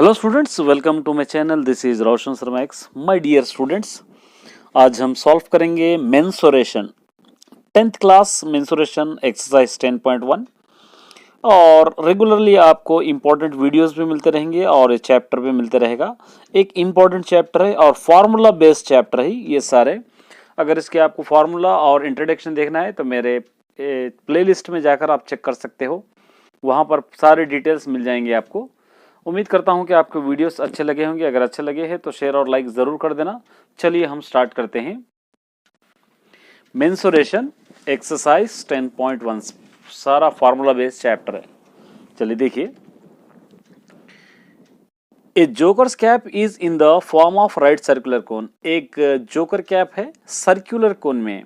Hello students, welcome to my channel. This is Roshan Sharma X. My dear students, आज हम solve करेंगे mensuration, 10th class mensuration exercise 10.1। और regularly आपको important videos भी मिलते रहेंगे और ये चैप्टर भी मिलते रहेगा। एक इम्पोर्टेंट चैप्टर है और फार्मूला बेस्ड चैप्टर है ये सारे। अगर इसके आपको फार्मूला और इंट्रोडक्शन देखना है तो मेरे प्लेलिस्ट में जाकर आप चेक कर सकते हो, वहाँ पर सारे डिटेल्स मिल जाएंगे आपको। उम्मीद करता हूं कि आपको वीडियोस अच्छे लगे होंगे। अगर अच्छे लगे हैं तो शेयर और लाइक जरूर कर देना। चलिए हम स्टार्ट करते हैं। मेंसुरेशन एक्सरसाइज 10.1 सारा फार्मूला बेस्ड चैप्टर है। चलिए देखिए, a joker's cap is in the form of right circular cone. एक जोकर कैप है सर्कुलर कोन में,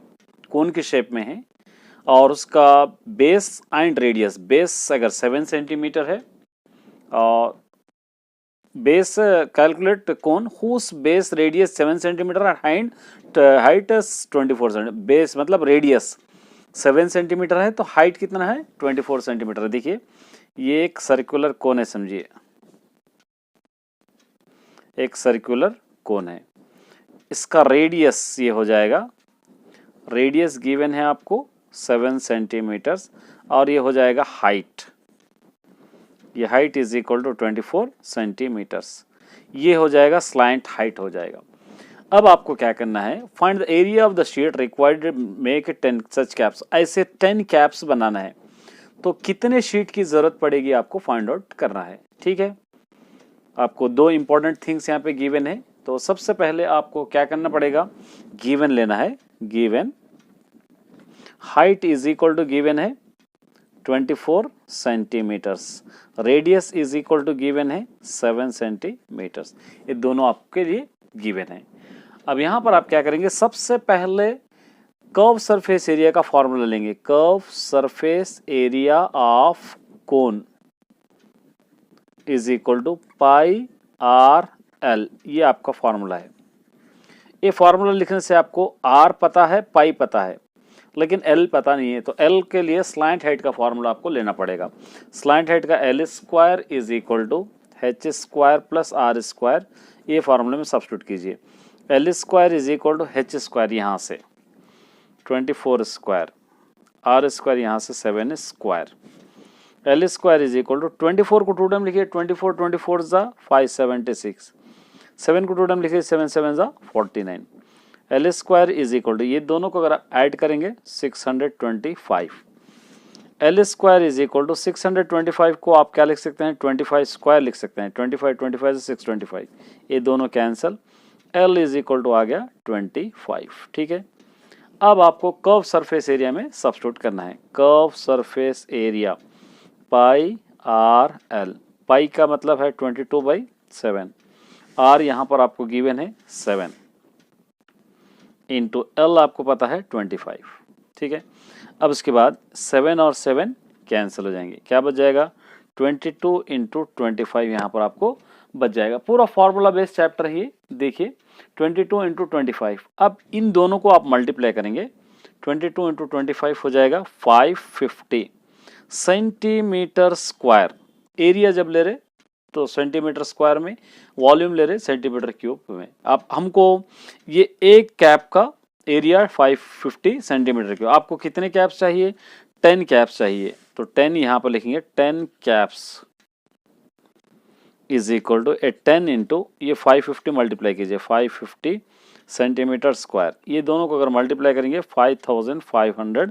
कोन की शेप में है और उसका बेस एंड रेडियस, बेस अगर 7 सेंटीमीटर है और base calculate cone whose base radius 7 centimetre height 24 centimetre. Base मतलब रेडियस 7 सेंटीमीटर है तो हाइट कितना है 24 सेंटीमीटर। देखिए ये एक सर्कुलर कोन है, समझिए एक सर्कुलर कोन है। इसका रेडियस ये हो जाएगा, रेडियस गिवन है आपको 7 सेंटीमीटर और ये हो जाएगा हाइट, ये height is equal to 24 centimetres. ये हो जाएगा स्लैंट हाइट हो जाएगा। अब आपको क्या करना है, find the area of the sheet required make 10 such caps. ऐसे 10 कैप्स बनाना है तो कितने शीट की जरूरत पड़ेगी आपको फाइंड आउट करना है। ठीक है, आपको दो इंपॉर्टेंट थिंग्स यहाँ पे गिवन है। तो सबसे पहले आपको क्या करना पड़ेगा, गिवन लेना है। Given height is equal to given है 24 centimetres, radius is equal to given है 7 सेंटीमीटर्स। ये दोनों आपके लिए गिवन है। अब यहां पर आप क्या करेंगे, सबसे पहले कर्व सरफेस एरिया का फॉर्मूला लेंगे। Curve surface area of cone is equal to pi R L, ये आपका फॉर्मूला है। ये फॉर्मूला लिखने से आपको आर पता है, पाई पता है, लेकिन एल पता नहीं है। तो एल के लिए स्लैंट हाइट का फॉर्मूला आपको लेना पड़ेगा। स्लैंट हाइट का L square is equal to H square plus R square, ये फॉर्मूले में सब्स्टिट्यूट कीजिए। L square is equal to H square यहाँ से 24 स्क्वायर, आर स्क्वायर यहाँ से 7 square. L square is equal to 24 को टू टाइम लिखिए, 24 जा 576, 7 को टू टाइम लिखिए 7 7 जा 49। L square is equal to, ये दोनों को अगर आप ऐड करेंगे 625। L square is equal to 625 को आप क्या लिख सकते हैं, 25 स्क्वायर लिख सकते हैं। 25 से 625, ये दोनों cancel. L is equal to आ गया 25। ठीक है, अब आपको कर्व सरफेस एरिया में सब्स्टिट्यूट करना है। Curve surface area pi R L, pi का मतलब है 22/7, आर यहाँ पर आपको गिवन है 7 इंटू एल आपको पता है 25। ठीक है, अब इसके बाद 7 और 7 कैंसिल हो जाएंगे, क्या बच जाएगा 22 इंटू 25 यहाँ पर आपको बच जाएगा। पूरा फॉर्मूला बेस्ड चैप्टर है ये। देखिए 22 इंटू 25, अब इन दोनों को आप मल्टीप्लाई करेंगे। 22 इंटू 25 हो जाएगा 550 सेंटीमीटर स्क्वायर। एरिया जब ले रहे तो सेंटीमीटर स्क्वायर में, वॉल्यूम ले रहे सेंटीमीटर क्यूब में। आप हमको ये एक कैप का एरिया 550 सेंटीमीटर क्यूब, आपको कितने कैप्स चाहिए, 10 कैप्स चाहिए। तो 10 यहाँ पर लिखेंगे, 10 caps is equal to 10 into ये 550 मल्टीप्लाई कीजिए 550 सेंटीमीटर स्क्वायर। ये दोनों को अगर मल्टीप्लाई करेंगे 5500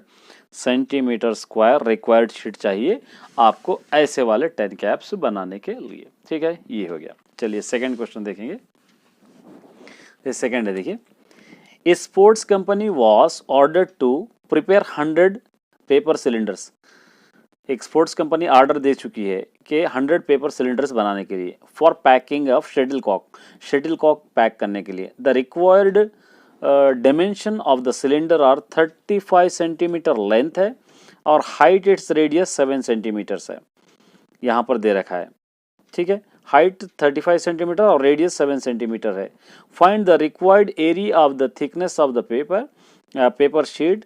सेंटीमीटर स्क्वायर रिक्वायर्ड शीट चाहिए आपको ऐसे वाले 10 कैप्स बनाने के लिए। ठीक है, ये हो गया। चलिए सेकंड क्वेश्चन देखेंगे। ये सेकंड है, देखिए a sports company was order to prepare 100 paper cylinders. एक स्पोर्ट्स कंपनी ऑर्डर दे चुकी है कि 100 पेपर सिलेंडर्स बनाने के लिए for packing of shuttlecock pack करने के लिए। The required dimension of the cylinder are 35 centimetre length है और हाइट इट्स रेडियस 7 सेंटीमीटर्स है, यहाँ पर दे रखा है। ठीक है, हाइट 35 सेंटीमीटर और रेडियस 7 सेंटीमीटर है। Find the required area of the thickness of the paper sheet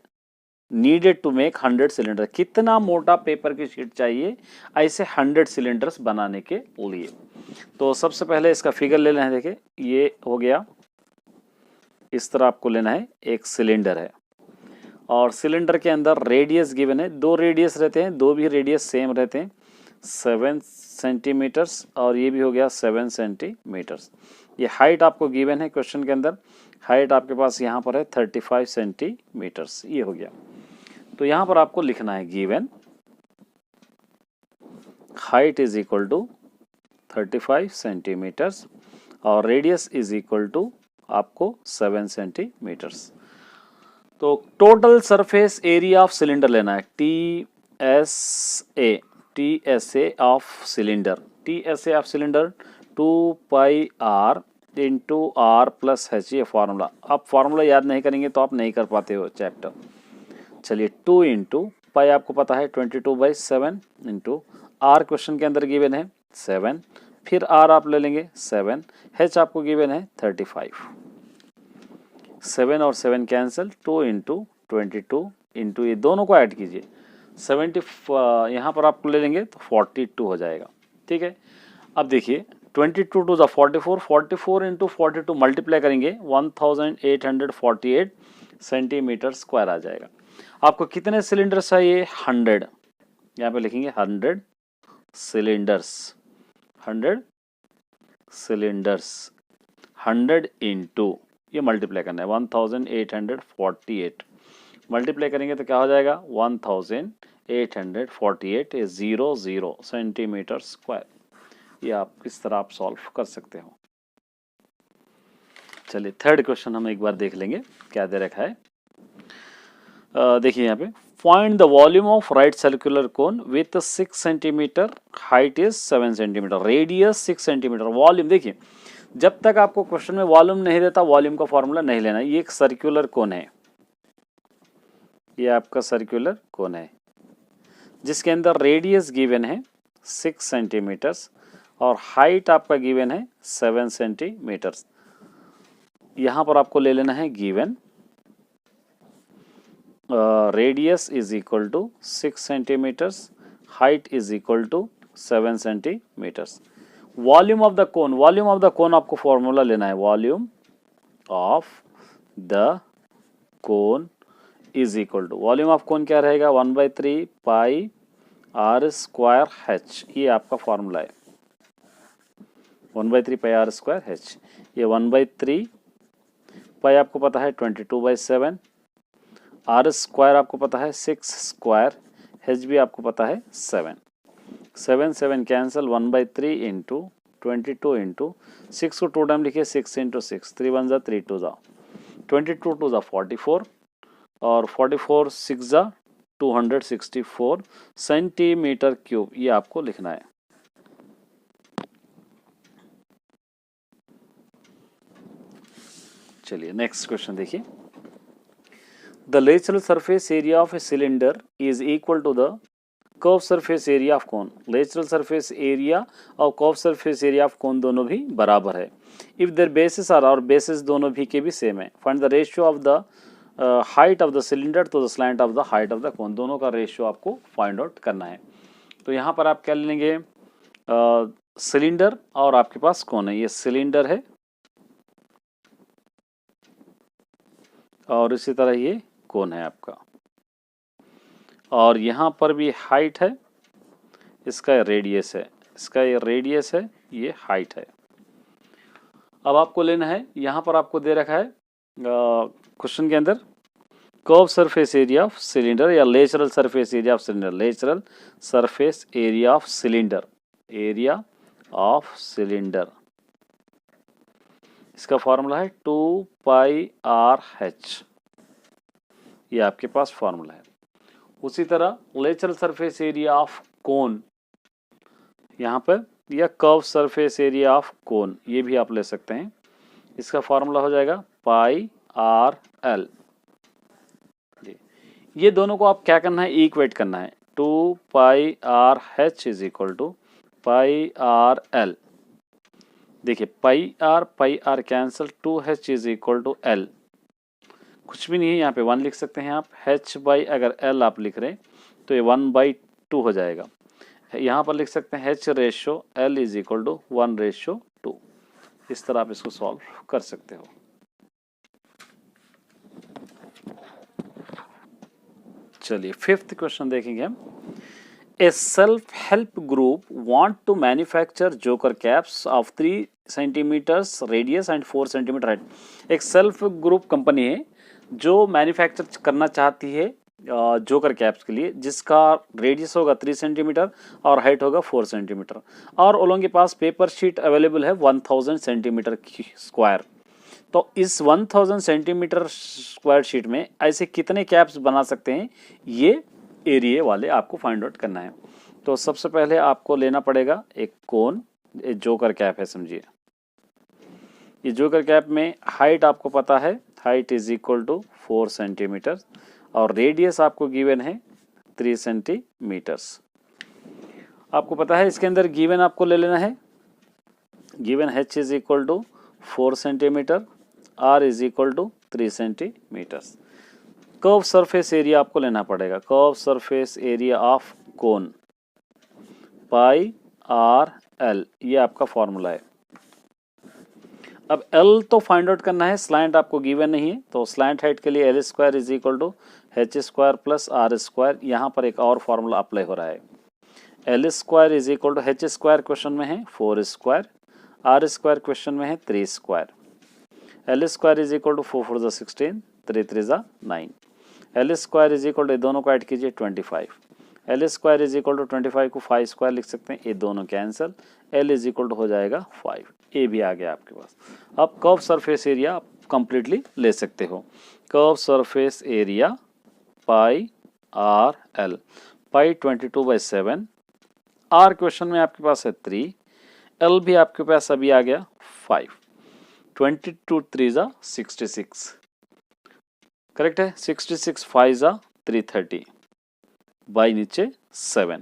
needed to make 100 cylinder, कितना मोटा पेपर की शीट चाहिए ऐसे 100 सिलेंडर्स बनाने के लिए। तो सबसे पहले इसका फिगर ले लेना है। देखिए ये हो गया, इस तरह आपको लेना है, एक सिलेंडर है और सिलेंडर के अंदर रेडियस गिवन है, 2 रेडियस रहते हैं, 2 भी रेडियस सेम रहते हैं, 7 सेंटीमीटर्स और ये भी हो गया 7 सेंटीमीटर्स। ये हाइट आपको गिवन है क्वेश्चन के अंदर, हाइट आपके पास यहाँ पर है 35 सेंटीमीटर्स, ये हो गया। तो यहाँ पर आपको लिखना है given height is equal to 35 centimetres और रेडियस इज इक्वल टू आपको 7 सेंटीमीटर्स। तो total surface area of cylinder लेना है, TSA of cylinder, TSA of cylinder 2 pi R into R plus H, ये फॉर्मूला। आप फॉर्मूला याद नहीं करेंगे तो आप नहीं कर पाते हो चैप्टर। चलिए 2 इंटू पाई आपको पता है 22/7 इंटू आर क्वेश्चन के अंदर गिवन है 7, फिर आर आप ले लेंगे 7, एच आपको गिवन है 35, 7 और 7 कैंसिल, 2 इंटू 22 इंटू ये दोनों को ऐड कीजिए 70, यहाँ पर आपको ले लेंगे तो 42 हो जाएगा। ठीक है, अब देखिए 22 टू द 44, 44 इंटू 42 मल्टीप्लाई करेंगे 1848 सेंटीमीटर स्क्वायर आ जाएगा। आपको कितने सिलेंडर चाहिए? 100, यहाँ पे लिखेंगे 100 सिलेंडर्स, 100 सिलेंडर्स, 100 इंटू ये मल्टीप्लाई करना है 1848, मल्टीप्लाई करेंगे तो क्या हो जाएगा 1848 इज 00 सेंटीमीटर स्क्वायर। ये आप किस तरह आप सॉल्व कर सकते हो। चलिए थर्ड क्वेश्चन हम एक बार देख लेंगे क्या दे रखा है। देखिए यहाँ पे find the volume of right circular cone with 6 centimetre, height is 7 centimetre, radius 6 centimetre. Volume देखिए, जब तक आपको क्वेश्चन में वॉल्यूम नहीं देता वॉल्यूम का फॉर्मूला नहीं लेना। ये एक सर्कुलर कोन है, ये आपका सर्कुलर कोन है जिसके अंदर रेडियस गिवन है 6 सेंटीमीटर्स और हाइट आपका गिवन है 7 सेंटीमीटर्स। यहाँ पर आपको ले लेना है given radius is equal to 6 centimetres, height is equal to 7 centimetres. Volume of the cone, volume of the cone आपको फॉर्मूला लेना है, volume of the cone is equal to, volume of cone क्या रहेगा 1/3 पाई आर स्क्वायर एच, ये आपका formula है 1/3 pi R square H. ये 1/3 पाई आपको पता है 22/7, आर स्क्वायर आपको पता है 6 स्क्वायर, एच भी आपको पता है 7, 7 कैंसिल, 1/3 इंटू 22 इंटू 6 को 2 टाइम लिखिए 6 इंटू 6, 3 1 जा 3 2 जा 22 2 जा 44 और 44 6 जा 264 सेंटीमीटर क्यूब, ये आपको लिखना है। चलिए नेक्स्ट क्वेश्चन देखिए, the lateral surface area of a cylinder is equal to the curve surface area of cone. Lateral surface area और curve surface area of cone दोनों भी बराबर है इफ देयर बेसिस आर, और बेसिस दोनों भी के भी सेम है। Find the ratio of the height of the cylinder to the slant of the height of the cone, दोनों का रेशियो आपको फाइंड आउट करना है। तो यहाँ पर आप क्या लेंगे, सिलेंडर और आपके पास कोन है, ये सिलेंडर है और इसी तरह ये कोन है आपका, और यहाँ पर भी हाइट है, इसका रेडियस है, इसका ये रेडियस है, ये हाइट है। अब आपको लेना है, यहाँ पर आपको दे रखा है क्वेश्चन के अंदर curve surface area of cylinder या lateral surface area of cylinder, lateral surface area of cylinder, area of cylinder, इसका फॉर्मूला है 2 पाई आर एच, ये आपके पास फॉर्मूला है। उसी तरह लेटरल सरफेस एरिया ऑफ कोन, यहाँ पर या curve surface area of cone, ये भी आप ले सकते हैं, इसका फॉर्मूला हो जाएगा पाई आर एल। ये दोनों को आप क्या करना है, इक्वेट करना है, 2 pi R H is equal to pi R L. देखिए pi R cancel, 2h is equal to L, कुछ भी नहीं है, यहाँ पे 1 लिख सकते हैं आप। h बाई अगर l आप लिख रहे हैं तो ये 1/2 हो जाएगा। यहाँ पर लिख सकते हैं h ratio l is equal to 1/2। इस तरह आप इसको सॉल्व कर सकते हो। चलिए फिफ्थ क्वेश्चन देखेंगे हम। A self-help group want to manufacture joker caps of 3 centimeters radius and 4 centimeter height। एक सेल्फ ग्रुप कंपनी है जो मैन्युफैक्चर करना चाहती है जोकर कैप्स के लिए, जिसका रेडियस होगा 3 सेंटीमीटर और हाइट होगा 4 सेंटीमीटर, और उन लोगों के पास पेपर शीट अवेलेबल है 1000 सेंटीमीटर स्क्वायर। तो इस 1000 सेंटीमीटर स्क्वायर शीट में ऐसे कितने कैप्स बना सकते हैं, ये एरिया वाले आपको फाइंड आउट करना है। तो सबसे पहले आपको लेना पड़ेगा एक कोन, जोकर कैप है समझिए। ये जोकर कैप में हाइट आपको पता है, height is equal to 4 centimetre और रेडियस आपको गिवन है 3 सेंटीमीटर्स। आपको पता है इसके अंदर गिवन आपको ले लेना है, given h is equal to 4 centimetre, r is equal to 3 centimetres. Curve surface area आपको लेना पड़ेगा, curve surface area of cone pi R L, ये आपका फॉर्मूला है। अब एल तो फाइंड आउट करना है, स्लैंट आपको गिवन नहीं है, तो स्लैंट हाइट के लिए L square is equal to H square plus R square. यहाँ पर एक और फॉर्मूला अप्लाई हो रहा है, L square is equal to H square question में है 4 स्क्वायर, आर स्क्वायर क्वेश्चन में है 3 square. L square is equal to 4 4 जा 16, 3 3 जा 9। L square is equal to दोनों को ऐड कीजिए 25। L square is equal to 25 को 5 स्क्वायर लिख सकते हैं, ये दोनों cancel, L is equal to हो जाएगा 5। ए भी आ गया आपके पास। अब कर्व सरफेस एरिया आप कंप्लीटली ले सकते हो। Curve surface area pi R L, pi 22/7, R question में आपके पास है 3, एल भी आपके पास अभी आ गया 5। 22 3 जा 66, करेक्ट है। 66 5 जा 330 बाई नीचे 7।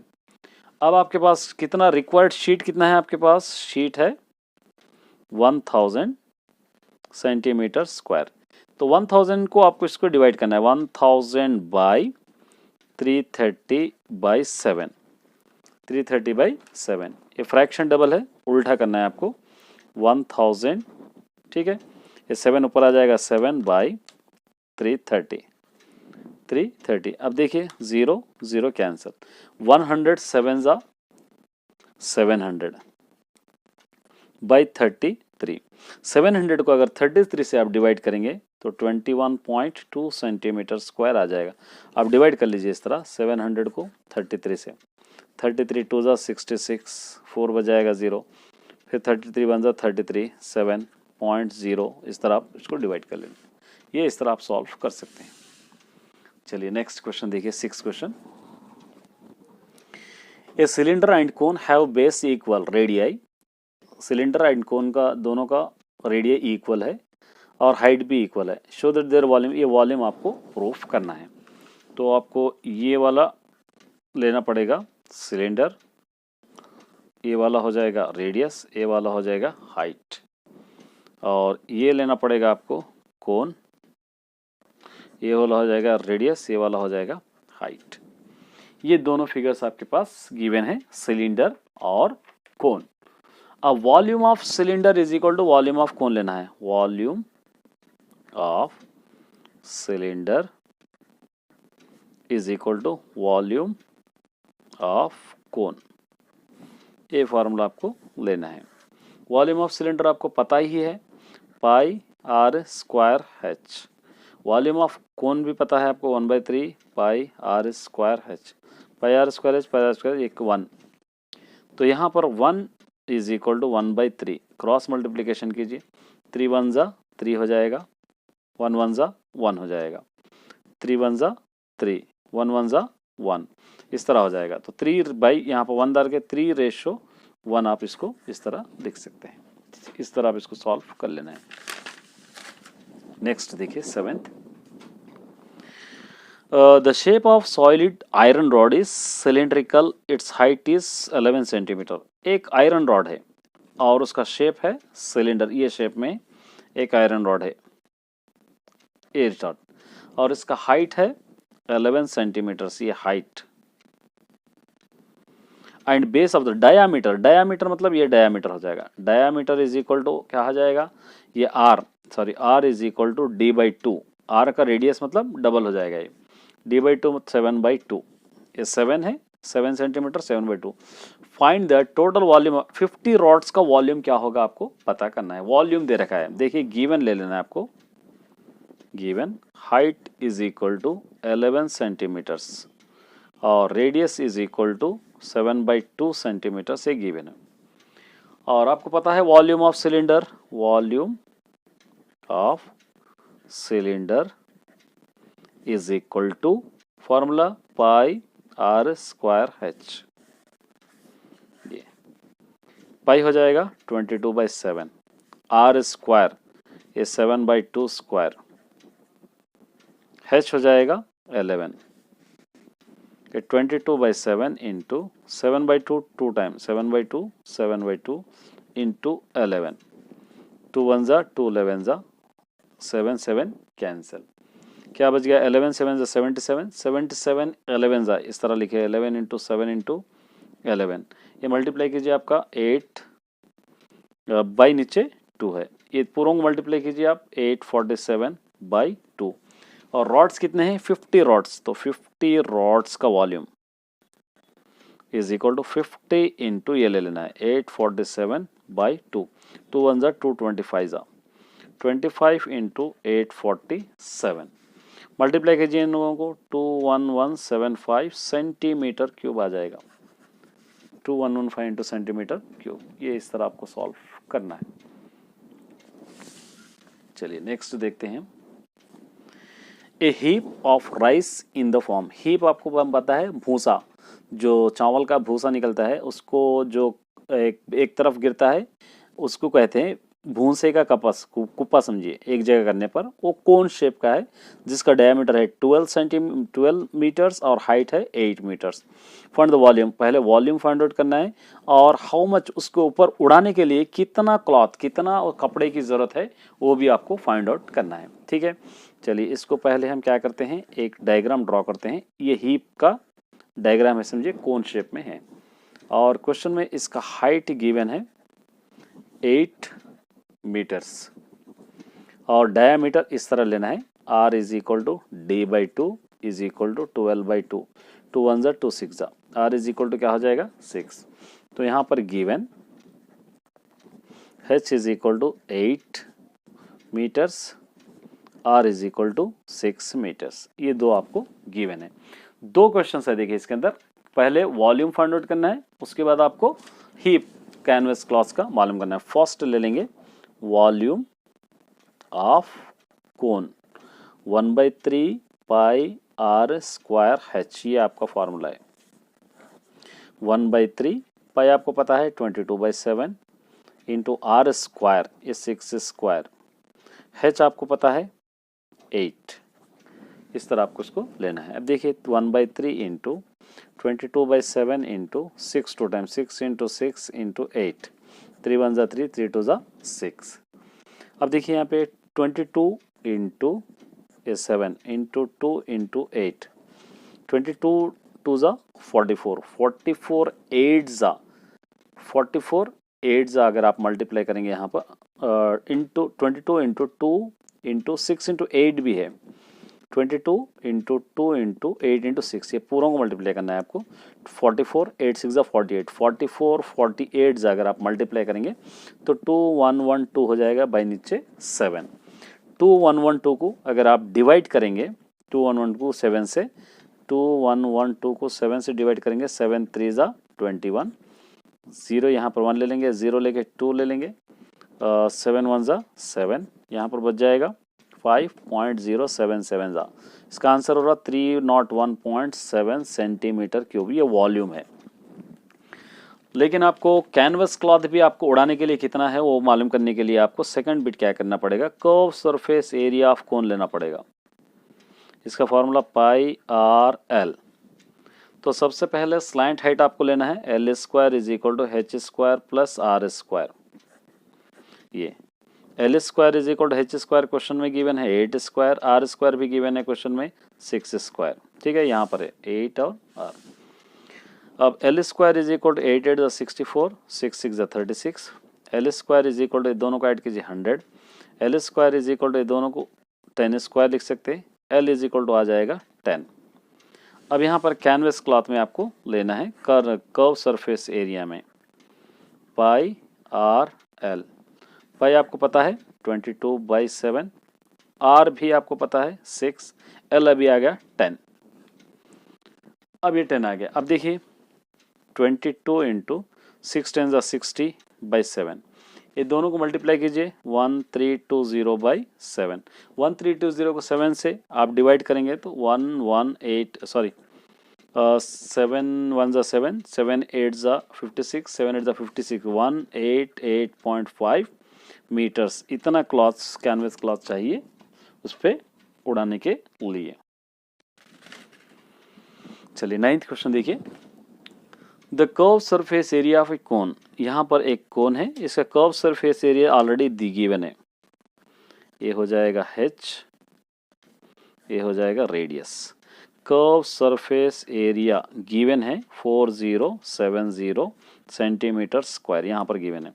अब आपके पास कितना रिक्वायर्ड शीट कितना है, आपके पास शीट है 1000 सेंटीमीटर स्क्वायर। तो 1000 को आपको इसको डिवाइड करना है, 1000 बाई 330/7, 330/7। ये फ्रैक्शन डबल है, उल्टा करना है आपको, 1000, ठीक है, ये 7 ऊपर आ जाएगा, 7 बाई 330, 330। अब देखिए 0 0 कैंसिल, 107 जा 700 बाई 33। 700 को अगर 33 से आप डिवाइड करेंगे तो 21.2 सेंटीमीटर स्क्वायर आ जाएगा। आप डिवाइड कर लीजिए इस तरह 700 को 33 से, 33 2 जा 66, 4 बजाएगा 0, फिर 33 1 जा 33, 7.0, इस तरह आप इसको डिवाइड कर लेंगे। ये इस तरह आप सॉल्व कर सकते हैं। चलिए नेक्स्ट क्वेश्चन देखिए, 6th question. A cylinder and cone have base equal radii. Cylinder and कोन का दोनों का रेडिया इक्वल है और हाइट भी इक्वल है। शो दैट देयर वॉल्यूम, ये वॉल्यूम आपको प्रूफ करना है। तो आपको ये वाला लेना पड़ेगा सिलेंडर, ये वाला हो जाएगा रेडियस, ये वाला हो जाएगा हाइट, और ये लेना पड़ेगा आपको कोन, ये वाला हो जाएगा रेडियस, ये वाला हो जाएगा हाइट। ये दोनों फिगर्स आपके पास गिवन है, सिलेंडर और कोन। अब volume of cylinder is equal to volume of cone लेना है, volume of cylinder is equal to volume of cone, ये फॉर्मूला आपको लेना है। वॉल्यूम ऑफ सिलेंडर आपको पता ही है, pi R square H. Volume of cone भी पता है आपको, 1/3 pi R square H, pi R square H, pi R square एक 1। तो यहाँ पर 1 is equal to 1/3, cross multiplication कीजिए, 3 1 जा 3 हो जाएगा, 1 1 जा 1 हो जाएगा, 3 1 जा 3, 1 1 जा 1, इस तरह हो जाएगा। तो 3 बाई यहाँ पर 1 डाल के 3:1 आप इसको इस तरह लिख सकते हैं। इस तरह आप इसको सॉल्व कर लेना है। नेक्स्ट देखिए 7th। The shape of solid iron rod is cylindrical, it's height is 11 centimetre. एक आयरन रॉड है और उसका शेप है सिलेंडर, ये शेप में एक आयरन रॉड है, ए रॉड। और इसका हाइट है 11 सेंटीमीटर्स, ये height. And base of the diameter, diameter मतलब ये डायामीटर हो जाएगा, डायामीटर इज इक्वल टू क्या हो जाएगा, ये R is equal to D by two, R का रेडियस मतलब डबल हो जाएगा ये, डी बाई टू 7/2, ये 7 है, 7 centimetre 7/2। Find the total volume, 50 rods का वॉल्यूम क्या होगा आपको पता करना है। वॉल्यूम दे रखा है, देखिए गिवन ले लेना है आपको, given height is equal to 11 centimetres और radius is equal to 7/2 centimetre से गिवन है। और आपको पता है volume of cylinder, volume of cylinder is equal to formula pi R square H, ये पाई हो जाएगा 22/7, आर स्क्वायर ये 7/2 स्क्वायर, एच हो जाएगा 11, 22/7 इंटू 7/2 टू टाइम 7/2 इंटू 11, 2 1 जा 2 11 जा 7 7 कैंसिल, क्या बच गया 11 7 जा 77, 77 11 जा इस तरह लिखे 11 इंटू 7 इंटू 11, ये मल्टीप्लाई कीजिए आपका 8 बाई नीचे 2 है, ये पूरों को मल्टीप्लाई कीजिए आप 847/2 और रॉड्स कितने हैं 50 रॉड्स, तो 50 रॉड्स का volume is equal to 50 into ये ले लेना है 847/2, 2 1 जा 2 25 जा 25 इंटू 847, मल्टीप्लाई कीजिए इन लोगों को 21175 सेंटीमीटर क्यूब आ जाएगा, 2115 इंटू सेंटीमीटर क्यूब, ये इस तरह आपको सॉल्व करना है। चलिए नेक्स्ट देखते हैं, a heap of rice in the form, heap आपको पता है भूसा, जो चावल का भूसा निकलता है उसको जो एक तरफ गिरता है उसको कहते हैं भूसे का कुप्पा समझिए, एक जगह करने पर वो कोन शेप का है जिसका डायमीटर है 12 मीटर्स और हाइट है 8 मीटर्स। फाइंड द वॉल्यूम, पहले वॉल्यूम फाइंड आउट करना है और हाउ मच उसके ऊपर उड़ाने के लिए कितना क्लॉथ, कितना और कपड़े की ज़रूरत है वो भी आपको फाइंड आउट करना है। ठीक है, चलिए इसको पहले हम क्या करते हैं, एक डायग्राम ड्रॉ करते हैं, ये हीप का डायग्राम है समझिए, कोन शेप में है और क्वेश्चन में इसका हाइट गिवन है 8 मीटर्स और डायामीटर इस तरह लेना है, R is equal to D by two is equal to 12/2, 2 1 जा 2 6 जा, आर इज इक्वल टू क्या हो जाएगा 6, तो यहाँ पर given H is equal to 8 metres, R is equal to 6 metres, ये दो आपको गिवन है। दो क्वेश्चन है देखिए इसके अंदर, पहले वॉल्यूम फाइंड आउट करना है, उसके बाद आपको हीप कैनवस क्लॉथ का मालूम करना है। फर्स्ट ले लेंगे volume of cone 1/3 pi R square H, ये आपका फॉर्मूला है। 1/3 पाई आपको पता है 22/7 इंटू आर स्क्वायर ये 6 स्क्वायर, एच आपको पता है 8, इस तरह आपको इसको लेना है। अब देखिए 1/3 into 22/7 into 6 two time 6 into 6 into 8, 3 1 जा 3, 3 2 जा 6। अब देखिए यहाँ पे 22 इंटू 7 इंटू 2 इंटू 8, 22 2 जा 44, 44 8 जा 44 8 जा अगर आप मल्टीप्लाई करेंगे यहाँ पर इंटू 22 इंटू 2 इंटू 6 इंटू 8 भी है, 22 इंटू 2 इंटू 8 इंटू 6, ये पूरों को मल्टीप्लाई करना है आपको। 44 8 6 जा 48, 44 48 जा अगर आप मल्टीप्लाई करेंगे तो 2112 हो जाएगा बाई नीचे 7। 2112 को अगर आप डिवाइड करेंगे 2112 को 7 से, 2112 को 7 से डिवाइड करेंगे 7 3 जा 21, 0 यहाँ पर 1 ले लेंगे, 0 लेके 2 ले लेंगे, 7 1 जा 7, यहाँ पर बच जाएगा 5.077 जा, इसका आंसर हो रहा 301.7 सेंटीमीटर क्यूब, ये वॉल्यूम है। लेकिन आपको कैनवस क्लॉथ भी आपको उड़ाने के लिए कितना है वो मालूम करने के लिए आपको सेकंड बिट क्या करना पड़ेगा, curve surface area of cone लेना पड़ेगा, इसका फॉर्मूला पाई आर एल। तो सबसे पहले स्लैंट हाइट आपको लेना है, L square is equal to H square plus R square, ये L square is equal to H square question में गिवन है 8 स्क्वायर, आर स्क्वायर भी गिवन है क्वेश्चन में 6 स्क्वायर, ठीक है, यहाँ पर है 8 और आर। अब L square is equal to 8 8 64, 6 6 36, L square is equal to दोनों को ऐड कीजिए 100, L square is equal to दोनों को 10 स्क्वायर लिख सकते हैं, एल इज इक्वल टू आ जाएगा 10। अब यहाँ पर कैनवस क्लॉथ में आपको लेना है कर्व सरफेस एरिया में पाई आर एल। पाई आपको पता है 22/7, आर भी आपको पता है 6, एल अभी आ गया 10। अब ये 10 आ गया। अब देखिए 22 इंटू 6 10 60/7, ये दोनों को मल्टीप्लाई कीजिए 1320/7। 1320 को 7 से आप डिवाइड करेंगे तो 7 1 7, 7 8 56, 7 8 56, 188.5 मीटर्स इतना क्लॉथ्स कैनवस क्लॉथ चाहिए उस पर उड़ाने के लिए। चलिए 9th क्वेश्चन देखिए, the curve surface area of a cone, यहाँ पर एक कोन है, इसका कर्व सरफेस एरिया ऑलरेडी दी गिवन है, ये हो जाएगा h, ये हो जाएगा radius. Curve surface area given है 4070 सेंटीमीटर स्क्वायर, यहाँ पर गिवन है।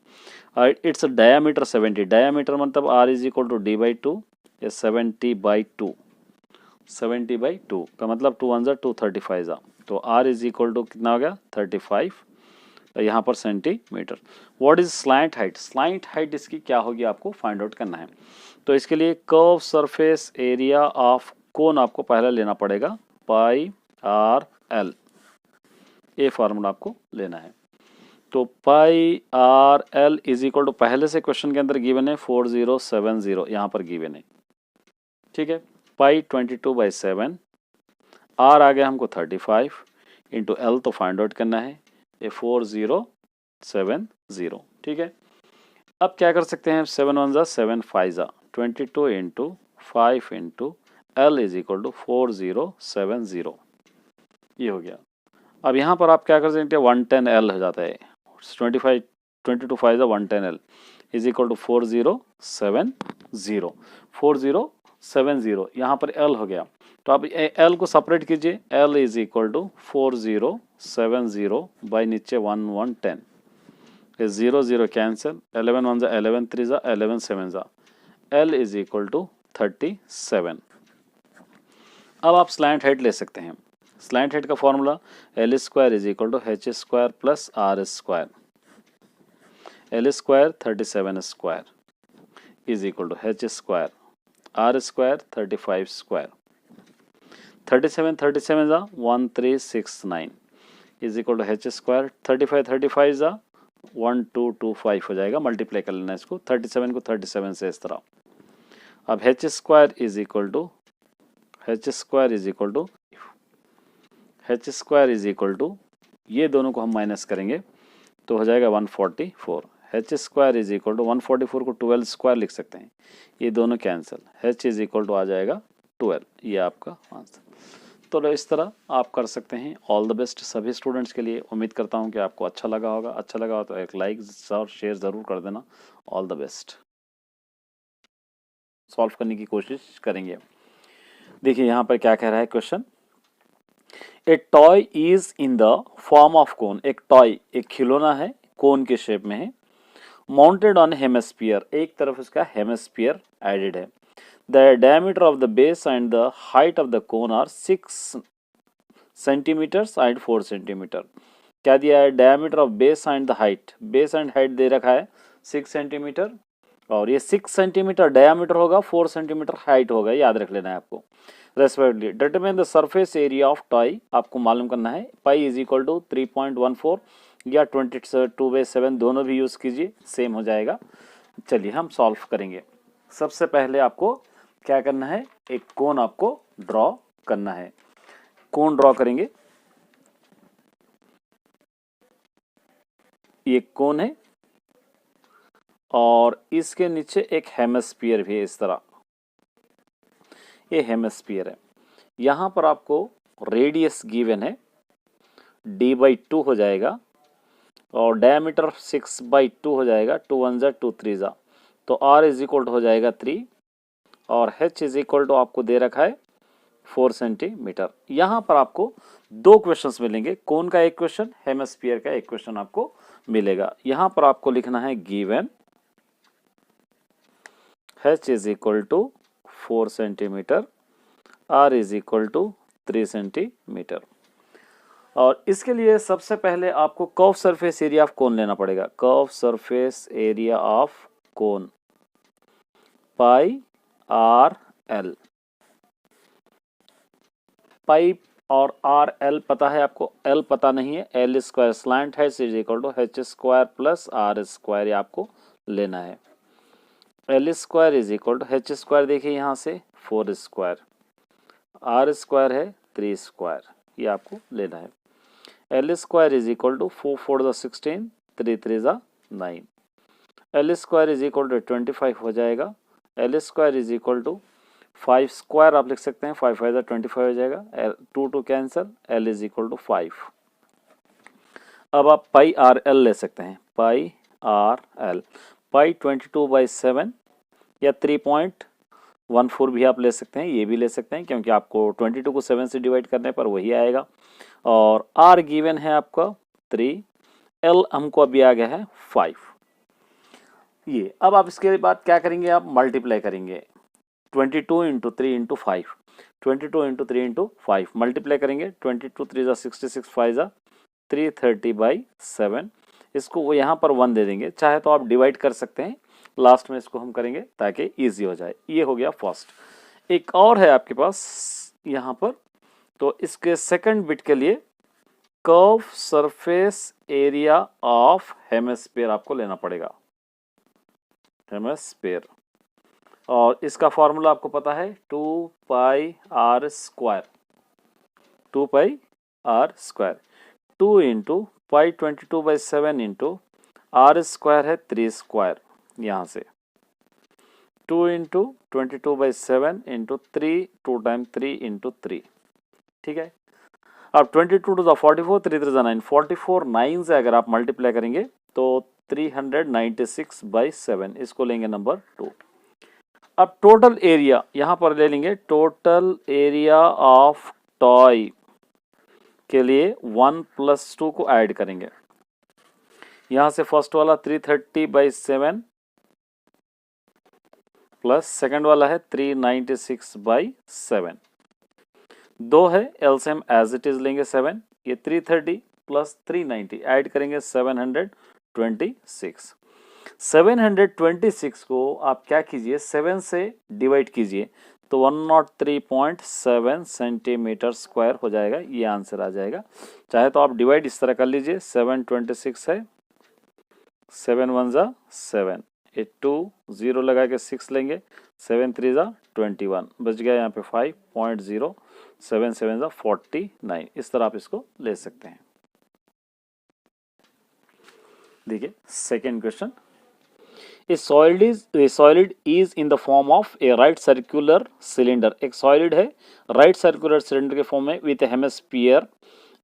इट्स डायामीटर 70, डायामीटर मतलब r is equal to d/2 या 70/2, 70/2 का मतलब 2 1 235 तो r इज इक्वल टू कितना हो गया 35 यहाँ पर centimetre. What is slant height, slant height इसकी क्या होगी आपको फाइंड आउट करना है। तो इसके लिए curve surface area of cone आपको पहले लेना पड़ेगा पाई आर एल, ये फार्मूला आपको लेना है। तो pi R L is equal to पहले से क्वेश्चन के अंदर गिवन है 4070, यहाँ पर गिवन है, ठीक है। पाई 22/7, आर आ गया हमको 35 इंटू एल तो फाइंड आउट करना है, ये 4070, ठीक है। अब क्या कर सकते हैं 7 1 7 5 22 into 5 into L is equal to 4070, ये हो गया। अब यहाँ पर आप क्या कर सकते हैं 110 एल हो जाता है, 22 5 110 एल इज इक्वल टू 4070, 4070 यहाँ पर एल हो गया। तो आप एल को सेपरेट कीजिए, L is equal to 4070 by नीचे 1110, 0 0 cancel, 11 1 11 3 11 7 L is equal to 37। अब आप स्लैंट हाइट ले सकते हैं। स्लैंट हाइट का formula L square is equal to H square plus R square, L square 37 square is equal to H square, R square 35 square, 37 1369 is equal to H square, 35 1225 हो जाएगा। Multiply कर लेना इसको, 37 को 37 से इस तरह। अब H square is equal to ये दोनों को हम माइनस करेंगे तो हो जाएगा 144। H square is equal to 144 को 12 स्क्वायर लिख सकते हैं, ये दोनों cancel, H is equal to आ जाएगा 12, ये आपका आंसर। तो इस तरह आप कर सकते हैं। ऑल द बेस्ट सभी स्टूडेंट्स के लिए। उम्मीद करता हूँ कि आपको अच्छा लगा होगा। अच्छा लगा हो तो एक लाइक और शेयर ज़रूर कर देना। All the best. सॉल्व करने की कोशिश करेंगे। देखिए यहाँ पर क्या कह रहा है question, A toy is in the form of cone. एक टॉय, एक खिलौना है, कोन के शेप में है, माउंटेड ऑन हेमिस्फीयर, एक तरफ इसका हेमिस्फीयर एडेड है। The diameter of the base and the height of the cone are 6 centimetres and 4 centimetre. क्या दिया है, diameter of base and the height, base and height दे रखा है 6 सेंटीमीटर और ये 6 सेंटीमीटर डायमीटर होगा, 4 सेंटीमीटर हाइट होगा, याद रख लेना है आपको respectively. Determine the surface area of toy, आपको मालूम करना है। पाई इज इक्वल टू 3.14 या 22/7 दोनों भी यूज कीजिए, सेम हो जाएगा। चलिए हम सॉल्व करेंगे। सबसे पहले आपको क्या करना है, एक कोन आपको ड्रॉ करना है। कोन ड्रॉ करेंगे, ये कोन है और इसके नीचे एक हेमिस्फीयर भी है, इस तरह ये हेमिस्फीयर है। यहां पर आपको रेडियस गिवन है d/2 हो जाएगा और डायमीटर 6/2 हो जाएगा, 2 1 2 3 जा, तो R इज इक्वल टू हो जाएगा 3 और H इज इक्वल टू आपको दे रखा है 4 सेंटीमीटर। यहाँ पर आपको दो क्वेश्चंस मिलेंगे, कोन का एक क्वेश्चन, हेमिस्फीयर का एक क्वेश्चन आपको मिलेगा। यहाँ पर आपको लिखना है given H is equal to 4 centimetre, R is equal to 3 centimetre. और इसके लिए सबसे पहले आपको curve surface area of cone लेना पड़ेगा। Curve surface area of cone pi R L. Pi और आर एल पता है आपको, एल पता नहीं है। एल स्क्वायर स्लैंट है is equal to H square plus R square, ये आपको लेना है। L square is equal to H square, देखिए यहाँ से 4 स्क्वायर, आर स्क्वायर है 3 स्क्वायर, ये आपको लेना है। L square is equal to 4 4 द 16, 3 3 द 9। L square is equal to 25 हो जाएगा। L square is equal to 5 square आप लिख सकते हैं, 5 5 25 हो जाएगा, 2 2 cancel, L is equal to 5। अब आप पाई आर एल ले सकते हैं, पाई आर एल, पाई 22/7 या 3.14 भी आप ले सकते हैं, ये भी ले सकते हैं क्योंकि आपको 22 को 7 से डिवाइड करने पर वही आएगा। और आर गिवन है आपका 3, एल हमको अभी आ गया है 5। ये अब आप इसके बाद क्या करेंगे, आप मल्टीप्लाई करेंगे 22 into 3 into 5, 22 into 3 into 5 multiply करेंगे। 22 3 जा 66, 5 जा 330/7। इसको वो यहाँ पर 1 दे देंगे, चाहे तो आप डिवाइड कर सकते हैं, लास्ट में इसको हम करेंगे ताकि इजी हो जाए। ये हो गया फर्स्ट। एक और है आपके पास यहाँ पर, तो इसके सेकंड बिट के लिए curve surface area of hemisphere आपको लेना पड़ेगा, हेमिस्फीयर। और इसका फॉर्मूला आपको पता है 2 pi R square, 2 pi R square, 2 into pi 22/7 into R square है 3 स्क्वायर, यहाँ से 2 इंटू 22/7 इंटू 3, 2 टाइम 3 इंटू 3, ठीक है। अब 22 टू द 44, 3 3 9, 44 9 से अगर आप मल्टीप्लाई करेंगे तो 396/7, इसको लेंगे नंबर 2। अब टोटल एरिया यहाँ पर ले लेंगे, टोटल एरिया ऑफ टॉय के लिए 1 + 2 को ऐड करेंगे। यहाँ से फर्स्ट वाला 330/7 प्लस सेकंड वाला है 396/7, 2 है, एलसीएम एज इट इज लेंगे 7, ये 330 प्लस 390 ऐड करेंगे 726। 726 को आप क्या कीजिए, 7 से डिवाइड कीजिए तो 103.7 सेंटीमीटर स्क्वायर हो जाएगा, ये आंसर आ जाएगा। चाहे तो आप डिवाइड इस तरह कर लीजिए, 726 है, 7 1 जा 7, 2 0 लगा के 6 लेंगे, 7 3 जा 21, बच गया यहाँ पे 5.0, 7 7 जा 49। इस तरह आप इसको ले सकते हैं। देखिए second question, A solid is in the form of a right circular cylinder। एक सॉलिड है राइट सर्कुलर सिलेंडर के फॉर्म में विथ हेमिस्फीयर,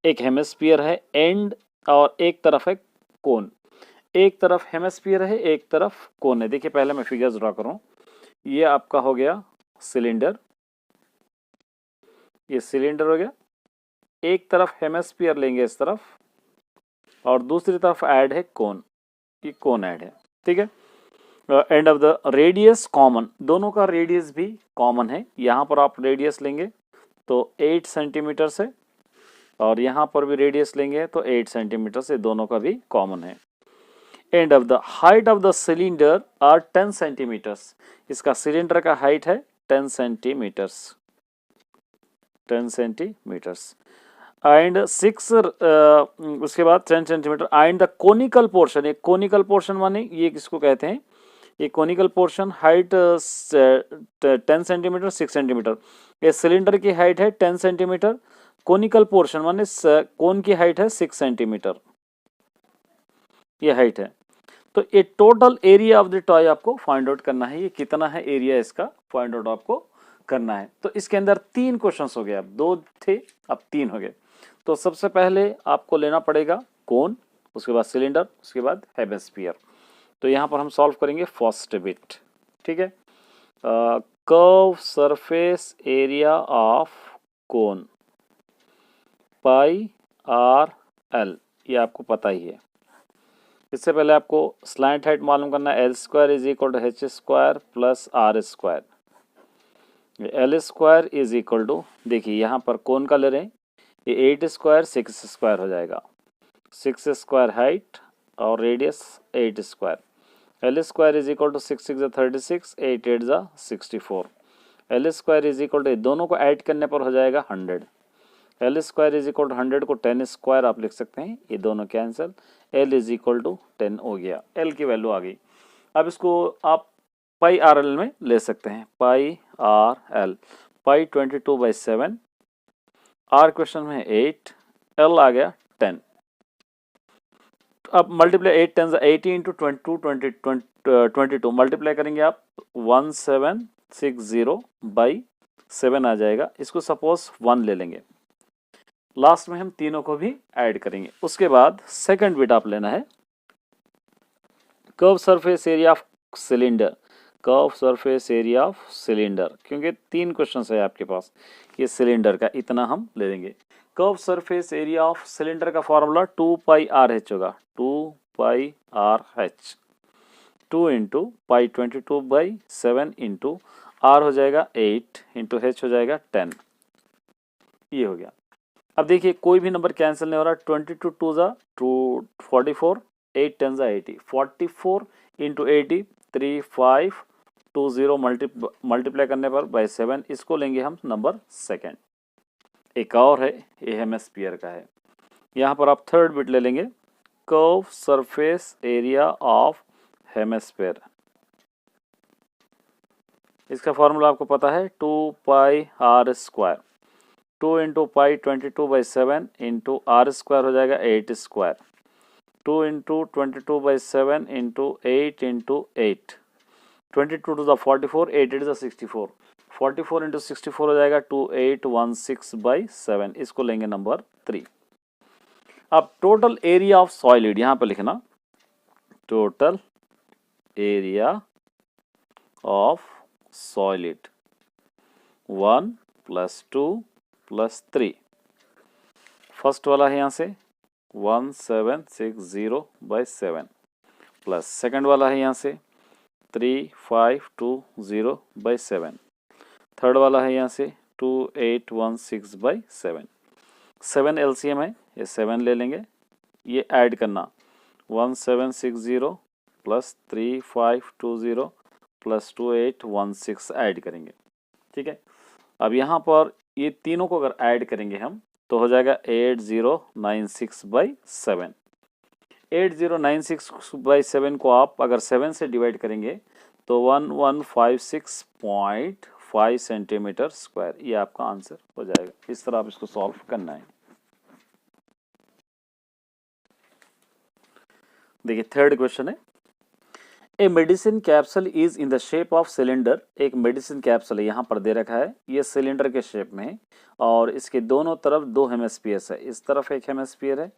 एक हेमिस्फीयर है एंड और एक तरफ है कोन, एक तरफ हेमिस्फीयर है एक तरफ कोन है। देखिए पहले मैं फिगर्स ड्रॉ करूं, ये आपका हो गया सिलेंडर, ये सिलेंडर हो गया, एक तरफ हेमिस्फीयर लेंगे इस तरफ और दूसरी तरफ ऐड है कोन, ये कोन ऐड है, ठीक है। And of the radius common, दोनों का रेडियस भी कॉमन है। यहाँ पर आप रेडियस लेंगे तो 8 सेंटीमीटर से और यहाँ पर भी रेडियस लेंगे तो 8 सेंटीमीटर से, दोनों का भी कॉमन है। And of the height of the cylinder are 10 centimetres, इसका सिलेंडर का हाइट है 10 सेंटीमीटर्स, 10 सेंटीमीटर्स एंड 6 उसके बाद 10 centimetre. And the conical portion, एक कोनिकल पोर्शन माने ये किसको कहते हैं, ये conical portion height 10 centimetre 6 centimetre, ये सिलेंडर की हाइट है 10 सेंटीमीटर, कोनिकल पोर्शन माने कोन की हाइट है 6 सेंटीमीटर, ये हाइट है। तो ये total area of the toy आपको फाइंड आउट करना है, ये कितना है एरिया इसका फाइंड आउट आपको करना है। तो इसके अंदर 3 क्वेश्चंस हो गए, अब 2 थे अब 3 हो गए। तो सबसे पहले आपको लेना पड़ेगा कोन, उसके बाद सिलेंडर, उसके बाद हेमिस्फीयर। तो यहाँ पर हम सॉल्व करेंगे फर्स्ट बिट, ठीक है। Curve surface area of cone pi R L, ये आपको पता ही है। इससे पहले आपको स्लैंट हाइट मालूम करना है, L square is equal to H square plus R square. L square is equal to, देखिए यहाँ पर कोन का ले रहे हैं, ये 8 स्क्वायर 6 स्क्वायर हो जाएगा, 6 स्क्वायर हाइट और radius 8 square. L square is equal to 6 6 36, 8 8 64। L square is equal to, दोनों को ऐड करने पर हो जाएगा 100। L square is equal to 100 को 10 स्क्वायर आप लिख सकते हैं, ये दोनों cancel, L is equal to 10 हो गया, एल की वैल्यू आ गई। अब इसको आप पाई आर एल में ले सकते हैं, pi R L, pi 22/7, R question में 8, एल आ गया 10। अब मल्टीप्लाई 8 10 80 इंटू 22 मल्टीप्लाई करेंगे आप 1760/7 आ जाएगा। इसको सपोज 1 ले लेंगे, लास्ट में हम तीनों को भी ऐड करेंगे। उसके बाद सेकंड बिट आप लेना है, curve surface area of cylinder, curve surface area of cylinder, क्योंकि 3 क्वेश्चन है आपके पास, ये सिलेंडर का इतना हम ले लेंगे। Curve surface area of cylinder का फॉर्मूला 2 पाई आर एच होगा, 2 pi R H, 2 into pi 22/7 into R हो जाएगा 8 इंटू एच हो जाएगा 10, ये हो गया। अब देखिए कोई भी नंबर कैंसिल नहीं हो रहा, 22 2 44, 8 10 80, 44 इंटू 80 3520 मल्टीप्लाई करने पर बाई 7, इसको लेंगे हम नंबर सेकंड। एक और है, ये हेमिस्फीयर का है, यहाँ पर आप थर्ड बिट ले लेंगे, curve surface area of hemisphere. इसका फॉर्मूला आपको पता है, 2 pi R square, 2 into pi 22/7 into R square हो जाएगा 8 square, 2 into 22/7 into 8 into 8, 22 to the 44, 8 8 64, 44 into 64 हो जाएगा 2816/7, इसको लेंगे नंबर 3। अब टोटल एरिया ऑफ सॉलिड यहां पर लिखना, total area of solid 1 + 2 + 3, first वाला है यहाँ से 1760/7 प्लस सेकंड वाला है यहाँ से 3520/7, थर्ड वाला है यहाँ से 2816/7, 7 एलसीएम है, ये 7 ले लेंगे, ये ऐड करना 1760 + 3520 + 2816 ऐड करेंगे, ठीक है। अब यहाँ पर ये तीनों को अगर ऐड करेंगे हम तो हो जाएगा 8096/7। 8096/7 को आप अगर 7 से डिवाइड करेंगे तो 1156.5 सेंटीमीटर स्क्वायर, ये आपका आंसर हो जाएगा। इस तरह आप इसको सॉल्व करना है। देखिए थर्ड क्वेश्चन है, a medicine capsule is in the shape of cylinder. एक मेडिसिन कैप्सूल है, यहाँ पर दे रखा है, ये सिलेंडर के शेप में है और इसके दोनों तरफ 2 हेमिस्फीयर्स है, इस तरफ एक हेमिस्फीयर है,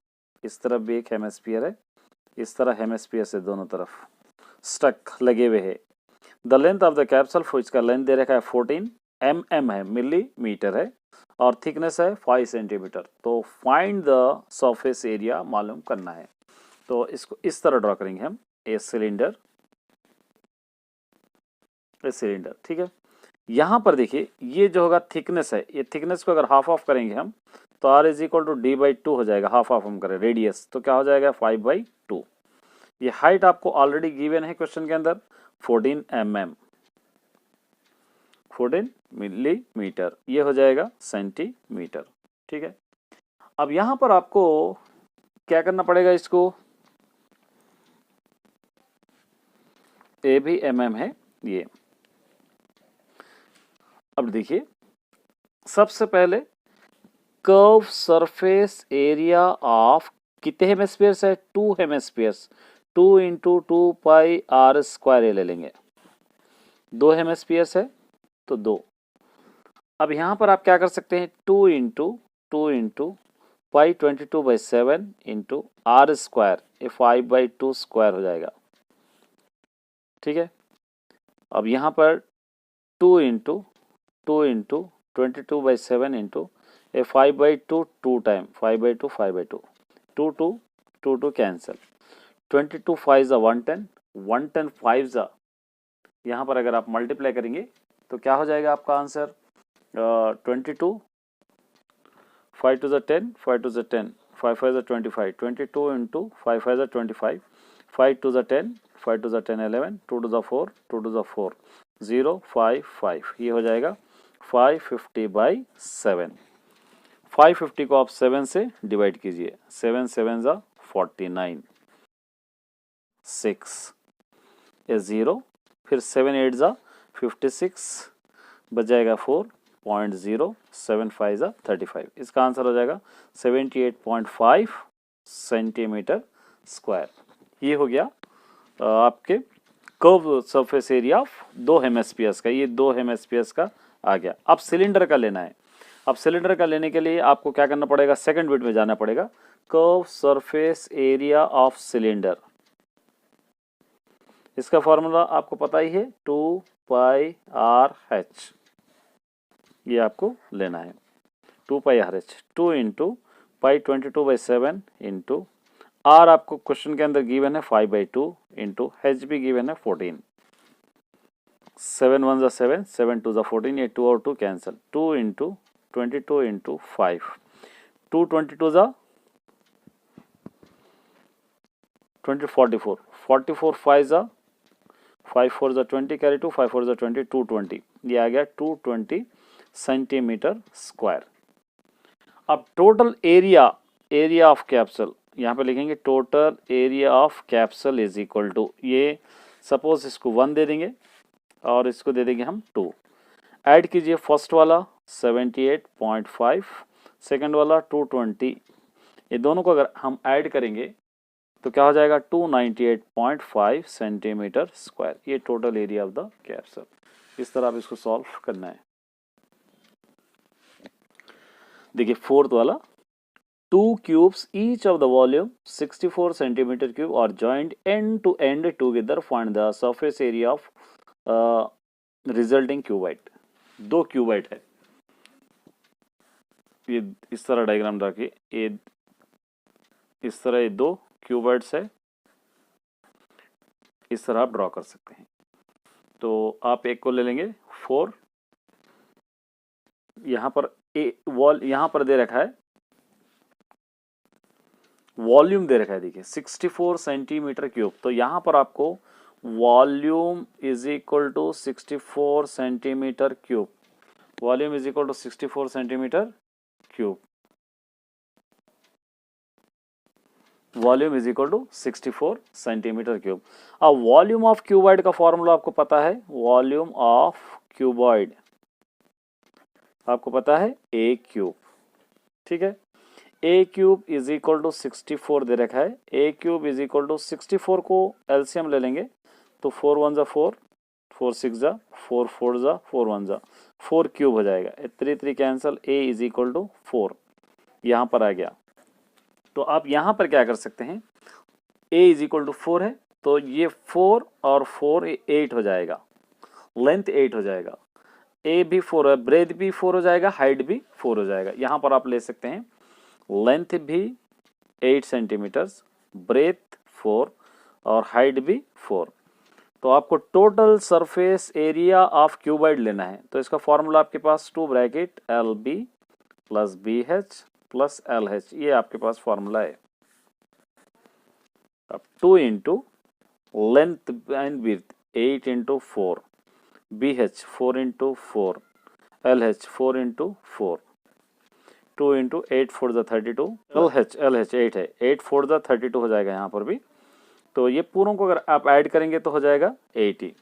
इस तरफ भी एक हेमिस्फीयर है, इस तरह हेमिस्फीयर से दोनों तरफ स्टक लगे हुए है। The length of the capsule, इसका लेंथ दे रखा है 14 mm है, मिलीमीटर है, और थिकनेस है 5 सेंटीमीटर। तो फाइंड द सरफेस एरिया मालूम करना है। तो इसको इस तरह ड्रॉ करेंगे हम, ए सिलेंडर, ठीक है। यहाँ पर देखिए ये जो होगा थिकनेस है, ये थिकनेस को अगर हाफ ऑफ करेंगे हम तो r = d/2 हो जाएगा, हाफ ऑफ हम करें रेडियस तो क्या हो जाएगा 5/2। ये हाइट आपको ऑलरेडी गिवन है क्वेश्चन के अंदर 14 mm, 14 मिलीमीटर, ये हो जाएगा सेंटीमीटर, ठीक है। अब यहाँ पर आपको क्या करना पड़ेगा, इसको ए भी mm है ये। अब देखिए सबसे पहले कर्व सरफेस एरिया ऑफ कितने हेमिस्फीयर्स है, 2 hemispheres, 2 into 2 pi R square ले लेंगे, 2 हेमिस्फीयर्स है तो 2। अब यहाँ पर आप क्या कर सकते हैं, 2 into pi 22/7 into R square, ये 5/2 स्क्वायर हो जाएगा, ठीक है। अब यहाँ पर 2 इंटू 22/7 इंटू ए 5/2 2 टाइम 5/2 5/2 2 कैंसिल 22 5 ज़ा 110 110 5 ज़ा यहाँ पर अगर आप मल्टीप्लाई करेंगे तो क्या हो जाएगा आपका आंसर 22 5 2 ज़ा 10 5 2 ज़ा 10 5 5 ज़ा 25 22 इंटू 5 5 ज़ा 25 5 2 ज़ा 10 5 2 ज़ा 10 11 2 2 ज़ा 4 2 2 ज़ा 4 0 5 5 ये हो जाएगा 550/7। 550 को आप 7 से डिवाइड कीजिए 7 7 ज़ा 49 6 ए 0 फिर 7 8 ज़ा 56 बच जाएगा 4.075 ज़ा 35। इसका आंसर हो जाएगा 78.5 सेंटीमीटर स्क्वायर। ये हो गया आपके curve surface area of 2 hemispheres का। ये 2 हेमिस्फीयर्स का आ गया। अब सिलेंडर का लेना है। अब सिलेंडर का लेने के लिए आपको क्या करना पड़ेगा, सेकंड बिट में जाना पड़ेगा। Curve surface area of cylinder, इसका फॉर्मूला आपको पता ही है 2πRH। ये आपको लेना है 2πRH 2 into pi 22/7 into R आपको क्वेश्चन के अंदर गिवन है 5/2 इंटू H भी गिवन है 14 7 1 ज़ा 7 7 2 ज़ा 14 ये 2 और 2 कैंसिल 2 इंटू 22 इंटू 5 2 22 ज़ा 44 44 5 ज़ा 5 4 ज़ा 20 कैरी 2 5 4 ज़ा 20 220 ये आ गया 220 सेंटीमीटर स्क्वायर। अब टोटल एरिया ऑफ कैप्सूल यहाँ पे लिखेंगे total area of capsule is equal to, ये सपोज इसको 1 दे देंगे और इसको दे देंगे हम 2। ऐड कीजिए फर्स्ट वाला 78.5 सेकंड वाला 220, ये दोनों को अगर हम ऐड करेंगे तो क्या हो जाएगा 298.5 सेंटीमीटर स्क्वायर। ये total area of the capsule. इस तरह आप इसको सॉल्व करना है। देखिए फोर्थ वाला 2 cubes each of the volume 64 centimeter cube are joined end to end together, find the surface area of resulting cuboid। 2 cuboid है, ये इस तरह डायग्राम रखिए, ये इस तरह ये 2 क्यूबाइड्स है, इस तरह आप ड्रॉ कर सकते हैं। तो आप एक को ले लेंगे 4, यहाँ पर वॉल यहाँ पर दे रखा है, वॉल्यूम दे रखा है देखिए 64 सेंटीमीटर क्यूब। तो यहाँ पर आपको volume is equal to 64 centimetre cube, volume is equal to 64 centimetre cube, volume is equal to 64 centimetre cube. अब वॉल्यूम ऑफ क्यूबॉइड का फॉर्मूला आपको पता है, वॉल्यूम ऑफ क्यूबॉइड आपको पता है ए क्यूब, ठीक है। ए क्यूब इज इक्वल टू 64 दे रखा है, ए क्यूब इज इक्वल टू 64 को एलसीएम ले लेंगे तो 4 1 ज़ा 4 4 6 ज़ा 4 4 ज़ा 4 1 ज़ा 4 क्यूब हो जाएगा, 3 3 cancel, a is equal to 4 यहाँ पर आ गया। तो आप यहाँ पर क्या कर सकते हैं, ए इज इक्वल टू 4 है तो ये 4 और 4 8 हो जाएगा, लेंथ 8 हो जाएगा, ए भी 4 है, ब्रेथ भी 4 हो जाएगा, हाइट भी 4 हो जाएगा। यहाँ पर आप ले सकते हैं लेंथ भी 8 सेंटीमीटर्स, ब्रेथ 4 और हाइट भी 4। तो आपको total surface area of cuboid लेना है। तो इसका फॉर्मूला आपके पास 2 bracket L B plus B H plus L H, ये आपके पास फॉर्मूला है। अब 2 into length and width 8 into 4, B H 4 into 4, L H 4 into 4, 2 into 8 4 ज़ा 32, एल एच 8 है, 8 4 ज़ा 32 हो जाएगा यहाँ पर भी। तो ये पूरों को अगर आप ऐड करेंगे तो हो जाएगा 80,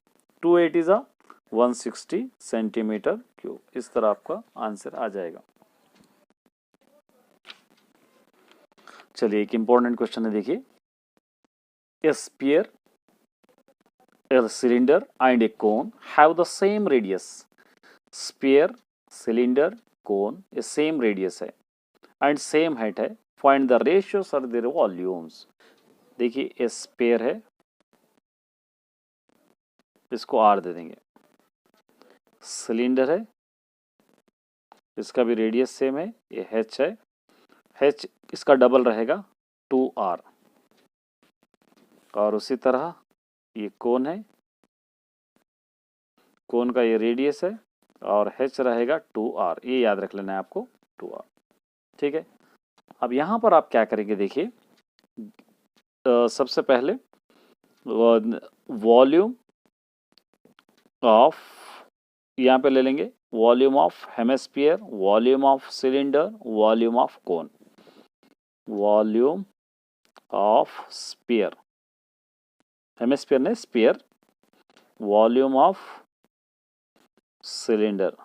280 ज़ा 160 सेंटीमीटर क्यूब। इस तरह आपका आंसर आ जाएगा। चलिए एक इंपॉर्टेंट क्वेश्चन है, देखिए a sphere, a cylinder and a cone have the same radius। Sphere, cylinder, cone ये सेम रेडियस है एंड सेम हाइट है, फाइंड द रेशियोस और देयर वॉल्यूम्स। देखिए ये स्फीयर है, इसको आर दे देंगे। सिलेंडर है, इसका भी रेडियस सेम है, ये एच है, एच इसका डबल रहेगा 2r। और उसी तरह ये कोन है, कोन का ये रेडियस है और एच रहेगा 2r, ये याद रख लेना है आपको 2r। ठीक है, अब यहाँ पर आप क्या करेंगे देखिए, सबसे पहले वॉल्यूम ऑफ, यहाँ पे ले लेंगे volume of hemisphere, volume of cylinder, volume of cone. Volume of sphere, hemisphere ने sphere, volume of cylinder,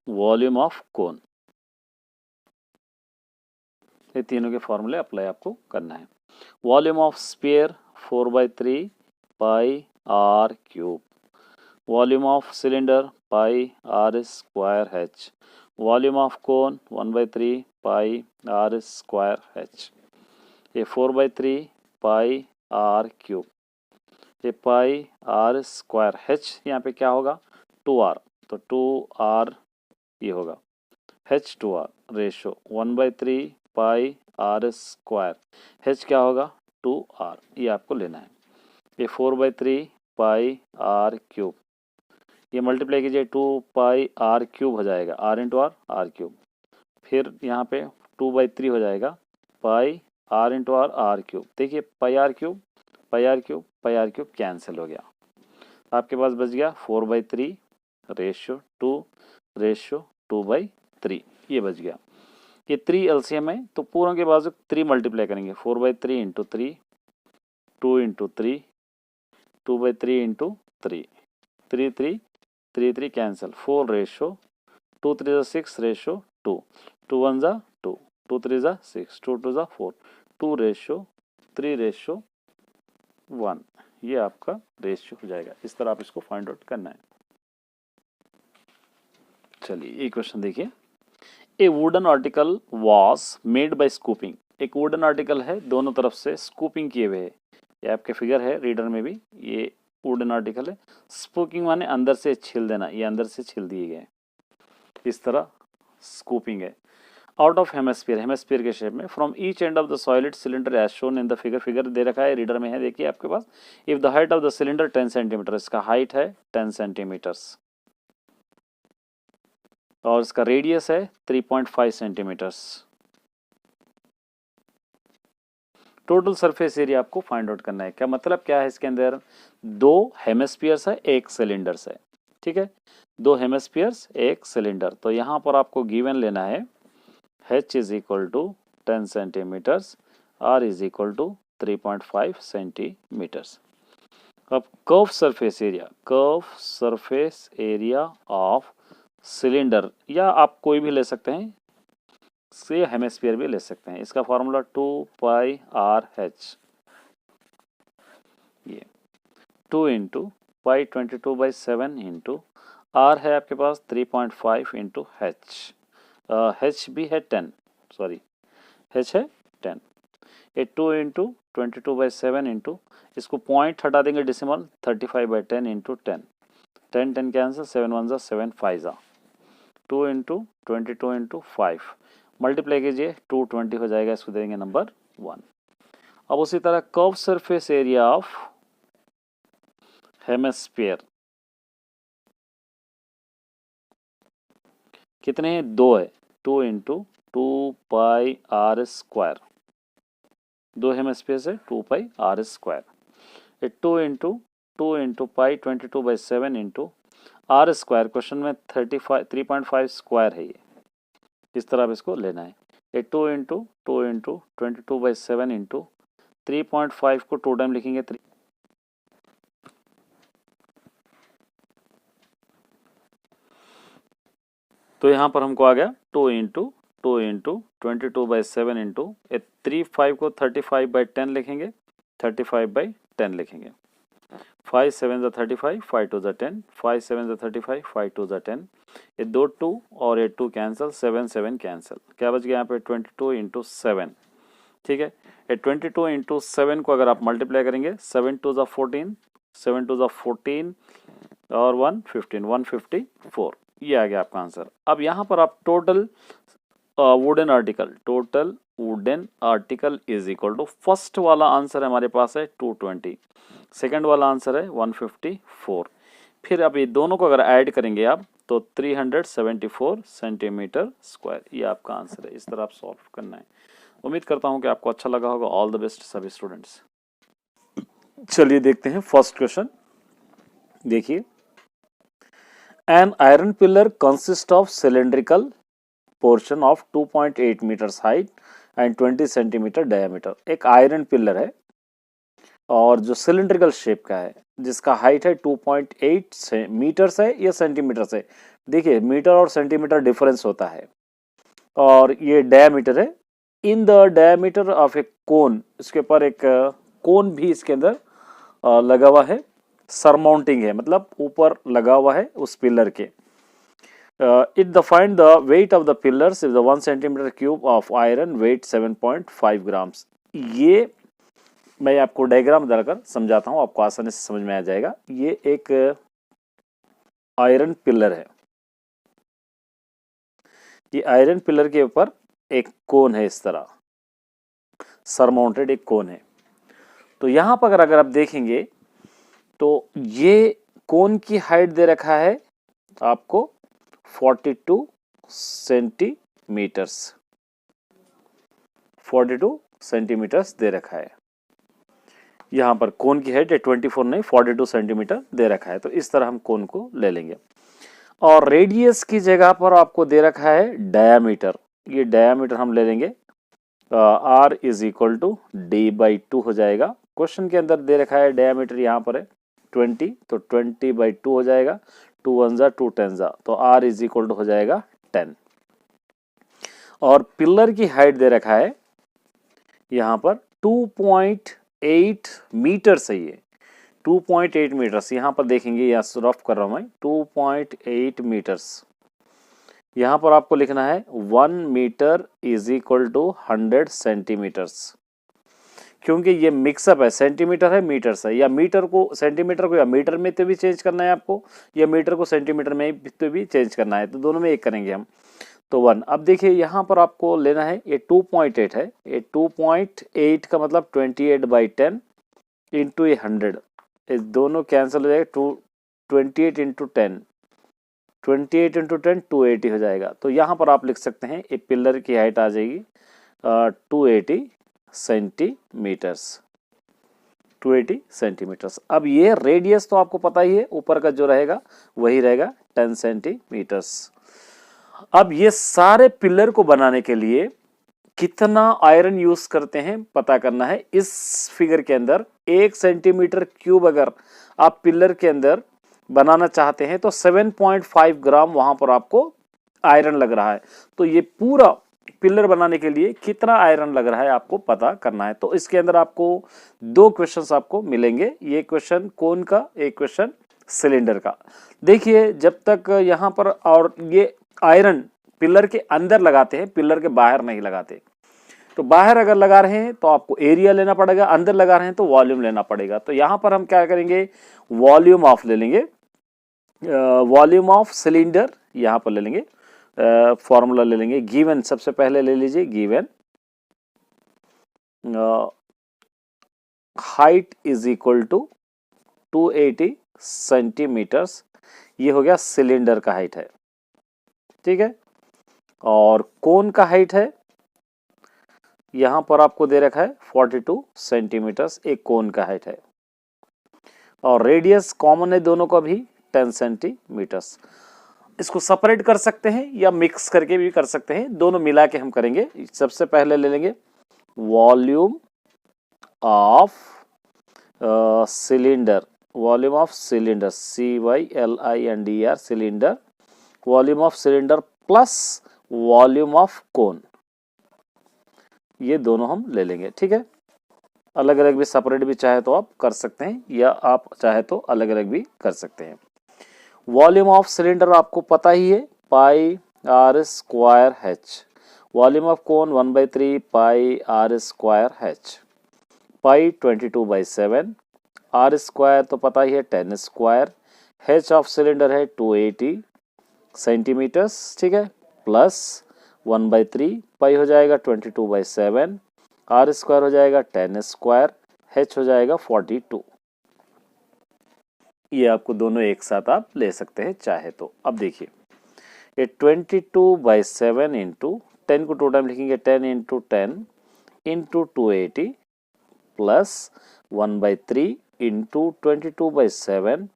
volume of cone, ये तीनों के फॉर्मूले अप्लाई आपको करना है। Volume of sphere 4/3 pi R cube, volume of cylinder pi R square H, volume of cone 1/3 pi R square H. ये 4/3 pi R cube, ये पाई R square H, यहाँ पे क्या होगा 2r, तो 2r ये होगा H 2r ratio 1/3 pi R square, H क्या होगा 2r, ये आपको लेना है। ये 4/3 पाई आर क्यूब, ये मल्टीप्लाई कीजिए 2 पाई आर क्यूब हो जाएगा, r इंटू आर क्यूब, फिर यहाँ पे 2/3 हो जाएगा pi r into R cube. देखिए pi R cube pi R cube pi R cube cancel हो गया, आपके पास बच गया 4/3 रेशो 2/3, ये बच गया। ये 3 एलसीएम है तो पूरों के बाजू 3 मल्टीप्लाई करेंगे, 4/3 into 3, 2 into 3, 2/3 into 3, 3 cancel, 4 ratio 2 3 6 ratio 2, 2 1 2, 2 3 6, 2 2 4, 2 ratio 3 ratio 1, ये आपका रेशियो हो जाएगा। इस तरह आप इसको फाइंड आउट करना है। चलिए एक क्वेश्चन देखिए, ए wooden article was made by scooping, एक वुडन आर्टिकल है दोनों तरफ से स्कूपिंग किए हुए है, ये आपके फिगर है रीडर में भी, ये वुडन आर्टिकल है। स्पूकिंग माने अंदर से छील देना, ये अंदर से छील दिए गए, इस तरह स्कूपिंग है। आउट ऑफ हेमिस्फीयर, हेमिस्फीयर के शेप में, from each end of the solid cylinder as shown in the figure, figure दे रखा है रीडर में है, देखिए आपके पास। If the height of the cylinder 10 centimetre, इसका हाइट है 10 सेंटीमीटर्स और इसका रेडियस है 3.5 सेंटीमीटर्स। टोटल सरफेस एरिया आपको फाइंड आउट करना है। क्या मतलब क्या है, इसके अंदर 2 हेमिस्फीयर्स है, 1 सिलेंडर्स है, ठीक है, 2 हेमिस्फीयर्स 1 सिलेंडर। तो यहाँ पर आपको गिवन लेना है h is equal to 10 centimetres, r is equal to 3.5 centimetres. अब curve surface area of cylinder, या आप कोई भी ले सकते हैं, से हेमिस्फीयर भी ले सकते हैं, इसका फॉर्मूला 2 पाई आर एच, ये 2 इंटू पाई 22/7 इंटू आर है आपके पास 3.5 इंटू एच, एच भी है 10, सॉरी एच है 10, ये 2 इंटू 22/7 इंटू, इसको पॉइंट हटा देंगे decimal, 35/10 into 10, 10 10 cancel, 7 1 7 5 2 into 22 into 5 multiply कीजिए 220 हो जाएगा, इसको देंगे नंबर 1। अब उसी तरह curve surface area of hemisphere कितने हैं, 2 है, 2 into 2 pi R square, 2 hemisphere से 2 pi R square, 2 into pi 22/7 into R square, question में 3.5 स्क्वायर है ये, इस तरह आप इसको लेना है। ये 2 इंटू 22/7 इंटू 3.5 को 2 टाइम लिखेंगे 3, तो यहाँ पर हमको आ गया 2 इंटू 22/7 इंटू 3 को 35/10 लिखेंगे, 35/10 लिखेंगे, 5 7 35, 5 2 10, 5 7 35, 5 2 10, ये 2 2 और ये 2 कैंसिल, 7 7 कैंसिल, क्या बच गया यहाँ पे 22 इंटू 7, ठीक है, 22 इंटू 7 को अगर आप मल्टीप्लाई करेंगे 7 2 ज़ा 14, 7 2 ज़ा 14 और 1 15, 154, ये आ गया आपका आंसर। अब यहाँ पर आप total wooden article is equal to, first वाला आंसर हमारे पास है 220, सेकंड वाला आंसर है 154, फिर अब ये दोनों को अगर ऐड करेंगे आप तो 374 सेंटीमीटर स्क्वायर, ये आपका आंसर है। इस तरह आप सॉल्व करना है। उम्मीद करता हूँ कि आपको अच्छा लगा होगा। ऑल द बेस्ट सभी स्टूडेंट्स। चलिए देखते हैं फर्स्ट क्वेश्चन। देखिए, an iron pillar consist of cylindrical portion of 2.8 metres height and 20 centimetre diameter. एक आयरन पिलर है और जो सिलेंड्रिकल शेप का है, जिसका हाइट है 2.8 मीटर्स है या सेंटीमीटर्स है। देखिए मीटर और सेंटीमीटर डिफरेंस होता है। और ये डायमीटर है। इन द डायमीटर ऑफ ए कोन, इसके ऊपर एक कोन भी इसके अंदर लगा हुआ है, सरमाउंटिंग है, मतलब ऊपर लगा हुआ है उस पिलर के। It defined the weight of the pillars if the 1 centimetre cube of iron weight 7.5 grams. ये मैं आपको डायग्राम डालकर समझाता हूँ, आपको आसानी से समझ में आ जाएगा। ये एक आयरन पिलर है। ये आयरन पिलर के ऊपर एक कोन है, इस तरह सरमाउंटेड एक कोन है। तो यहां पर अगर आप देखेंगे तो ये कोन की हाइट दे रखा है आपको 42 सेंटीमीटर्स, 42 सेंटीमीटर्स दे रखा है। यहां पर कोन की हाइट 24 नहीं 42 सेंटीमीटर दे रखा है। तो इस तरह हम कोन को ले लेंगे। और रेडियस की जगह पर आपको दे रखा है डायामीटर। ये डायामीटर हम ले लेंगे, r is equal to d/2 हो जाएगा। क्वेश्चन के अंदर दे रखा है डायामीटर यहाँ पर है 20, तो 20/2 हो जाएगा। 2 1 जा 2 10 जा, तो r इज इक्वल टू हो जाएगा 10। और पिलर की हाइट दे रखा है यहाँ पर 2.8 मीटर से, ये 2.8 मीटर्स यहाँ पर देखेंगे, या रफ कर रहा हूं मैं, 2.8 मीटर्स। यहाँ पर आपको लिखना है 1 metre is equal to 100 centimetres, क्योंकि ये मिक्सअप है, सेंटीमीटर है मीटर्स है, या मीटर को सेंटीमीटर को या मीटर में तो भी चेंज करना है आपको, या मीटर को सेंटीमीटर में तो भी चेंज करना है, तो दोनों में एक करेंगे हम। तो 1। अब देखिए यहाँ पर आपको लेना है, ये 2.8 है, ये 2.8 का मतलब 28/10 इंटू 100, इस दोनों कैंसिल हो जाएगा। 28 इंटू 10, 28 इंटू 10 280 हो जाएगा। तो यहाँ पर आप लिख सकते हैं एक पिलर की हाइट आ जाएगी 280 सेंटीमीटर्स, 280 सेंटीमीटर्स। अब ये रेडियस तो आपको पता ही है, ऊपर का जो रहेगा वही रहेगा 10 सेंटीमीटर्स। अब ये सारे पिलर को बनाने के लिए कितना आयरन यूज करते हैं पता करना है। इस फिगर के अंदर 1 सेंटीमीटर क्यूब अगर आप पिलर के अंदर बनाना चाहते हैं तो 7.5 ग्राम वहां पर आपको आयरन लग रहा है। तो ये पूरा पिलर बनाने के लिए कितना आयरन लग रहा है आपको पता करना है। तो इसके अंदर आपको 2 क्वेश्चंस आपको मिलेंगे, ये क्वेश्चन कोन का, एक क्वेश्चन सिलेंडर का। देखिए जब तक यहाँ पर, और ये आयरन पिलर के अंदर लगाते हैं, पिलर के बाहर नहीं लगाते। तो बाहर अगर लगा रहे हैं तो आपको एरिया लेना पड़ेगा, अंदर लगा रहे हैं तो वॉल्यूम लेना पड़ेगा। तो यहाँ पर हम क्या करेंगे, वॉल्यूम ऑफ ले लेंगे, वॉल्यूम ऑफ सिलेंडर यहाँ पर ले लेंगे, फॉर्मूला ले लेंगे। गिवन सबसे पहले ले लीजिए, given height is equal to 280 centimetres, ये हो गया सिलेंडर का हाइट है, ठीक है। और कोन का हाइट है यहां पर आपको दे रखा है 42 सेंटीमीटर्स, एक कोन का हाइट है। और रेडियस कॉमन है दोनों का भी 10 सेंटीमीटर्स। इसको सेपरेट कर सकते हैं या मिक्स करके भी कर सकते हैं, दोनों मिला के हम करेंगे। सबसे पहले ले लेंगे volume of cylinder, volume of cylinder, CYLINDER cylinder, volume of cylinder plus volume of cone, ये दोनों हम ले लेंगे, ठीक है। अलग अलग भी सेपरेट भी चाहे तो आप कर सकते हैं, या आप चाहे तो अलग अलग भी कर सकते हैं। वॉल्यूम ऑफ सिलेंडर आपको पता ही है, πr²h। Volume of cone 1/3 pi R square H, pi 22/7, R square तो पता ही है 10 स्क्वायर, एच ऑफ सिलेंडर है 280 सेंटीमीटर्स, ठीक है, प्लस 1/3 पाई हो जाएगा 22/7, आर स्क्वायर हो जाएगा 10 स्क्वायर, एच हो जाएगा 42। ये आपको दोनों एक साथ आप ले सकते हैं चाहे तो। अब देखिए ये 22/7 इंटू 10 को 2 टाइम लिखेंगे, 10 इंटू 10 इंटू 280 प्लस 1/3 इंटू 22/7,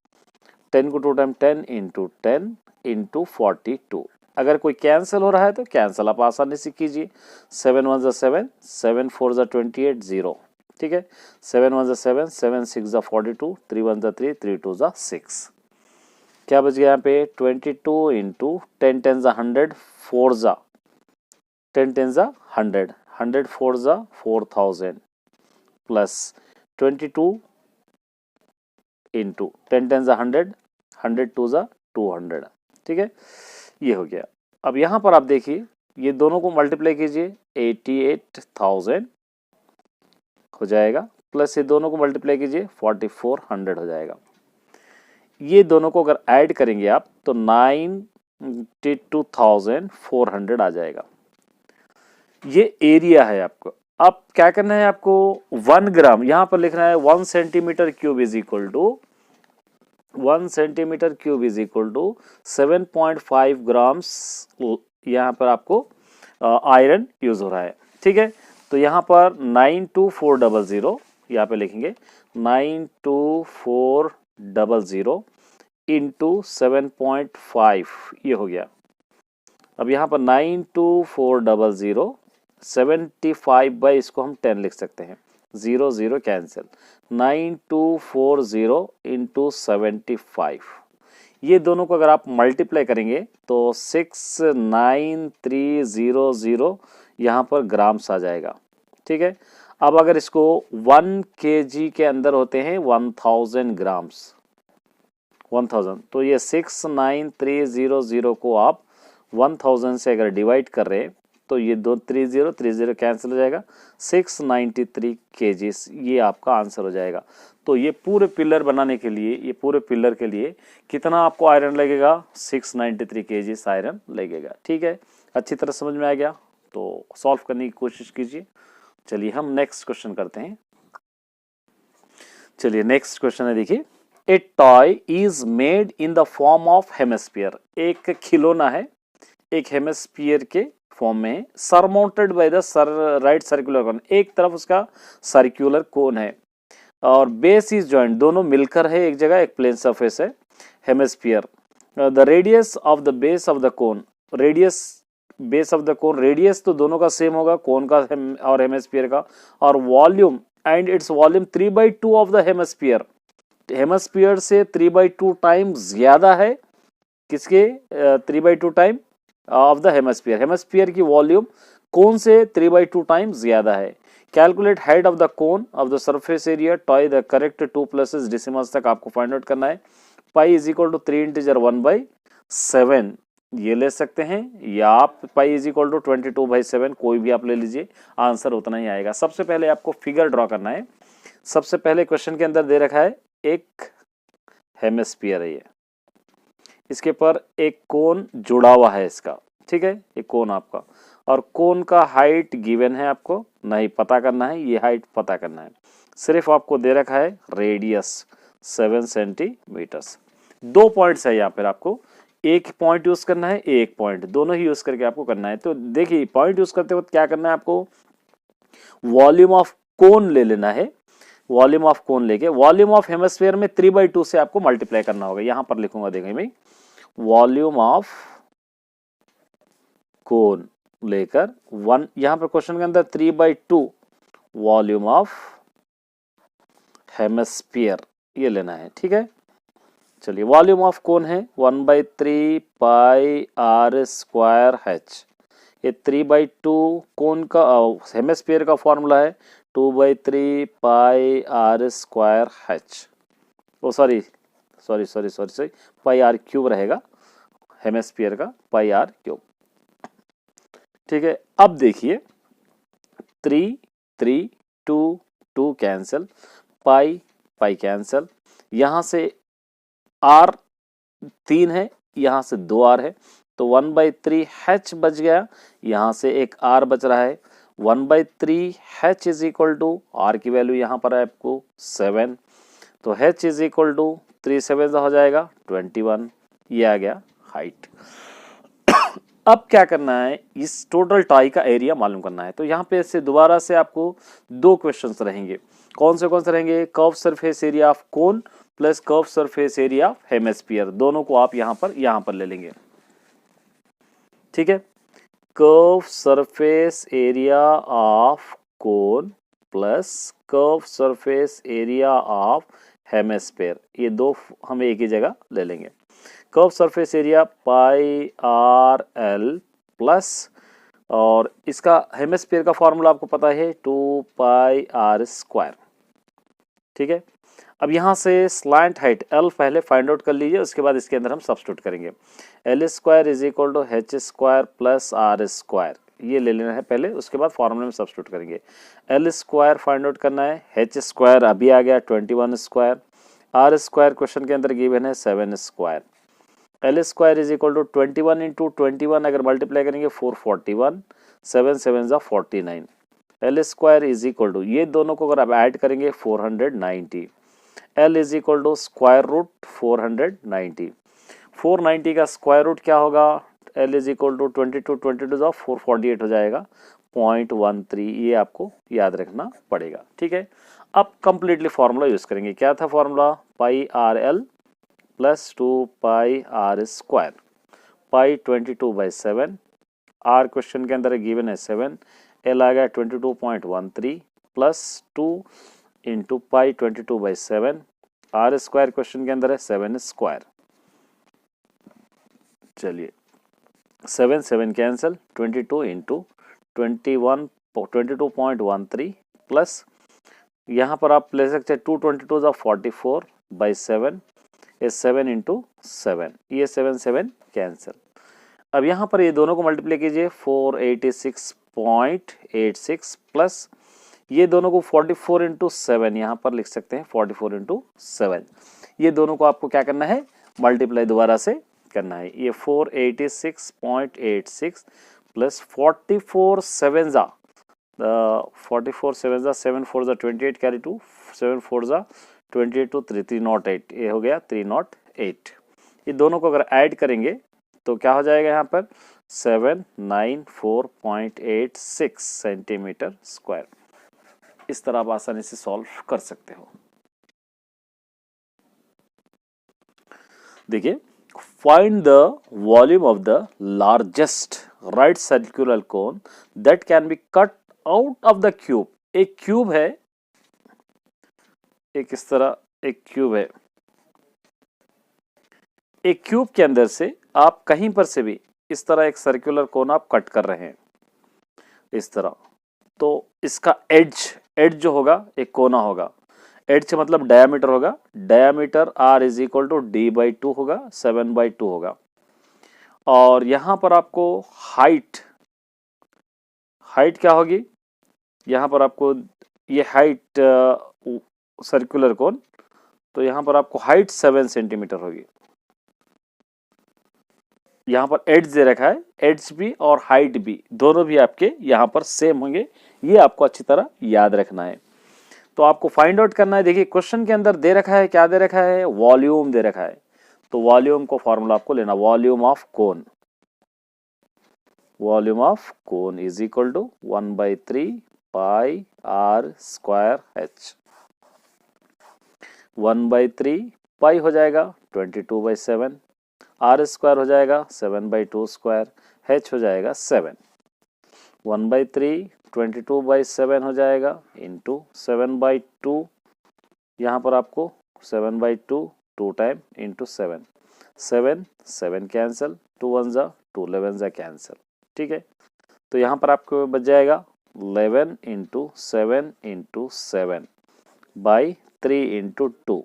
10 को 2 टाइम 10 इंटू 10 इंटू 42। अगर कोई कैंसिल हो रहा है तो कैंसिल आप आसानी से कीजिए। 7 1 7, 7 4 28, 0, ठीक है। 7 1 7, 7 6 42, 3 1 3, 3 2 6। क्या बच गया यहाँ पे 22 इंटू 10 10 100, 4 10 10 100, 100 4 4000 प्लस 22 इंटू 10 10 100, 100 2 200, ठीक है, ये हो गया। अब यहाँ पर आप देखिए ये दोनों को मल्टीप्लाई कीजिए, 88,000 हो जाएगा, प्लस ये दोनों को मल्टीप्लाई कीजिए 4400 हो जाएगा। ये दोनों को अगर ऐड करेंगे आप तो 92,400 आ जाएगा। ये एरिया है आपको। अब क्या करना है आपको, 1 ग्राम यहाँ पर लिखना है 1 centimetre cube is equal to 1 centimetre cube is equal to 7.5 grams. यहाँ पर आपको आयरन यूज हो रहा है, ठीक है। तो यहाँ पर 92400 यहाँ पे लिखेंगे 92400 इंटू 7.5, ये हो गया। अब यहाँ पर 92400 75 बाई इसको हम 10 लिख सकते हैं, 0 0 कैंसिल, 9240 इंटू 75, ये दोनों को अगर आप मल्टीप्लाई करेंगे तो 69300 यहाँ पर ग्राम्स आ जाएगा, ठीक है। अब अगर इसको 1 kg के अंदर होते हैं 1000 ग्राम्स, 1000, तो ये 69300 को आप 1000 से अगर डिवाइड कर रहे हैं तो ये 30 कैंसिल हो जाएगा, 693 kgs, ये आपका आंसर हो जाएगा। तो ये पूरे पिलर बनाने के लिए, ये पूरे पिलर के लिए कितना आपको आयरन लगेगा, 693 kgs आयरन लगेगा, ठीक है। अच्छी तरह समझ में आ गया तो सॉल्व करने की कोशिश कीजिए। चलिए हम नेक्स्ट क्वेश्चन करते हैं। चलिए नेक्स्ट क्वेश्चन है, देखिए ए toy is made in the form of hemisphere, एक खिलौना है एक हेमिस्फीयर के फॉर्म में है, surmounted by the right circular cone, एक तरफ उसका सर्कुलर कोन है और बेस इज जॉइंट, दोनों मिलकर है एक जगह, एक प्लेन सरफेस है hemisphere. The radius of the base of the cone, radius base of the cone, radius तो दोनों का सेम होगा, कोन का और हेमिस्फीयर का, और volume and its volume 3/2 of the hemisphere, hemisphere से 3/2 टाइम ज्यादा है, किसके 3/2 time of the hemisphere, hemisphere की वॉल्यूम कोन से 3/2 टाइम ज्यादा है। Calculate height of the cone of the surface area toy, the correct 2 places decimals तक आपको फाइंड आउट करना है। Pi is equal to 3 integer 1/7 ये ले सकते हैं, या आप पाई इज इक्वल टू 22/7 कोई भी आप ले लीजिए, आंसर उतना ही आएगा। सबसे पहले आपको फिगर ड्रॉ करना है। सबसे पहले क्वेश्चन के अंदर दे रखा है एक हेमिस्फीयर है, ये इसके पर एक कोन जुड़ा हुआ है इसका, ठीक है, एक कोन आपका, और कोन का हाइट गिवन है, आपको नहीं पता करना है, ये हाइट पता करना है। सिर्फ आपको दे रखा है रेडियस 7 सेंटीमीटर्स। 2 पॉइंट्स है यहाँ पर, आपको एक पॉइंट यूज करना है, एक पॉइंट, दोनों ही यूज करके आपको करना है। तो देखिए पॉइंट यूज करते वक्त क्या करना है, आपको वॉल्यूम ऑफ कोन ले लेना है, वॉल्यूम ऑफ कोन लेके वॉल्यूम ऑफ हेमिस्फीयर में 3/2 से आपको मल्टीप्लाई करना होगा। यहां पर लिखूंगा, देखेंगे भाई, वॉल्यूम ऑफ कोन लेकर 1, यहां पर क्वेश्चन के अंदर 3/2 वॉल्यूम ऑफ हेमिस्फीयर ये लेना है, ठीक है। चलिए वॉल्यूम ऑफ कोन है 1/3 पाई आर स्क्वायर एच, ये 3/2 कोन का हेमिस्फीयर का फॉर्मूला है 2/3 pi R square H, oh sorry pi R cube रहेगा, हेमिस्फीयर का पाई आर क्यूब। ठीक है, अब देखिए 3 3 2 2 कैंसिल, पाई पाई कैंसिल, यहाँ से आर 3 है, यहाँ से 2 आर है, तो 1/3 h बच गया, यहाँ से एक r बच रहा है। 1/3 h is equal to r की वैल्यू यहाँ पर है आपको 7, तो h इज इक्वल टू 3 7 हो जाएगा 21, ये आ गया हाइट। अब क्या करना है, इस टोटल टाई का एरिया मालूम करना है। तो यहाँ पे से दोबारा से आपको दो क्वेश्चंस रहेंगे। कौन से रहेंगे? Curve surface area of cone plus curve surface area of hemisphere, दोनों को आप यहाँ पर ले लेंगे। ठीक है, curve surface area of cone plus curve surface area of hemisphere, ये दो हम एक ही जगह ले लेंगे। Curve surface area pi R L plus, और इसका हेमिस्फीयर का फॉर्मूला आपको पता है 2 पाई आर स्क्वायर। ठीक है, अब यहाँ से स्लैंट हाइट एल पहले फाइंड आउट कर लीजिए, उसके बाद इसके अंदर हम सब्स्टिट्यूट करेंगे। L square is equal to H square plus R square, ये ले लेना है पहले, उसके बाद फॉर्मूले में सब्स्टिट्यूट करेंगे। एल स्क्वायर फाइंड आउट करना है, एच स्क्वायर अभी आ गया 21 स्क्वायर, आर स्क्वायर क्वेश्चन के अंदर गिवन है 7 square. L square is equal to 21 into 21 अगर मल्टीप्लाई करेंगे 441, 7 7 जा 49। L square is equal to, ये दोनों को अगर आप ऐड करेंगे 490। L is equal to square root 490, 490 का स्क्वायर रूट क्या होगा? एल इज इक्वल टू 22 जा 448 हो जाएगा 0.13, ये आपको याद रखना पड़ेगा। ठीक है, अब कंप्लीटली फॉर्मूला यूज करेंगे। क्या था formula? Pi R L plus 2 pi R square, pi 22/7, R question के अंदर गिवन है 7, एल आ गया 22.13 plus 2 into pi 22/7, R square question के अंदर है 7 स्क्वायर। चलिए 7 7 कैंसिल, 22 इंटू 22.13 प्लस, यहाँ पर आप ले सकते हैं 222 जा 44/7, ये 7 इंटू 7, ये 7 7 कैंसिल। अब यहाँ पर ये दोनों को मल्टीप्लाई कीजिए 486.86 प्लस ये दोनों को 44 इंटू 7, यहाँ पर लिख सकते हैं 44 इंटू 7, ये दोनों को आपको क्या करना है? मल्टीप्लाई दोबारा से करना है। ये 486.86 प्लस 44 7 जा 7 4 जा 28 कैरी 2, 7 4 जा 28 टू 308, ये हो गया 308। ये दोनों को अगर ऐड करेंगे तो क्या हो जाएगा? यहाँ पर 794.86 सेंटीमीटर स्क्वायर। इस तरह आप आसानी से सॉल्व कर सकते हो। देखिए, find the volume of the largest right circular cone that can be cut out of the cube. एक क्यूब है, एक इस तरह एक क्यूब है, एक क्यूब के अंदर से आप कहीं पर से भी इस तरह एक सर्कुलर कोन आप कट कर रहे हैं इस तरह, तो इसका एड्ज जो होगा एक कोना होगा, एड्ज मतलब डायामीटर होगा, diameter r is equal to d/2 होगा, 7/2 होगा। और यहां पर आपको हाइट क्या होगी? यहां पर आपको ये हाइट सर्कुलर कोन, तो यहां पर आपको हाइट 7 सेंटीमीटर होगी। यहाँ पर एड्ज दे रखा है, एड्ज भी और हाइट भी दोनों भी आपके यहाँ पर सेम होंगे, ये आपको अच्छी तरह याद रखना है। तो आपको फाइंड आउट करना है। देखिए क्वेश्चन के अंदर दे रखा है, क्या दे रखा है? वॉल्यूम दे रखा है, तो वॉल्यूम को फॉर्मूला आपको लेना, volume of cone, volume of cone is equal to 1/3 pi R square H, 1/3 pi हो जाएगा 22/7, आर स्क्वायर हो जाएगा 7/2 स्क्वायर, एच हो जाएगा 7, 1/3 22/7 हो जाएगा इंटू 7/2, यहाँ पर आपको 7/2 2 टाइम इंटू 7, 7 7 कैंसिल, 2 1 जा 2 11 जा कैंसिल। ठीक है, तो यहाँ पर आपको बच जाएगा 11 इंटू 7 इंटू 7 बाई 3 इंटू 2,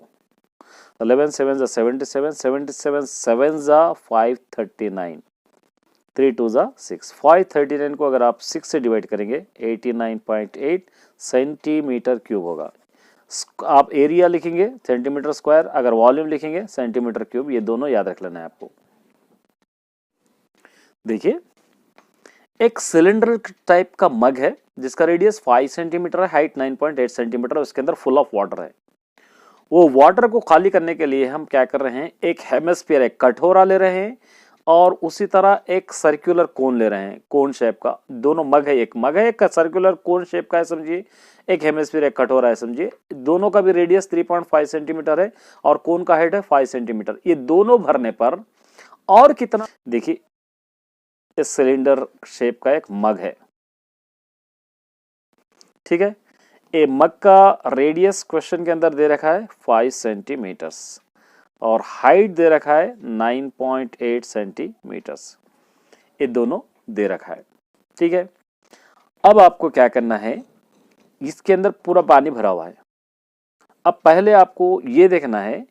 11 7 जा 77, 77 7 जा 539, 3 2 ज़ा 6, 539 को अगर आप 6 से डिवाइड करेंगे 89.8 सेंटीमीटर क्यूब होगा। आप एरिया लिखेंगे सेंटीमीटर स्क्वायर, अगर वॉल्यूम लिखेंगे सेंटीमीटर क्यूब, ये दोनों याद रख लेना है आपको। देखिए एक सिलेंडर टाइप का मग है जिसका रेडियस 5 सेंटीमीटर है, हाइट 9.8 सेंटीमीटर, उसके अंदर फुल ऑफ वाटर है। वो वाटर को खाली करने के लिए हम क्या कर रहे हैं, एक हेमिस्फीयर, एक कटोरा ले रहे हैं और उसी तरह एक सर्कुलर कोन ले रहे हैं, कोन शेप का। दोनों मग है, एक मग है, एक सर्कुलर कोन शेप का है समझिए, एक हेमिस्फीयर, एक कटोरा है समझिए। दोनों का भी रेडियस 3.5 सेंटीमीटर है और कोन का हाइट है 5 सेंटीमीटर। ये दोनों भरने पर और कितना, देखिए इस सिलेंडर शेप का एक मग है, ठीक है। ए मग का रेडियस क्वेश्चन के अंदर दे रखा है 5 सेंटीमीटर्स और हाइट दे रखा है 9.8 सेंटीमीटर्स, ये दोनों दे रखा है, ठीक है। अब आपको क्या करना है, इसके अंदर पूरा पानी भरा हुआ है। अब पहले आपको ये देखना है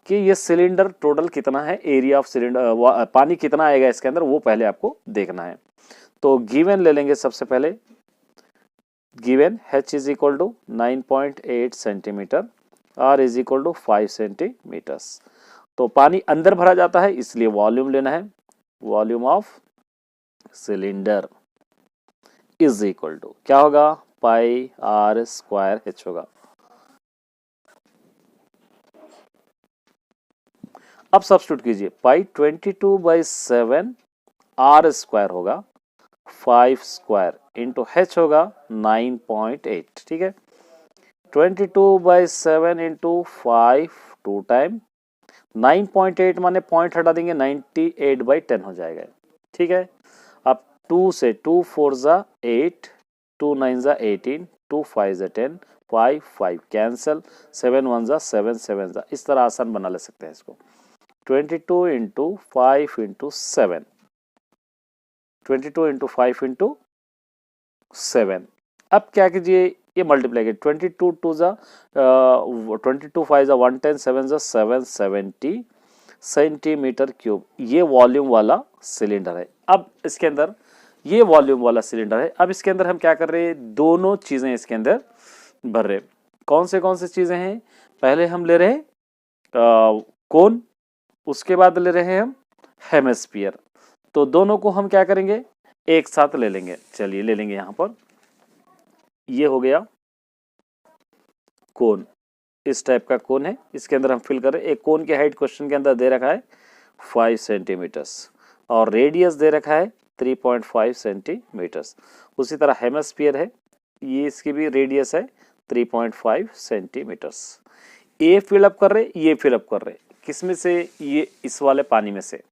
कि ये सिलेंडर टोटल कितना है, एरिया ऑफ सिलेंडर, पानी कितना आएगा इसके अंदर, वो पहले आपको देखना है। तो गिवन ले लेंगे सबसे पहले, given h is equal to 9.8 centimetre, r is equal to 5 centimetres. तो पानी अंदर भरा जाता है इसलिए वॉल्यूम लेना है, volume of cylinder is equal to क्या होगा, पाई r स्क्वायर h होगा। अब सब्स्टिट्यूट कीजिए, पाई 22/7 r स्क्वायर होगा, 5 स्क्वायर इंटू h होगा 9.8, ठीक है। 22/7 इंटू 5 2 टाइम 9.8 माने पॉइंट हटा देंगे 98/10 हो जाएगा, ठीक है। अब 2 से 2 4 ज़ा 8, 2 9 ज़ा 18, 2 5 ज़ा 10, 5 5 कैंसल, 7 1 ज़ा 7 7 ज़ा, इस तरह आसान बना ले सकते हैं इसको। 22 इंटू 5 इंटू 7, 22 इंटू 5 इंटू 7। अब क्या कीजिए, ये मल्टीप्लाई कीजिए, 22 2 ज़ा 22 5 ज़ा 110, 7 ज़ा 770 सेंटीमीटर क्यूब, ये वॉल्यूम वाला सिलेंडर है। अब इसके अंदर ये वॉल्यूम वाला सिलेंडर है। अब इसके अंदर हम क्या कर रहे हैं, दोनों चीजें इसके अंदर भर रहे। कौन से चीजें हैं, पहले हम ले रहे हैं कोन, उसके बाद ले रहे हैं हम हेमिस्फीयर। तो दोनों को हम क्या करेंगे, एक साथ ले लेंगे। चलिए ले लेंगे, यहां पर ये हो गया कोन, इस टाइप का कोन है, इसके अंदर हम फिल करें। एक कोन की हाइट क्वेश्चन के अंदर दे रखा है 5 सेंटीमीटर्स और रेडियस दे रखा है 3.5 सेंटीमीटर्स। उसी तरह हेमिस्फीयर है, ये इसकी भी रेडियस है 3.5 सेंटीमीटर्स। ये फिलअप कर रहे, ये फिलअप कर रहे, किसमें से, ये इस वाले पानी में से।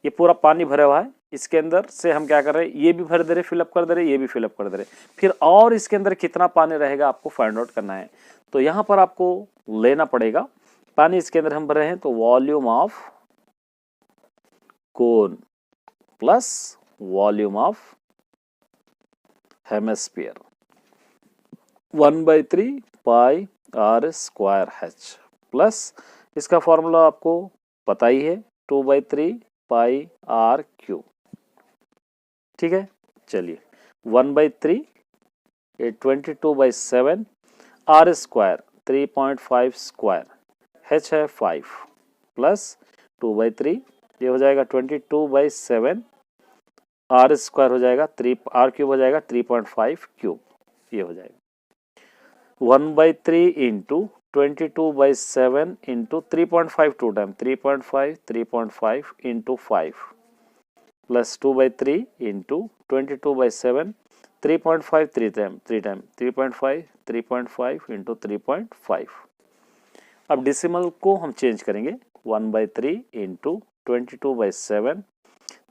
ये पूरा पानी भरा हुआ है, इसके अंदर से हम क्या कर रहे हैं, ये भी भर दे रहे, फिलअप कर दे रहे, ये भी फिलअप कर दे रहे। फिर और इसके अंदर कितना पानी रहेगा आपको फाइंड आउट करना है। तो यहां पर आपको लेना पड़ेगा पानी, इसके अंदर हम भर रहे हैं, तो volume of cone plus volume of hemisphere 1/3 pi r square h plus इसका फॉर्मूला आपको पता ही है 2/3 पाई r क्यूब, ठीक है। चलिए 1/3 ये 22/7 r स्क्वायर 3.5 स्क्वायर, h है 5 प्लस 2/3, ये हो जाएगा 22/7 r स्क्वायर हो जाएगा 3 r क्यूब हो जाएगा 3.5 क्यूब, ये हो जाएगा 1/3 into 22/7 into 3.5 two time 3.5 into 5 plus 2/3 into 22/7 3.5 3 time 3.5 into 3.5। अब डिसिमल को हम चेंज करेंगे, 1/3 इंटू 22/7,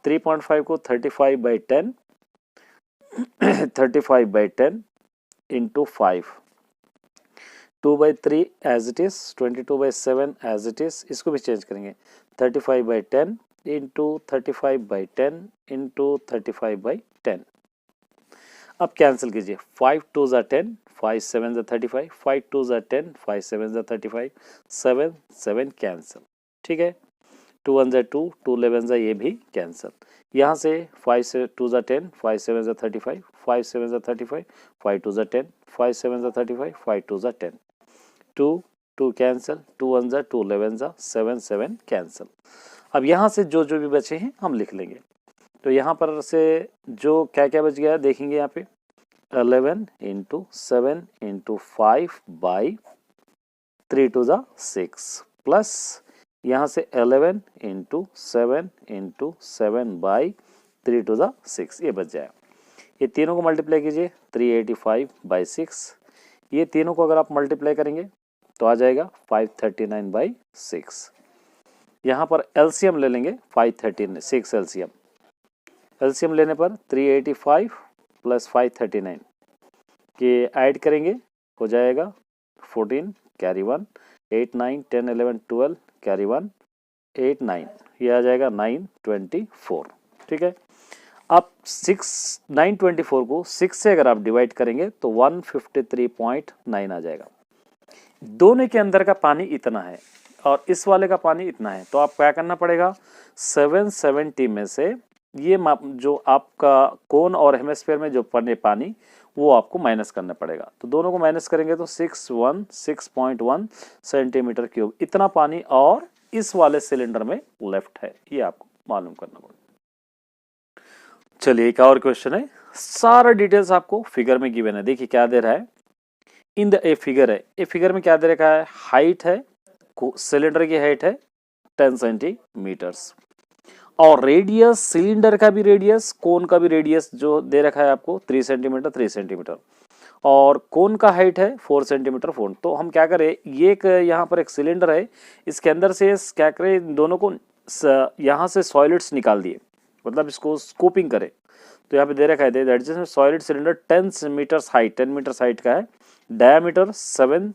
3.5 को 35/10 35/10 into 5, 2/3 as it is, 22/7 as it is, इसको भी चेंज करेंगे 35/10 इंटू 35/10 इंटू 35/10। अब कैंसिल कीजिए, 5 2 ज़ा 10, 5 7 ज़ा 35, 5 2 ज़ा 10, 5 7 ज़ा 35, 7 7 कैंसिल, ठीक है। 2 1 ज़ा 2, 2 11 ज़ा ये भी कैंसिल, यहाँ से 5 से 2 ज़ा 10, 5 7 ज़ा 35, 5 7 ज़ा 35, 5 2 ज़ा 10, 5 7 ज़ा 35, 5 2 ज़ा 10, 2 2 कैंसिल, 2 1 ज़ा 2, 11 ज़ा 7 7 कैंसिल। अब यहाँ से जो जो भी बचे हैं हम लिख लेंगे। तो यहाँ पर से जो क्या क्या बच गया देखेंगे यहाँ पे 11 इंटू 7 इंटू 5 बाई 3 2 ज़ा 6 प्लस यहाँ से 11 इंटू 7 इंटू 7 बाई 3 2 ज़ा 6 ये बच जाए। ये तीनों को मल्टीप्लाई कीजिए 385 बाई 6। ये तीनों को अगर आप मल्टीप्लाई करेंगे तो आ जाएगा 539 बाई 6। यहाँ पर एलसीएम ले लेंगे 536 एलसीएम। एलसीएम लेने पर 385 प्लस 539 के ऐड करेंगे हो जाएगा 14 कैरी 1 8 9 10 11 12 कैरी 1 8 9 ये आ जाएगा 924। ठीक है। अब 924 को 6 से अगर आप डिवाइड करेंगे तो 153.9 आ जाएगा। दोनों के अंदर का पानी इतना है और इस वाले का पानी इतना है, तो आप क्या करना पड़ेगा 770 में से ये जो आपका कोन और हेमिस्फीयर में जो पानी वो आपको माइनस करना पड़ेगा। तो दोनों को माइनस करेंगे तो 6.1 सेंटीमीटर क्यूब इतना पानी और इस वाले सिलेंडर में लेफ्ट है, ये आपको मालूम करना पड़ेगा। चलिए एक और क्वेश्चन है, सारा डिटेल्स आपको फिगर में गिवन है। देखिए क्या दे रहा है, इन द ए फिगर है, ए फिगर में क्या दे रखा है, हाइट है, सिलेंडर की हाइट है 10 सेंटीमीटर्स और रेडियस, सिलेंडर का भी रेडियस, कोन का भी रेडियस जो दे रखा है आपको 3 सेंटीमीटर 3 सेंटीमीटर और कोन का हाइट है 4 सेंटीमीटर 4। तो हम क्या करें, ये एक यहाँ पर एक सिलेंडर है, इसके अंदर से क्या करें, दोनों को यहाँ से सॉलिड्स निकाल दिए, मतलब इसको स्कोपिंग करें। तो यहाँ पे दे रखा है that is solid cylinder 10 metres height, 10 metres height का है, डायमीटर 7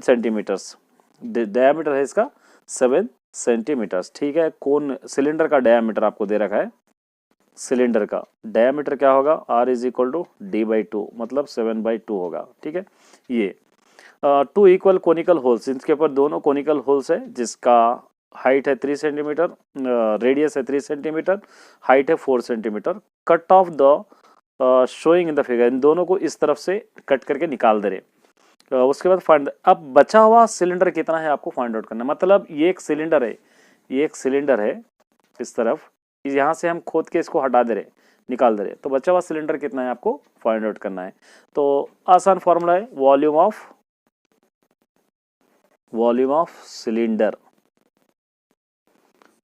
सेंटीमीटर्स, डायमीटर है इसका 7 सेंटीमीटर्स। ठीक है। कौन सिलेंडर का डायमीटर आपको दे रखा है, सिलेंडर का डायमीटर क्या होगा, r is equal to d/2 मतलब 7/2 होगा। ठीक है। ये 2 इक्वल कोनिकल होल्स, इनके ऊपर दोनों कोनिकल होल्स है जिसका हाइट है 3 सेंटीमीटर, रेडियस है 3 सेंटीमीटर, हाइट है 4 centimetre. Cut off the showing in the figure, इन दोनों को इस तरफ से कट करके निकाल दे रहे। उसके बाद फाइंड, अब बचा हुआ सिलेंडर कितना है आपको फाइंड आउट करना। मतलब ये एक सिलेंडर है, ये एक सिलेंडर है इस तरफ, यहाँ से हम खोद के इसको हटा दे रहे, निकाल दे रहे, तो बचा हुआ सिलेंडर कितना है आपको फाइंड आउट करना है। तो आसान फॉर्मूला है volume of cylinder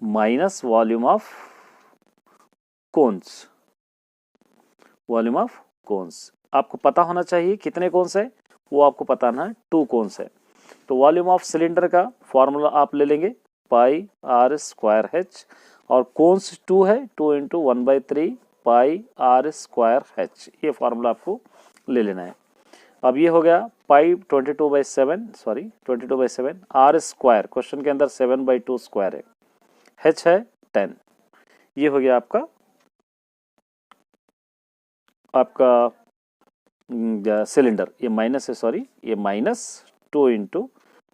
minus volume of cons, volume of cons. आपको पता होना चाहिए कितने कोन्स है, वो आपको पता ना है, 2 कोन्स है। तो वॉल्यूम ऑफ सिलेंडर का फॉर्मूला आप ले लेंगे पाई आर स्क्वायर एच और कोन्स 2 है, 2 into 1/3 pi R square H, ये फॉर्मूला आपको ले लेना है। अब ये हो गया पाई 22/7 आर स्क्वायर, क्वेश्चन के अंदर 7/2 स्क्वायर है, एच है 10, ये हो गया आपका सिलेंडर। ये माइनस है, सॉरी, ये minus 2 into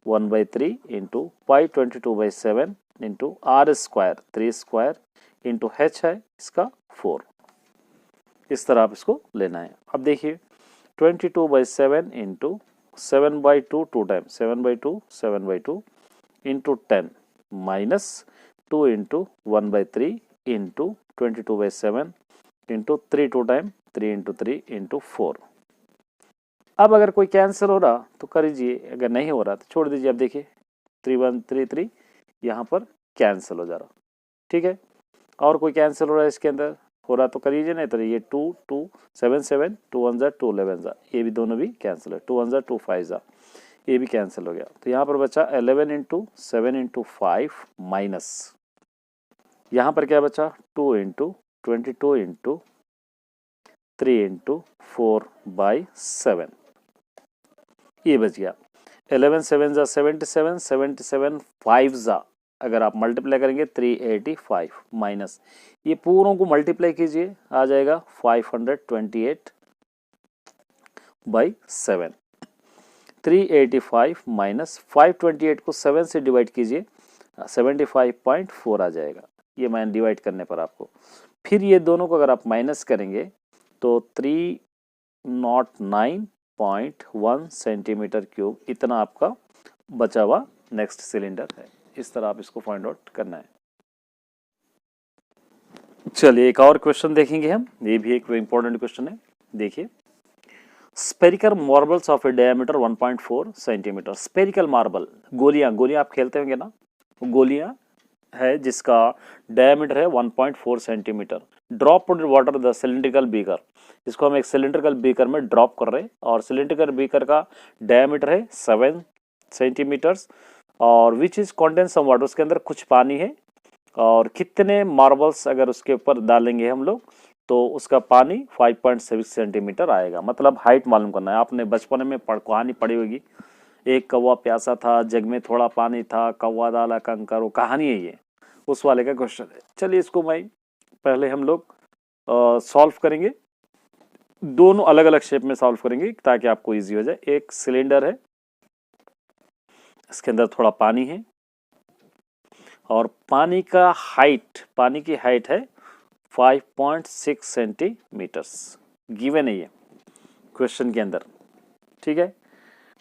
1/3 into pi 22/7 into R square 3 square into H है इसका 4, इस तरह आप इसको लेना है। अब देखिए 22/7 into 7/2 2 time 7/2 into 10 minus 2 into 1/3 into 22/7 into 3 2 time 3 into 3 into 4। अब अगर कोई कैंसिल हो रहा तो कर दीजिए, अगर नहीं हो रहा तो छोड़ दीजिए। अब देखिए 3133 यहाँ पर कैंसिल हो जा रहा। ठीक है। और कोई कैंसिल हो रहा है इसके अंदर हो रहा तो कर दीजिए, नहीं तो ये 2 2 7 7 2 1 2 11 ये भी दोनों भी कैंसिल है, 2 1 2 5 ये भी कैंसिल हो गया। तो यहाँ पर बचा 11 इंटू 7 इंटू 5 माइनस यहाँ पर क्या बचा 2 इंटू 22 इंटू 3 इंटू 4/7, ये बच गया। 11 7 77 77 5 अगर आप मल्टीप्लाई करेंगे 385 माइनस ये पूरों को मल्टीप्लाई कीजिए, आ जाएगा 528/7। 385 माइनस 528 को 7 से डिवाइड कीजिए 75.4 आ जाएगा। ये मैंने डिवाइड करने पर आपको। फिर ये दोनों को अगर आप माइनस करेंगे तो 309.1 सेंटीमीटर क्यूब इतना आपका बचा हुआ नेक्स्ट सिलेंडर है। इस तरह आप इसको फाइंड आउट करना है। चलिए एक और क्वेश्चन देखेंगे हम, ये भी एक इंपॉर्टेंट क्वेश्चन है। देखिए, spherical marbles of a diameter 1.4 centimetre. Spherical marble, गोलियां आप खेलते होंगे ना, गोलियां है जिसका डायमीटर है 1.4 centimetre. Drop water the cylindrical beaker, इसको हम एक सिलिंड्रिकल बीकर में ड्रॉप कर रहे हैं और सिलिंड्रिकल बीकर का डायमीटर है 7 सेंटीमीटर्स और which is contain some water, उसके अंदर कुछ पानी है और कितने मार्बल्स अगर उसके ऊपर डालेंगे हम लोग तो उसका पानी 5.6 सेंटीमीटर आएगा। मतलब हाइट मालूम करना है। आपने बचपन में कहानी पढ़ी होगी, एक कौवा प्यासा था, जग में थोड़ा पानी था, कौवा डाला कंकर, वो कहानी है ये, उस वाले का क्वेश्चन है। चलिए इसको मैं पहले हम लोग सॉल्व करेंगे, दोनों अलग अलग शेप में सॉल्व करेंगे ताकि आपको इजी हो जाए। एक सिलेंडर है, इसके अंदर थोड़ा पानी है और पानी की हाइट है 5.6 सेंटीमीटर्स, गिवन है ये क्वेश्चन के अंदर। ठीक है,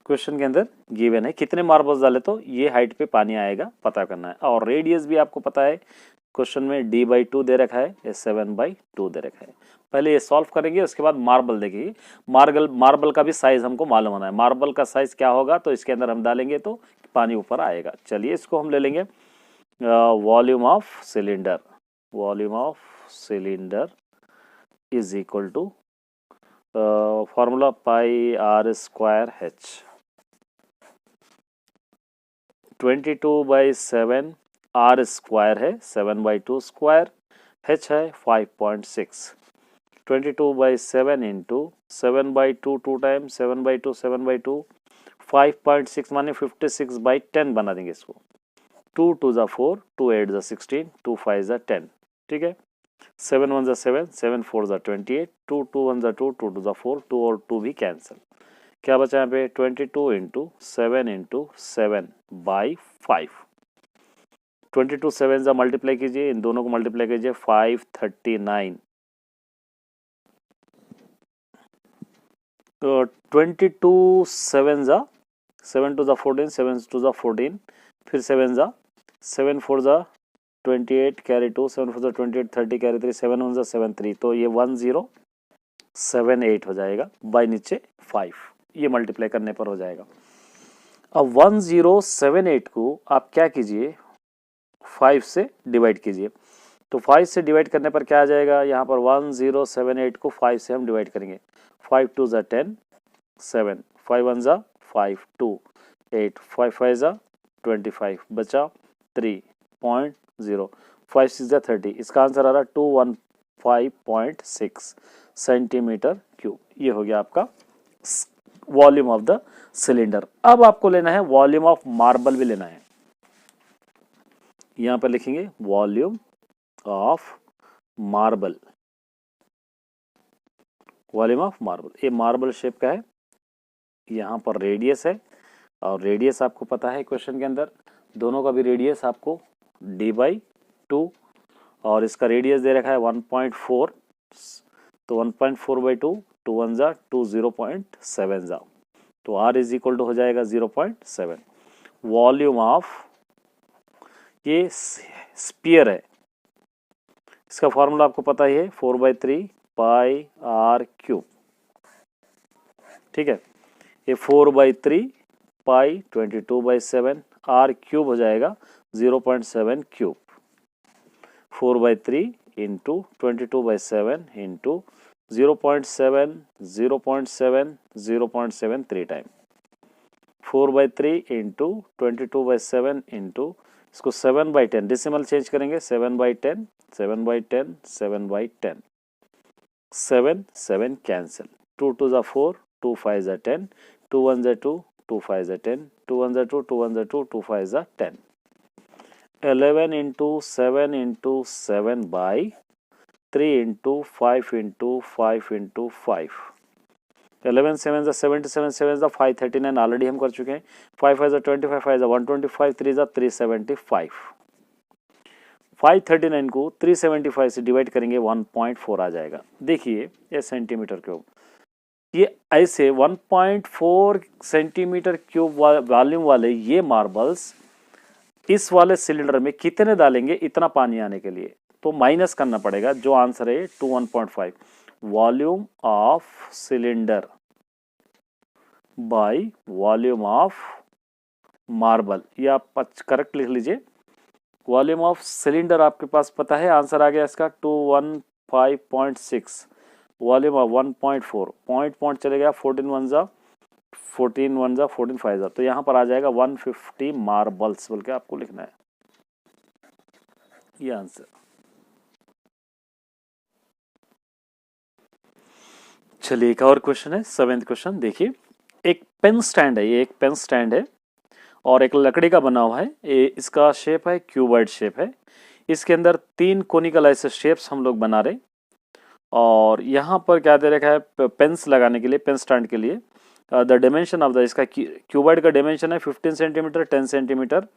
क्वेश्चन के अंदर गिवन है कितने मार्बल्स डाले तो ये हाइट पे पानी आएगा, पता करना है। और रेडियस भी आपको पता है, क्वेश्चन में d/2 दे रखा है, ये 7/2 दे रखा है। पहले ये सॉल्व करेंगे, उसके बाद मार्बल देखेंगे। मार्बल का भी साइज हमको मालूम होना है, मार्बल का साइज क्या होगा तो इसके अंदर हम डालेंगे तो पानी ऊपर आएगा। चलिए इसको हम ले लेंगे volume of cylinder is equal to formula πr²h, 22/7 r square है 7/2 स्क्वायर, h है 5.6, 22/7 इंटू 7/2 टू टाइम 7/2 7/2 5.6 माने 56/10 बना देंगे इसको। 2 2 ज़ा 4, 2 8 ज़ा 16, 2 5 ज़ा 10। ठीक है, 7 1 ज़ा 7, 7 4 ज़ा 28, 2 2 1 ज़ा 2, 2 2 ज़ा 4, 2 और 2 भी कैंसिल। क्या बचा यहाँ पे 22 इंटू 7/5। 22 7 ज़ा मल्टीप्लाई कीजिए, इन दोनों को मल्टीप्लाई कीजिए 539। तो 22 7 ज़ा 7 2 ज़ा 14, 7 2 ज़ा 14, फिर 7 ज़ा 7 4 ज़ा 28 कैरी 2, 7 4 ज़ा 28 30 कैरी 3, 7 1 ज़ा 7 3, तो ये 1078 हो जाएगा बाई नीचे 5, ये मल्टीप्लाई करने पर हो जाएगा। अब 1078 को आप क्या कीजिए 5 से डिवाइड कीजिए, तो 5 से डिवाइड करने पर क्या आ जाएगा, यहाँ पर 1078 को 5 से हम डिवाइड करेंगे। 5 2 ज़ा 10, 7, 5 1 ज़ा 5, 2 8, 5 5 ज़ा 25, बचा 3.0, 5 6 ज़ा 30, इसका आंसर आ रहा 215.6 सेंटीमीटर क्यूब। ये हो गया आपका वॉल्यूम ऑफ द सिलेंडर। अब आपको लेना है वॉल्यूम ऑफ मार्बल भी लेना है। यहां पर लिखेंगे volume of marble, volume of marble. ये मार्बल शेप का है, यहाँ पर रेडियस है और रेडियस आपको पता है क्वेश्चन के अंदर, दोनों का भी रेडियस आपको d/2 और इसका रेडियस दे रखा है 1.4, तो 1.4/2, 2 1 ज़ा 2, 0.7 ज़ा, तो r इज इक्वल टू हो जाएगा 0.7। वॉल्यूम ऑफ, ये स्पीयर है, इसका फॉर्मूला आपको पता ही है 4/3 πr³। ठीक है, ये 4/3 पाई 22/7 r³ हो जाएगा 0.7 cube. 4/3 into 22/7 into 0.7 0.7 0.7 3 time, 4/3 into 22/7 into इसको 7/10, डेसिमल चेंज करेंगे 7/10 7/10 7/10, 7 7 कैंसिल, 2 2 ज़ा 4, 2 5 ज़ा 10, 2 1 ज़ा 2, 2 5 ज़ा 10, 2 1 ज़ा 2, 2 1 ज़ा 2, 2 5 ज़ा 10, 11 into 7 into 7 by 3 into 5 into 5 into 5, 11 7 ज़ा 77, 7 ज़ा 539 ऑलरेडी हम कर चुके हैं, 5 5 ज़ा 25, 5 ज़ा 125, 3 ज़ा 375, 539 को 375 से डिवाइड करेंगे 1.4 आ जाएगा। देखिए ये सेंटीमीटर क्यूब, ये ऐसे 1.4 सेंटीमीटर क्यूब वॉल्यूम वाले ये मार्बल्स इस वाले सिलेंडर में कितने डालेंगे इतना पानी आने के लिए, तो माइनस करना पड़ेगा। जो आंसर है 1.5 volume of cylinder by volume of marble, ये आप करेक्ट लिख लीजिए। वॉल्यूम ऑफ सिलेंडर आपके पास पता है, आंसर आ गया इसका 215.6, वॉल्यूम ऑफ 1.4 पॉइंट चले गया 14 1 जा 14 5 जा, तो यहाँ पर आ जाएगा 150 मार्बल्स बोल के आपको लिखना है ये आंसर। चलिए एक और क्वेश्चन है, 7th क्वेश्चन। देखिए एक पेन स्टैंड है, ये एक पेन स्टैंड है और एक लकड़ी का बना हुआ है, ये इसका शेप है क्यूबॉइड शेप है। इसके अंदर 3 कोनिकल ऐसे शेप्स हम लोग बना रहे, और यहाँ पर क्या दे रखा है पेन्स लगाने के लिए, पेन स्टैंड के लिए। द डायमेंशन ऑफ द, इसका क्यूबॉइड का डायमेंशन है 15 सेंटीमीटर 10 सेंटीमीटर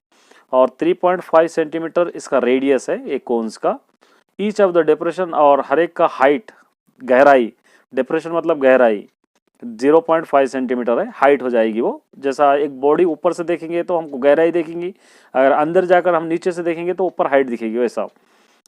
और 3.5 सेंटीमीटर इसका रेडियस है एक कोन्स का। ईच ऑफ द डिप्रेशन, और हर एक का हाइट गहराई, डिप्रेशन मतलब गहराई 0.5 सेंटीमीटर है, हाइट हो जाएगी वो। जैसा एक बॉडी ऊपर से देखेंगे तो हमको गहराई देखेंगी, अगर अंदर जाकर हम नीचे से देखेंगे तो ऊपर हाइट दिखेगी, वैसा।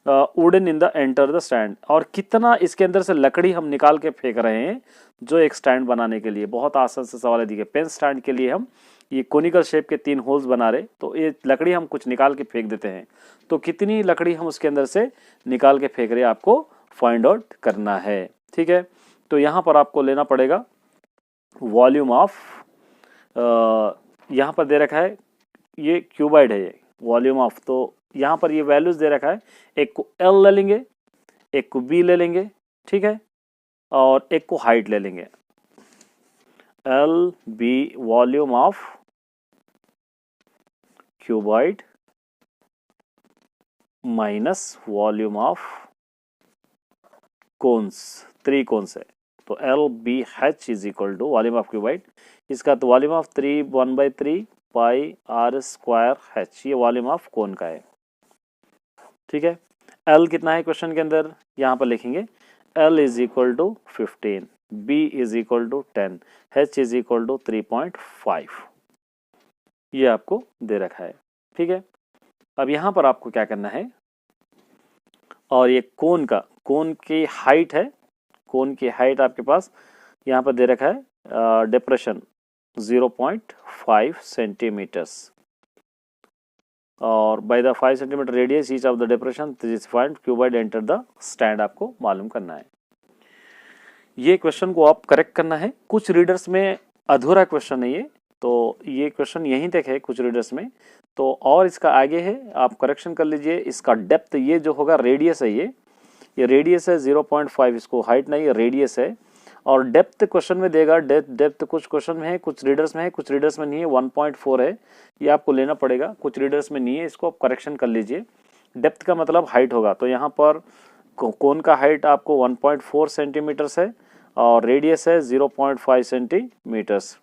Wooden in the enter the stand, और कितना इसके अंदर से लकड़ी हम निकाल के फेंक रहे हैं जो एक स्टैंड बनाने के लिए। बहुत आसान से सवाल है, देखिए पेन स्टैंड के लिए हम ये कोनिकल शेप के 3 होल्स बना रहे, तो ये लकड़ी हम कुछ निकाल के फेंक देते हैं, तो कितनी लकड़ी हम उसके अंदर से निकाल के फेंक रहे हैं आपको फाइंड आउट करना है। ठीक है, तो यहाँ पर आपको लेना पड़ेगा वॉल्यूम ऑफ, यहाँ पर दे रखा है ये क्यूबाइड है ये वॉल्यूम ऑफ, तो यहाँ पर ये वैल्यूज दे रखा है, एक को L ले लेंगे, एक को B ले लेंगे, ठीक है, और एक को हाइट ले लेंगे। LB volume of cuboid minus volume of cones, 3 cones है, तो LBH is equal to volume of cuboid, इसका तो volume of 3 1/3 pi R square H, ये वॉल्यूम ऑफ कोन का है। ठीक है, L कितना है क्वेश्चन के अंदर, यहाँ पर लिखेंगे L is equal to 15, B is equal to 10, H is equal to 3.5, ये आपको दे रखा है। ठीक है, अब यहाँ पर आपको क्या करना है, और ये कोन का, कोन की हाइट है, कोन की हाइट आपके पास यहाँ पर दे रखा है डिप्रेशन 0.5 सेंटीमीटर्स, और by the 5 centimetre radius each of the depression this point cuboid enter the stand आपको मालूम करना है। ये क्वेश्चन को आप करेक्ट करना है। कुछ रीडर्स में अधूरा क्वेश्चन है ये, तो ये क्वेश्चन यहीं तक है कुछ रीडर्स में, तो और इसका आगे है, आप करेक्शन कर लीजिए। इसका डेप्थ ये जो होगा रेडियस है, ये रेडियस है 0.5, इसको हाइट नहीं रेडियस है, और डेप्थ क्वेश्चन में देगा, डेप्थ कुछ क्वेश्चन में है, कुछ रीडर्स में है, कुछ रीडर्स में नहीं है, 1.4 है, ये आपको लेना पड़ेगा, कुछ रीडर्स में नहीं है, इसको आप करेक्शन कर लीजिए। डेप्थ का मतलब हाइट होगा, तो यहाँ पर कोन का हाइट आपको 1.4 सेंटीमीटर्स है और रेडियस है 0.5 सेंटीमीटर्स,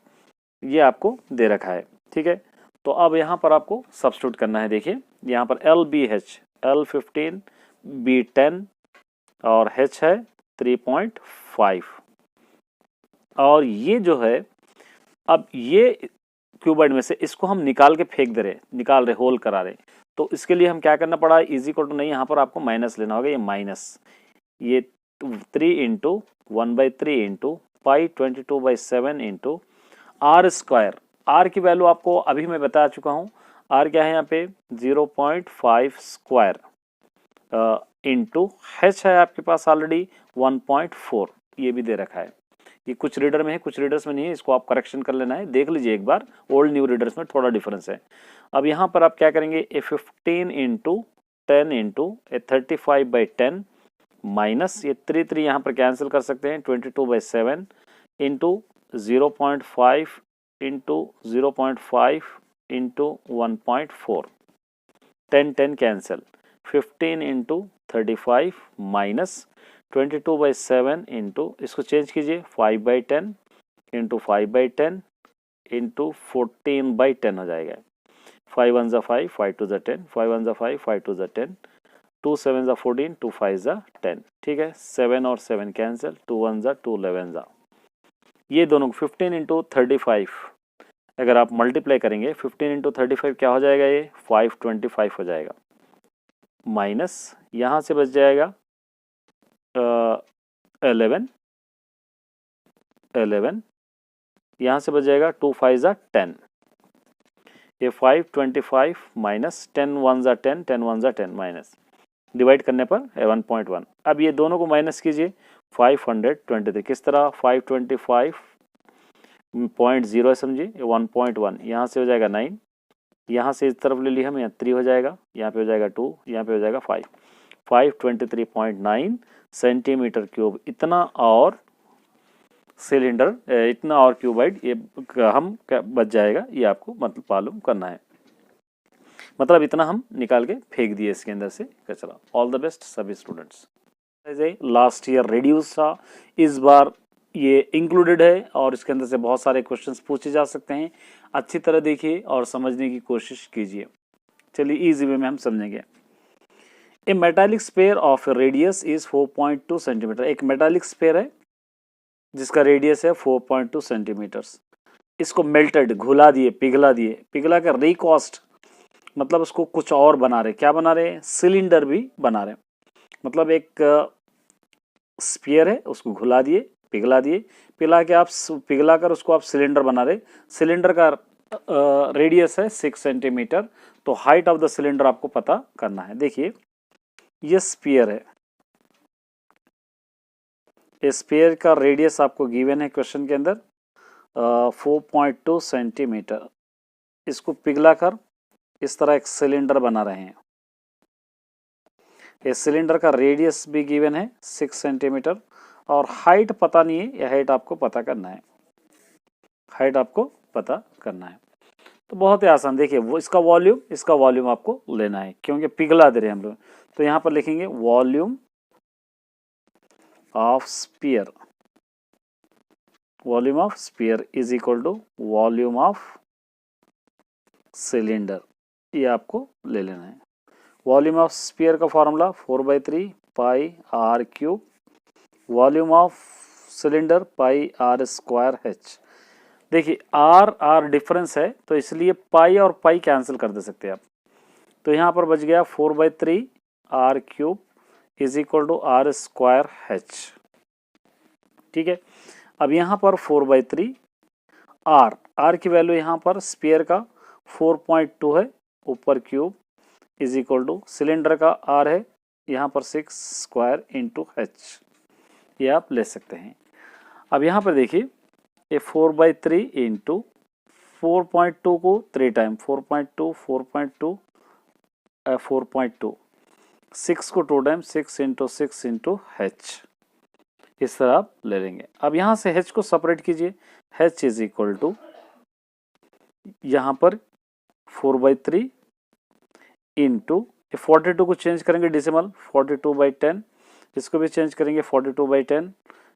ये आपको दे रखा है। ठीक है, तो अब यहाँ पर आपको सब्स्टिट्यूट करना है। देखिए यहाँ पर LBH, L 15, B 10 और H है 3.5, और ये जो है, अब ये क्यूबाइड में से इसको हम निकाल के फेंक दे रहे, निकाल रहे, होल करा रहे, तो इसके लिए हम क्या करना पड़ा, इज इक्वल टू नहीं, यहाँ पर आपको माइनस लेना होगा, ये माइनस, ये 3 into 1/3 into pi 22/7 into R square. R की वैल्यू आपको अभी मैं बता चुका हूँ, R क्या है यहाँ पे 0.5 स्क्वायर इंटू H है आपके पास ऑलरेडी 1.4, ये भी दे रखा है। ये कुछ रीडर में है, कुछ रीडर्स में नहीं है, इसको आप करेक्शन कर लेना है, देख लीजिए एक बार, ओल्ड न्यू रीडर्स में थोड़ा डिफरेंस है। अब यहाँ पर आप क्या करेंगे, ए 15 इंटू 10 इंटू ए 35/10 माइनस ये 3 यहाँ पर कैंसिल कर सकते हैं 22/7 into 0.5 into 0.5 into 1.4, 10 cancel, 15 into 35 minus 22/7 into, इसको चेंज कीजिए 5/10 इंटू 5/10 इंटू 14/10 हो जाएगा। 5 1 5, 5 2 10, 5 1 5, 5 2 10, 2 7 ज़ा 14, 2 5 ज़ा 10, ठीक है। 7 और 7 कैंसिल, 2 1 ज़ा 2 11 ज़ा, ये दोनों 15 इंटू 35 अगर आप मल्टीप्लाई करेंगे 15 इंटू 35 क्या हो जाएगा, ये 525 हो जाएगा। माइनस यहाँ से बच जाएगा 11 11, यहाँ से बच जाएगा 2 5 ज़ा 10, ये 525 माइनस 10 1 ज़ा 10, 10 1 ज़ा 10 माइनस, डिवाइड करने पर 1.1। अब ये दोनों को माइनस कीजिए, 523 किस तरह, 525.0 है समझिए, 1.1 यहाँ से हो जाएगा 9, यहाँ से इस तरफ ले लिया हम, यहाँ 3 हो जाएगा, यहाँ पे हो जाएगा 2, यहाँ पे हो जाएगा 5, 523.9 सेंटीमीटर क्यूब, इतना और सिलेंडर, इतना और क्यूबाइड ये हम बच जाएगा, ये आपको मतलब मालूम करना है। मतलब इतना हम निकाल के फेंक दिए इसके अंदर से कचरा। ऑल द बेस्ट सभी स्टूडेंट्स। लास्ट ईयर रेड्यूस था, इस बार ये इंक्लूडेड है और इसके अंदर से बहुत सारे क्वेश्चंस पूछे जा सकते हैं। अच्छी तरह देखिए और समझने की कोशिश कीजिए। चलिए इजी वे में हम समझेंगे। A metallic sphere of radius is 4.2 centimetre. एक मेटालिक स्पेयर है जिसका रेडियस है 4.2 सेंटीमीटर्स। इसको मेल्टेड, घुला दिए, पिघला कर रिकॉस्ट, मतलब उसको कुछ और बना रहे। क्या बना रहे? सिलेंडर भी बना रहे। मतलब एक स्फीयर है, उसको घुला दिए, पिघला कर उसको आप सिलेंडर बना रहे। सिलेंडर का रेडियस है 6 सेंटीमीटर। तो हाइट ऑफ द सिलेंडर आपको पता करना है। देखिए ये स्फीयर है, स्फीयर का रेडियस आपको गिवन है क्वेश्चन के अंदर 4.2 सेंटीमीटर। इसको पिघला कर इस तरह एक सिलेंडर बना रहे हैं। इस सिलेंडर का रेडियस भी गिवन है 6 सेंटीमीटर और हाइट पता नहीं है, यह हाइट आपको पता करना है। हाइट आपको पता करना है तो बहुत ही आसान। देखिए वो इसका वॉल्यूम आपको लेना है क्योंकि पिघला दे रहे हैं हम लोग। तो यहाँ पर लिखेंगे volume of sphere, volume of sphere is equal to volume of cylinder, ये आपको ले लेना है। वॉल्यूम ऑफ स्फीयर का formula 4/3 pi R cube, volume of cylinder pi R square H. देखिए आर डिफरेंस है तो इसलिए पाई और पाई कैंसिल कर दे सकते हैं आप। तो यहाँ पर बच गया 4/3 R cube is equal to R square H. ठीक है, अब यहाँ पर 4/3 आर की वैल्यू यहाँ पर स्फीयर का 4.2 है ऊपर cube is equal two cylinder का आर है यहाँ पर 6 स्क्वायर इंटू एच, ये आप ले सकते हैं। अब यहाँ पर देखिए ये 4/3 इंटू 4.2 को 3 टाइम 4.2 4.2 4.2 6 को 2 टाइम 6 इंटू 6 इंटू एच, इस तरह आप ले लेंगे। अब यहाँ से एच को सेपरेट कीजिए, एच इज इक्वल टू यहाँ पर 4/3 इंटू 42 को चेंज करेंगे डिसिमल 42/10, इसको भी चेंज करेंगे 42/10,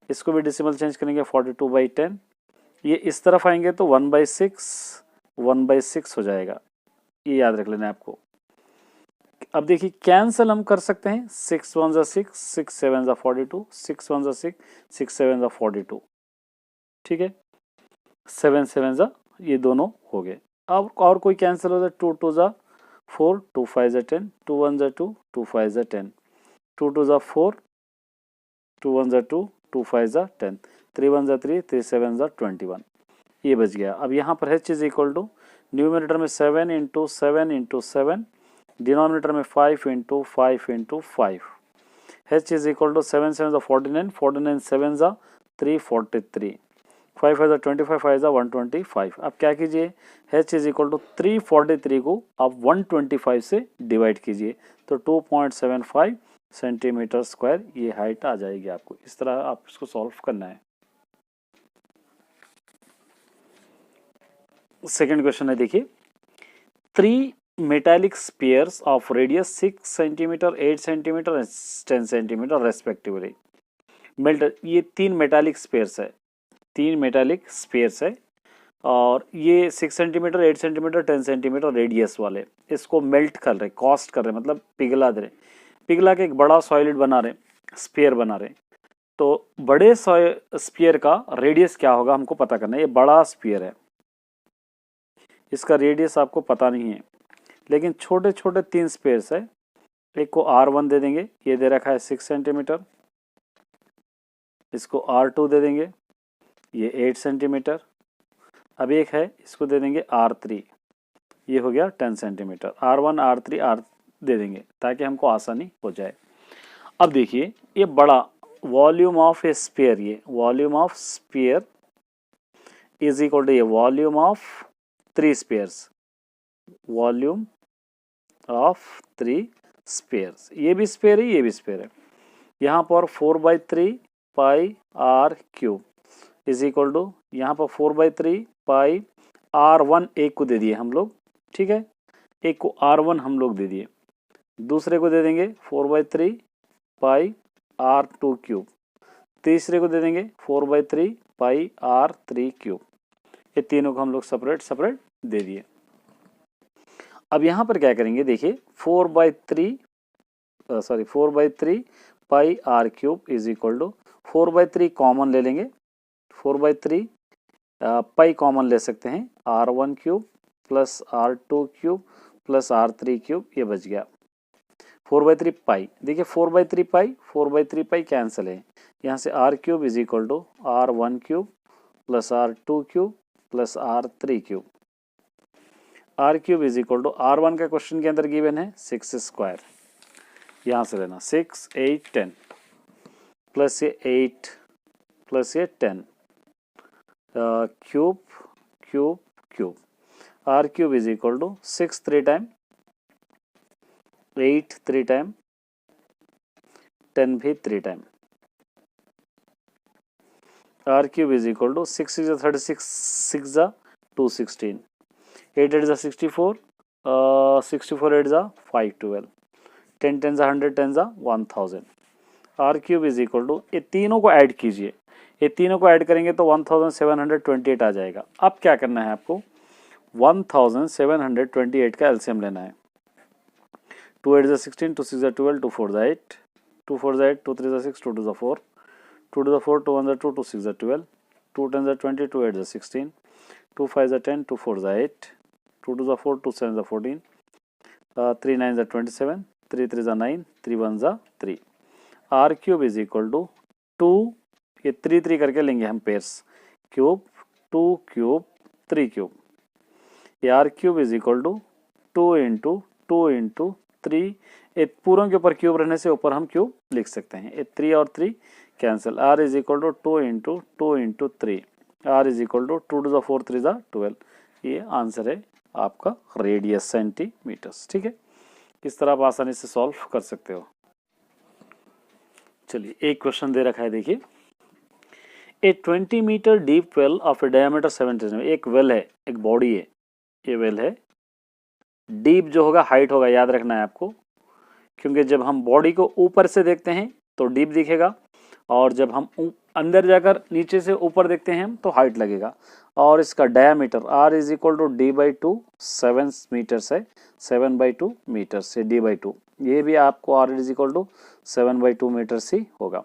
इसको भी डिसिमल चेंज करेंगे 42/10। ये इस तरफ आएंगे तो 1/6 हो जाएगा, ये याद रख लेना है आपको। अब देखिए कैंसिल हम कर सकते हैं, 6 1 6, 6 7 42, 6 1 6, 6 7 42, ठीक है, 7 7 ये दोनों हो गए। अब और कोई कैंसिल हो जाए, 2 2 4, 2 5 10, 2 1 2, 2 5 10, 2 2 4, 2 1 2, 2 5 10, 3 1 3, 3 7 21, ये बच गया। अब यहाँ पर h is equal to numerator में 7 इंटू 7 इंटू 7, डिनोमिनेटर में 5 into 5 into 5, h is equal to 7 7 49, 49 7 343, 5 5 25, 5 125। अब क्या कीजिए, h इज इक्वल टू 343 को आप 125 से डिवाइड कीजिए तो 2.75 सेंटीमीटर स्क्वायर ये हाइट आ जाएगी आपको। इस तरह आप इसको सॉल्व करना है। सेकेंड क्वेश्चन है, देखिए 3 metallic spheres of radius 6 centimetre 8 centimetre 10 centimetre respectively melted. ये 3 मेटालिक स्फीयर्स है, 3 मेटालिक स्फीयर्स है और ये 6 सेंटीमीटर 8 सेंटीमीटर 10 सेंटीमीटर रेडियस वाले, इसको मेल्ट कर रहे, कॉस्ट कर रहे, मतलब पिघला दे रहे। पिघला के एक बड़ा सॉलिड बना रहे, स्फीयर बना रहे, तो बड़े स्फीयर का रेडियस क्या होगा हमको पता करना है। ये बड़ा स्फीयर है, इसका रेडियस आपको पता नहीं है, लेकिन छोटे छोटे 3 स्फीयर्स है। एक को R1 दे देंगे, ये दे रखा है 6 सेंटीमीटर। इसको R2 दे देंगे, ये 8 सेंटीमीटर। अब एक है, इसको दे देंगे R3, ये हो गया 10 सेंटीमीटर। R1 R3 R दे देंगे ताकि हमको आसानी हो जाए। अब देखिए ये बड़ा वॉल्यूम ऑफ ए स्फीयर, ये volume of sphere is equal to ये volume of 3 spheres, volume of 3 spheres. ये भी स्फीयर है, ये भी स्फीयर है। यहाँ पर 4/3 pi R cube is equal to, यहाँ पर 4/3 पाई R1 एक को दे दिए हम लोग, ठीक है, एक को R1 हम लोग दे दिए, दूसरे को दे देंगे 4/3 पाई R2 क्यूब, तीसरे को दे देंगे 4/3 पाई R3 क्यूब। ये तीनों को हम लोग सेपरेट सेपरेट दे दिए। अब यहाँ पर क्या करेंगे, देखिए 4/3 pi R cube is equal to 4/3 common ले लेंगे, 4/3 पाई कॉमन ले सकते हैं, R1 cube plus R2 cube plus R3 cube, ये बच गया 4/3 पाई। देखिए 4/3 पाई कैंसिल है, यहाँ से R cube is equal to R1 cube plus R2 cube plus R3 cube. R cube is equal to R1 का क्वेश्चन के अंदर गिवन है 6 स्क्वायर, यहाँ से लेना 6 8 10 प्लस ये 8 प्लस ये 10 cube cube cube. R cube is equal to 6 3 time, 8 3 time, 10 भी 3 time. R cube is equal to 6 is 36, 6 जा 216, 8 8 जा 64, 64 8 जा 512, 10 10 जा 100, 10 जा 1000। R cube is equal to, ये तीनों को ऐड कीजिए, ये तीनों को ऐड करेंगे तो 1728 आ जाएगा। अब क्या करना है आपको, 1728 का एलसीएम लेना है। 2 8 जा 16, 2 6 जा 12, 2 4 जा 8, 2 4 जा 8, 2 3 जा 6, 2 2 जा 4, 2 2 जा 4, 2 1 जा 2, 2 6 जा 12, 2 10 जा 20, 2 8 जा 16, 2 5 जा 10, 2 4 जा 8, 2 2 जा 4, 2 7 जा 14, 3 9 जा 27, 3 3 जा 9, 3 1 जा 3। R cube is equal to 2, ये 3 3 करके लेंगे हम पेयर्स, क्यूब 2 क्यूब 3 क्यूब। ये R cube is equal to 2 into 2 into 3, ये पूरों के ऊपर क्यूब रहने से ऊपर हम क्यूब लिख सकते हैं। ये 3 और 3 cancel, R is equal to 2 into 2 into 3, R is equal to 2 2 4 3 12। ये आंसर है आपका रेडियस सेंटीमीटर्स, ठीक है। इस तरह आप आसानी से सॉल्व कर सकते हो। चलिए एक क्वेश्चन दे रखा है, देखिए a 20 metre deep well of a diameter 7 centimetre, एक वेल है, एक बॉडी है, ये वेल है, डीप जो होगा हाइट होगा, याद रखना है आपको, क्योंकि जब हम बॉडी को ऊपर से देखते हैं तो डीप दिखेगा, और जब हम अंदर जाकर नीचे से ऊपर देखते हैं तो हाइट लगेगा। और इसका diameter R is equal to D/2, 7 metre है, 7/2 मीटर से D/2, ये भी आपको R is equal to 7/2 metre ही होगा।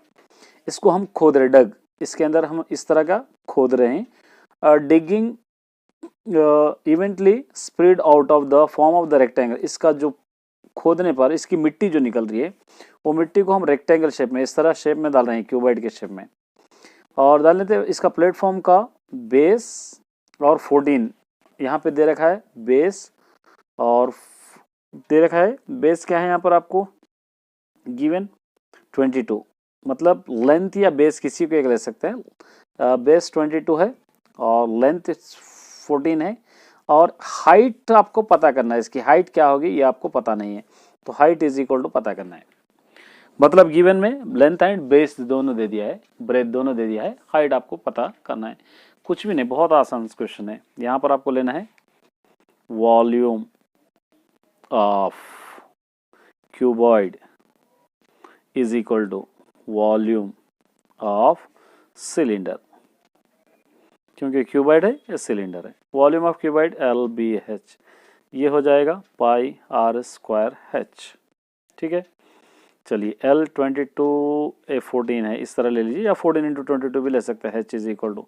इसको हम खोद रहे, डग, इसके अंदर हम इस तरह का खोद रहे हैं। Digging इवेंटली spread out of the form of the rectangle, इसका जो खोदने पर इसकी मिट्टी जो निकल रही है वो मिट्टी को हम रेक्टेंगल शेप में, इस तरह शेप में डाल रहे हैं, क्यूबॉइड के शेप में, और डाल लेते हैं। इसका प्लेटफॉर्म का बेस और 14 यहाँ पे दे रखा है, बेस और दे रखा है, बेस क्या है यहाँ पर आपको गिवन 22, मतलब लेंथ या बेस किसी को एक ले सकते हैं। बेस 22 है और लेंथ 14 है, और हाइट आपको पता करना है, इसकी हाइट क्या होगी ये आपको पता नहीं है, तो हाइट इज इक्वल टू पता करना है। मतलब गिवन में लेंथ एंड बेस दोनों दे दिया है, ब्रेथ दोनों दे दिया है, हाइट आपको पता करना है। कुछ भी नहीं, बहुत आसान क्वेश्चन है। यहाँ पर आपको लेना है volume of cuboid is equal to volume of cylinder, क्योंकि क्यूबॉइड है या सिलेंडर है। वॉल्यूम ऑफ क्यूबॉइड LBH, ये हो जाएगा पाई R² H, ठीक है। चलिए L 22 A 14 है, इस तरह ले लीजिए, या 14 इंटू 22 भी ले सकते हैं। H is equal to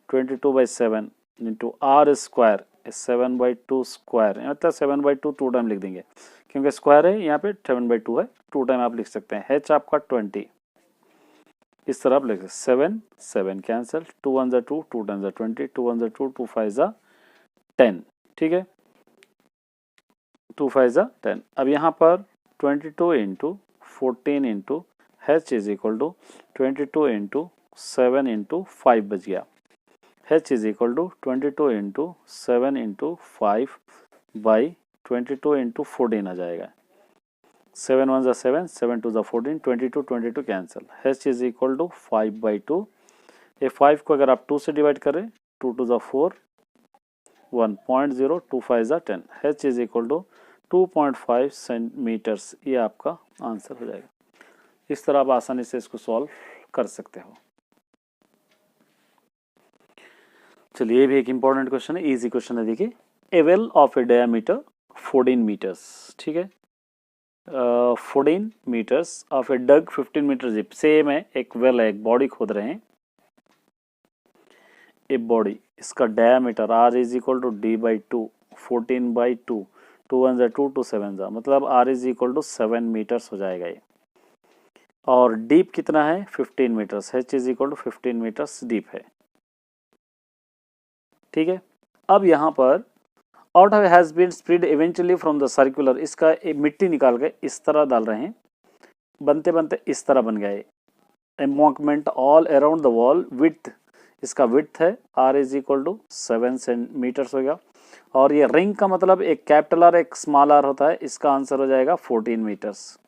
22/7 into R square 7/2 square, मतलब 7/2 टू टाइम लिख देंगे क्योंकि स्क्वायर है, यहाँ पे 7/2 है, टू टाइम आप लिख सकते हैं। H आपका 20, इस तरह आप लिख सकते 7 7 कैंसिल, 2 1 2, 2 10 20, 2 1 2, 2 5 10, ठीक है, 2 5 10। अब यहाँ पर 22 into 14 into H is equal to 22 into 7 into 5 बच गया। H is equal to 22 into 7 into 5 by 22 into 14 आ जाएगा। 7 1 7, 7 2 14, 22 22 cancel. H is equal to 5/2। ये 5 को अगर आप 2 से डिवाइड करें, 2 2 4, 1.0, 2 5 10। H is equal to 2.5 centimetres, ये आपका आंसर हो जाएगा। इस तरह आप आसानी से इसको सॉल्व कर सकते हो। चलिए, ये भी एक इंपॉर्टेंट क्वेश्चन है, इजी क्वेश्चन है। देखिए, a well of a diameter 14 metres, ठीक है, 14 metres of a dug 15 metre deep. Same है, एक वेल है, एक बॉडी खोद रहे हैं, ए बॉडी, इसका diameter R is equal to D/2, 14/2, 2 1 2, 2 7, मतलब R is equal to 7 metres हो जाएगा ये। और डीप कितना है? 15 metres. H is equal to 15 metres deep है, ठीक है। अब यहाँ पर out has been spread eventually from the circular, इसका मिट्टी निकाल के इस तरह डाल रहे हैं, बनते बनते इस तरह बन गए। Embankment all around the wall, width, इसका विड्थ है R is equal to 7 centimetres होगा। और ये रिंग का मतलब एक कैपिटल R एक स्मॉल r होता है, इसका आंसर हो जाएगा 14 मीटर्स।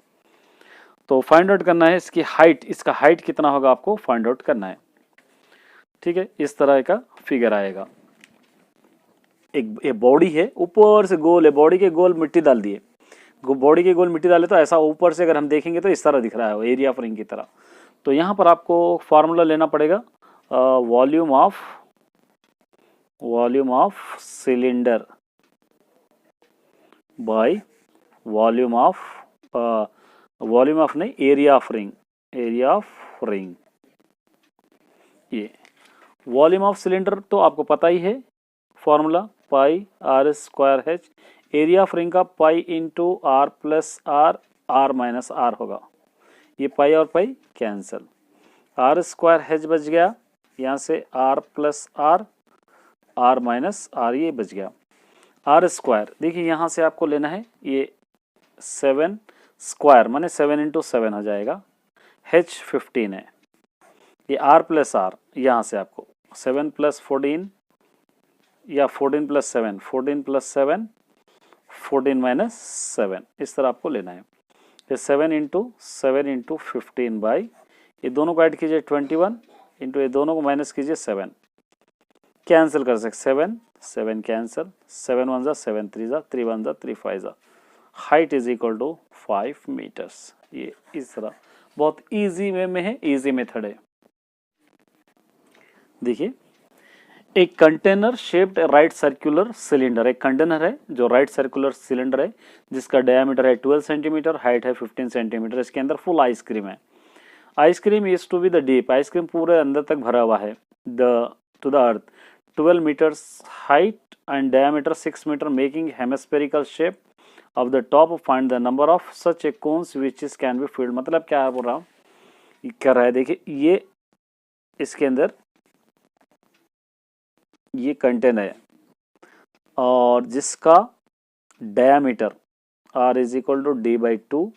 तो फाइंड आउट करना है इसकी हाइट, इसका हाइट कितना होगा आपको फाइंड आउट करना है, ठीक है। इस तरह का फिगर आएगा। एक बॉडी है, ऊपर से गोल है, बॉडी के गोल मिट्टी डाल दिए, बॉडी के गोल मिट्टी डाले तो ऐसा ऊपर से अगर हम देखेंगे तो इस तरह दिख रहा है, एरिया ऑफ रिंग की तरह। तो यहाँ पर आपको फार्मूला लेना पड़ेगा, volume of cylinder by volume of नहीं, एरिया ऑफ रिंग। ये वॉल्यूम ऑफ सिलेंडर तो आपको पता ही है, formula pi R square H, area of ring का pi into R plus R minus R होगा। ये पाई और pi cancel, R square H बच गया, यहाँ से R plus R minus R ये बच गया। R स्क्वायर देखिए यहाँ से आपको लेना है, ये 7 स्क्वायर माने 7 इंटू 7 हो जाएगा। H 15 है, ये R प्लस R, यहाँ से आपको 7 प्लस 14 या 14 प्लस 7, 14 प्लस 7, 14 माइनस 7, इस तरह आपको लेना है। ये 7 इंटू 15 बाई, ये दोनों को ऐड कीजिए 21 इंटू ये दोनों को माइनस कीजिए 7, कैंसिल कर सकते 7 cancel, 7 1 7 3 3 1 3 5, height is equal to 5 metres. ये इस तरह बहुत इजी वे में है, इजी मेथड है। देखिए, एक container shaped right circular cylinder, एक कंटेनर है जो राइट सर्कुलर सिलेंडर है जिसका डायमीटर है 12 सेंटीमीटर, हाइट है 15 सेंटीमीटर। इसके अंदर फुल आइसक्रीम है। Ice cream is to be the deep, ice cream पूरे अंदर तक भरा हुआ है, to the earth 12 metres height and diameter 6 metre, making hemispherical shape of the top. Find the number of such a cones which is can be filled. मतलब क्या बोल रहा हूँ, क्या रहा है, देखिए ये इसके अंदर ये कंटेनर है और जिसका diameter R is equal to D/2,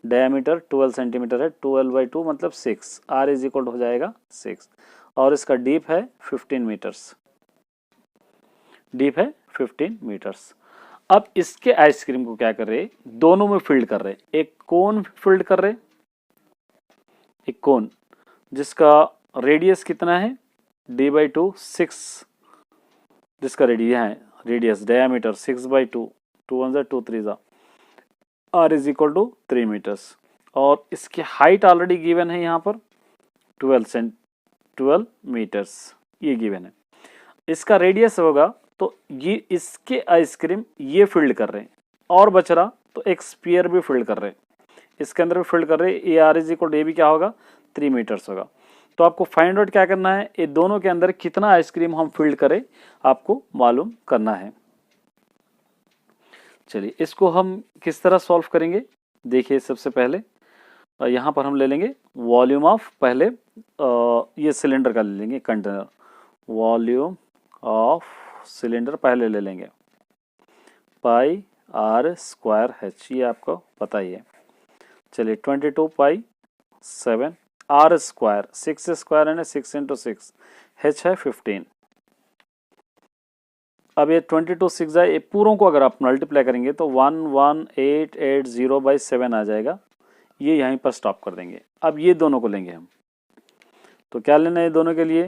diameter 12 centimetre है, 12/2 मतलब 6, R इज इक्वल हो जाएगा 6, और इसका डीप है 15 मीटर्स, डीप है 15 मीटर्स। अब इसके आइसक्रीम को क्या कर रहे, दोनों में फिल्ड कर रहे, एक कोन फिल्ड कर रहे, एक कोन जिसका रेडियस कितना है D/2 6, जिसका radius diameter 6/2, 2 1 2 3 R is equal to 3 metres, और इसकी हाइट ऑलरेडी गिवन है यहाँ पर 12 मीटर्स, ये गिवन है। इसका रेडियस होगा, तो ये इसके आइसक्रीम ये फिल्ड कर रहे हैं, और बच रहा तो एक स्फीयर भी फिल्ड कर रहे हैं। इसके अंदर भी फील्ड कर रहे हैं, A R is equal to A भी क्या होगा 3 मीटर्स होगा। तो आपको फाइंड आउट क्या करना है, ये दोनों के अंदर कितना आइसक्रीम हम फील्ड करें आपको मालूम करना है। चलिए इसको हम किस तरह सॉल्व करेंगे, देखिए सबसे पहले यहाँ पर हम ले लेंगे वॉल्यूम ऑफ, पहले ये सिलेंडर का ले लेंगे कंटेनर, वॉल्यूम ऑफ सिलेंडर पहले ले लेंगे, पाई आर स्क्वायर एच, ये आपको पता ही है। चलिए 22 पाई 7 आर स्क्वायर, 6 स्क्वायर है ना 6 इंटू 6, एच है 15। अब ये 22 6 है, ये पूरों को अगर आप मल्टीप्लाई करेंगे तो 11880/7 आ जाएगा। ये यहीं पर स्टॉप कर देंगे। अब ये दोनों को लेंगे हम, तो क्या लेना है ये दोनों के लिए,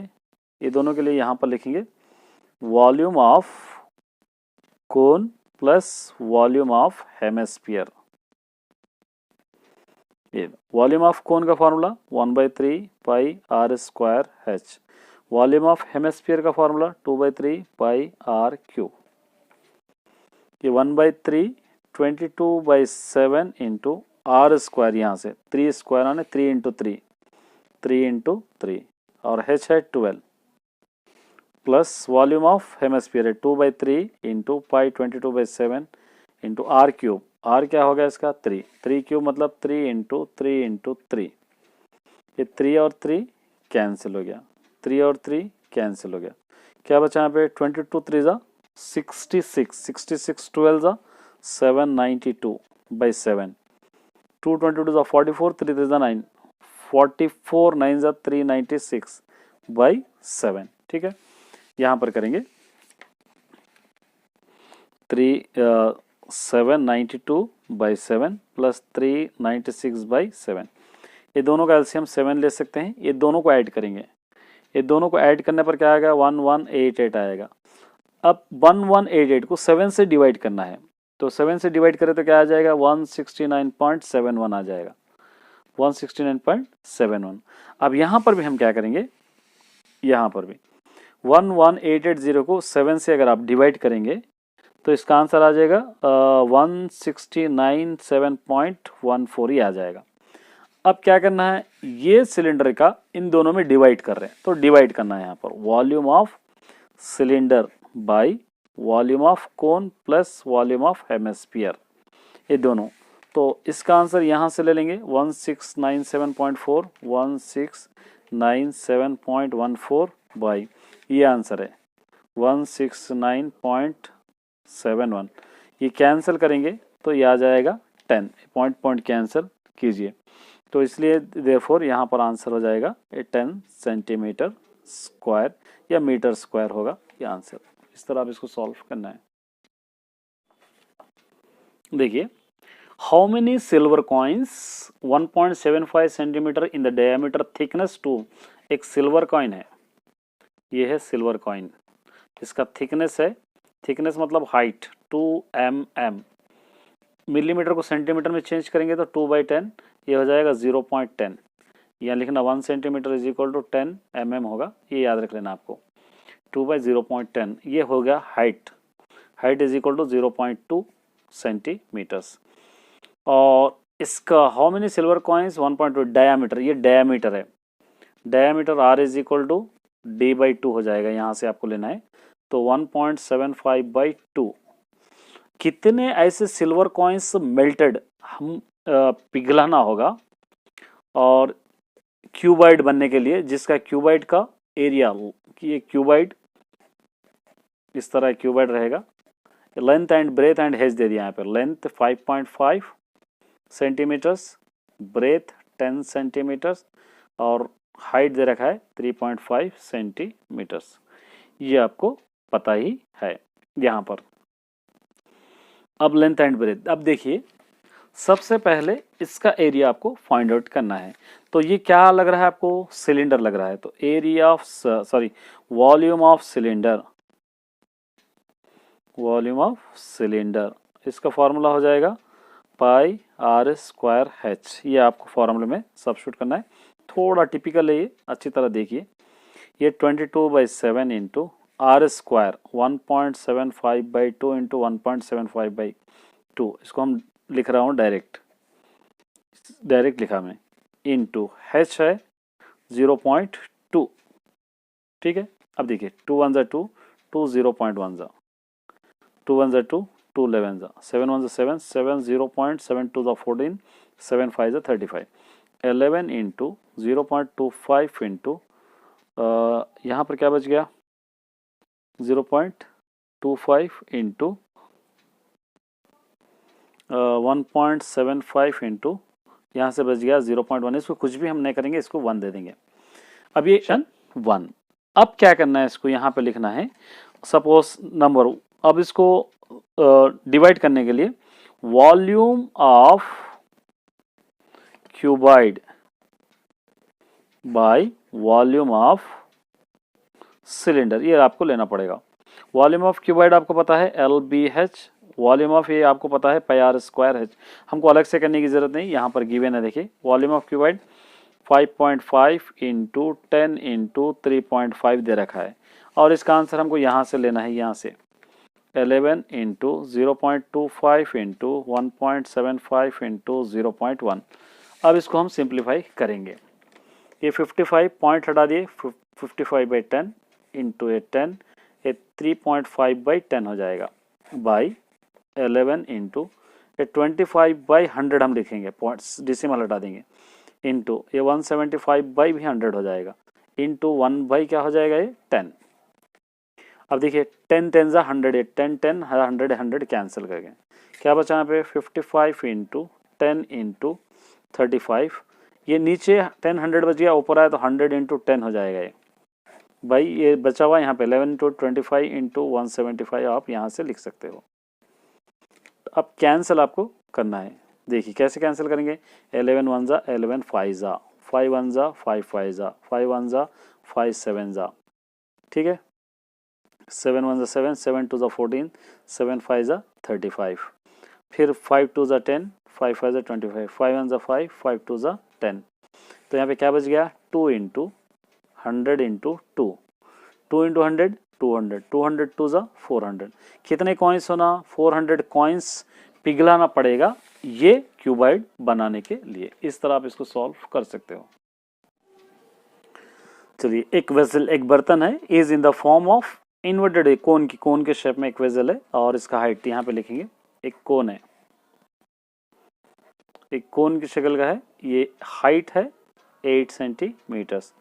ये दोनों के लिए यहाँ पर लिखेंगे volume of cone plus volume of hemisphere. ये वॉल्यूम ऑफ कोन का formula 1/3 pi R square H, volume of hemisphere का फॉर्मूला 2/3 पाई आर क्यूब। ये 1/3 22/7 इंटू आर स्क्वायर, यहाँ से 3 स्क्वायर आने 3 इंटू 3, 3 इंटू 3 और एच है 12 प्लस वॉल्यूम ऑफ हेमिस्फीयर है 2/3 into pi 22/7 into R cube. R क्या होगा इसका 3, 3 क्यूब मतलब 3 इंटू 3 इंटू 3। ये 3 और 3 कैंसिल हो गया, 3 और 3 कैंसिल हो गया, क्या बचा यहाँ पे 22 3 जा 66, 66 12 जा 792/7, 222 जा 44, 3 3 जा 9, 44 9 जा 396/7। ठीक है, यहाँ पर करेंगे 792/7 प्लस 396/7, ये दोनों का एलसीएम 7 ले सकते हैं। ये दोनों को ऐड करेंगे, ये दोनों को ऐड करने पर क्या आएगा 1188 आएगा। अब 1188 को 7 से डिवाइड करना है, तो 7 से डिवाइड करें तो क्या आ जाएगा 169.71 आ जाएगा, 169.71। अब यहाँ पर भी हम क्या करेंगे, यहाँ पर भी 11880 को 7 से अगर आप डिवाइड करेंगे तो इसका आंसर आ जाएगा 169.7.14 ही आ जाएगा। अब क्या करना है, ये सिलेंडर का इन दोनों में डिवाइड कर रहे हैं, तो डिवाइड करना है यहाँ पर volume of cylinder by volume of cone plus volume of hemisphere, ये दोनों। तो इसका आंसर यहाँ से ले लेंगे 1697.4, 1697.14 बाई, ये आंसर है 169.71। ये कैंसिल करेंगे तो ये आ जाएगा 10, पॉइंट पॉइंट कैंसिल कीजिए, तो इसलिए देयरफॉर यहाँ पर आंसर हो जाएगा 10 सेंटीमीटर स्क्वायर या मीटर स्क्वायर होगा ये आंसर। इस तरह आप इसको सॉल्व करना है। देखिए how many silver coins 1.75 centimetre in the diameter thickness two, एक सिल्वर कॉइन है, ये है सिल्वर कॉइन, इसका थिकनेस है, थिकनेस मतलब हाइट 2 mm, मिलीमीटर को सेंटीमीटर में चेंज करेंगे तो 2/10, ये हो जाएगा 0.10, यहाँ लिखना 1 centimetre is equal to 10 mm होगा, ये याद रख लेना आपको, 2/0.10 ये हो गया height, height is equal to 0.2 centimetres. और इसका how many silver coins 1.2 diameter, ये डायामीटर है, diameter R is equal to d/2 हो जाएगा, यहाँ से आपको लेना है, तो 1.75/2। कितने ऐसे सिल्वर कॉइन्स मेल्टेड हम पिघलाना होगा और क्यूबाइड बनने के लिए, जिसका क्यूबाइड का एरिया, ये क्यूबाइड इस तरह क्यूबाइड रहेगा, length and breadth and height दे दिया यहाँ पर, लेंथ 5.5 सेंटीमीटर्स, ब्रेथ 10 सेंटीमीटर्स और हाइट दे रखा है 3.5 सेंटीमीटर्स, ये आपको पता ही है यहाँ पर। अब लेंथ एंड ब्रेथ, अब देखिए सबसे पहले इसका एरिया आपको फाइंड आउट करना है, तो ये क्या लग रहा है आपको, सिलेंडर लग रहा है, तो area of volume of cylinder, volume of cylinder, इसका फॉर्मूला हो जाएगा पाई आर स्क्वायर एच, ये आपको फॉर्मूले में सब्स्टिट्यूट करना है, थोड़ा टिपिकल है ये, अच्छी तरह देखिए, ये 22/7 इंटू आर स्क्वायर 1.75/2 इंटू 1.75/2, इसको हम लिख रहा हूँ डायरेक्ट, डायरेक्ट लिखा मैं, इनटू h है 0.2, ठीक है। अब देखिए 2 1 जा 2, 2 0.1 जा, 2 1 जा 2, 2 11 जा, 7 1 जा 7, 7 0.72 जा 14, 7 5 जा 35, 11 इंटू 0.25 इंटू यहाँ पर क्या बच गया 0.25 इंटू 1.75 इंटू यहाँ से बच गया 0.1, इसको कुछ भी हम नहीं करेंगे, इसको 1 दे देंगे। अब ये 1, अब क्या करना है, इसको यहाँ पे लिखना है सपोज नंबर। अब इसको डिवाइड करने के लिए volume of cuboid bye volume of cylinder, ये आपको लेना पड़ेगा। वॉल्यूम ऑफ क्यूबॉइड आपको पता है LBH, वॉल्यूम ऑफ ये आपको पता है पाई आर स्क्वायर H, हमको अलग से करने की जरूरत नहीं, यहाँ पर गिवन है। देखिए volume of cuboid 5.5 into 10 into 3.5 दे रखा है, और इसका आंसर हमको यहाँ से लेना है, यहाँ से 11 इंटू 0.25 इंटू 1.75 इंटू 0.1। अब इसको हम सिंप्लीफाई करेंगे, ये 55 पॉइंट हटा दिए, 55/10 इंटू 10, ये 3.5/10 हो जाएगा, बाई 11 इंटू 25/100 हम लिखेंगे, पॉइंट्स डेसिमल हटा देंगे, इंटू ये 175/100 हो जाएगा, इंटू 1 क्या हो जाएगा, ये 10। अब देखिए 10 10 जा 100, ये 10 10 100 100 कैंसिल करके क्या बचा यहाँ पे 55 इंटू 10 इंटू 35, ये नीचे 10 100 बच गया, ऊपर आया तो 100 इंटू 10 हो जाएगा ये भाई, ये बचा हुआ यहाँ पे 11 इंटू 25 इंटू 175 आप यहाँ से लिख सकते हो। अब कैंसिल आपको करना है, देखिए कैसे कैंसिल करेंगे, 11 1 जा 11 5 जा, 5 1 जा 5 5 जा, 5 1 जा 5 7 जा, ठीक है, 7 1 जा 7, 7 2 जा 14, 7 5 जा 35, फिर 5 2 जा 10, 5 5 जा 25, 5 1 जा 5, 5 2 जा 10, तो यहाँ पे क्या बच गया 2 इंटू 100 इंटू 2, 2 इंटू 100 200, 200 2 जा 400, कितने कॉइन्स होना 400 कॉइन्स पिघलाना पड़ेगा ये क्यूबॉइड बनाने के लिए। इस तरह आप इसको सॉल्व कर सकते हो। चलिए एक वेसल, एक बर्तन है, is in the form of inverted, cone के शेप में एक वेसल है, और इसका हाइट यहाँ पे लिखेंगे, एक कोन है, एक कोन की शक्ल का है, ये हाइट है 8 सेंटीमीटर्स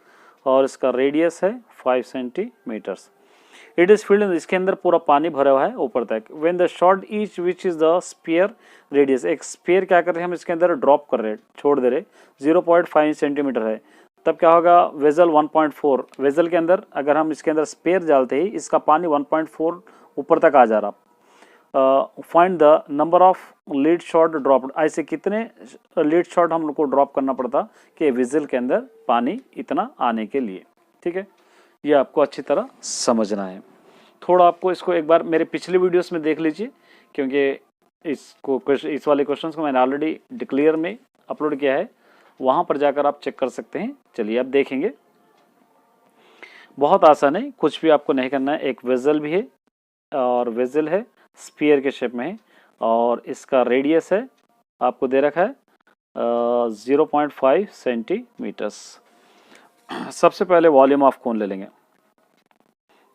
और इसका रेडियस है 5 सेंटीमीटर्स। इट इज फिल्ड, इसके अंदर पूरा पानी भरा हुआ है ऊपर तक। When the short each which is the sphere radius, एक स्फीयर क्या कर रहे हैं हम इसके अंदर ड्रॉप कर रहे हैं, छोड़ दे रहे, 0.5 सेंटीमीटर है, तब क्या होगा वेजल 1.4, वेजल के अंदर अगर हम इसके अंदर स्पेयर डालते ही इसका पानी 1.4 ऊपर तक आ जा रहा। Find the number of lead shot drop, ऐसे कितने लीड शॉट हम लोग को ड्रॉप करना पड़ता कि वेजल के अंदर पानी इतना आने के लिए, ठीक है। ये आपको अच्छी तरह समझना है। थोड़ा आपको इसको एक बार मेरे पिछले वीडियोस में देख लीजिए, क्योंकि इस वाले क्वेश्चंस को मैंने ऑलरेडी डिक्लेयर में अपलोड किया है, वहाँ पर जाकर आप चेक कर सकते हैं। चलिए अब देखेंगे, बहुत आसान है, कुछ भी आपको नहीं करना है। एक वेजल भी है और वेजल है स्फीयर के शेप में है, और इसका रेडियस है आपको दे रखा है 0.5 सेंटीमीटर्स। सबसे पहले वॉल्यूम ऑफ कोन ले लेंगे,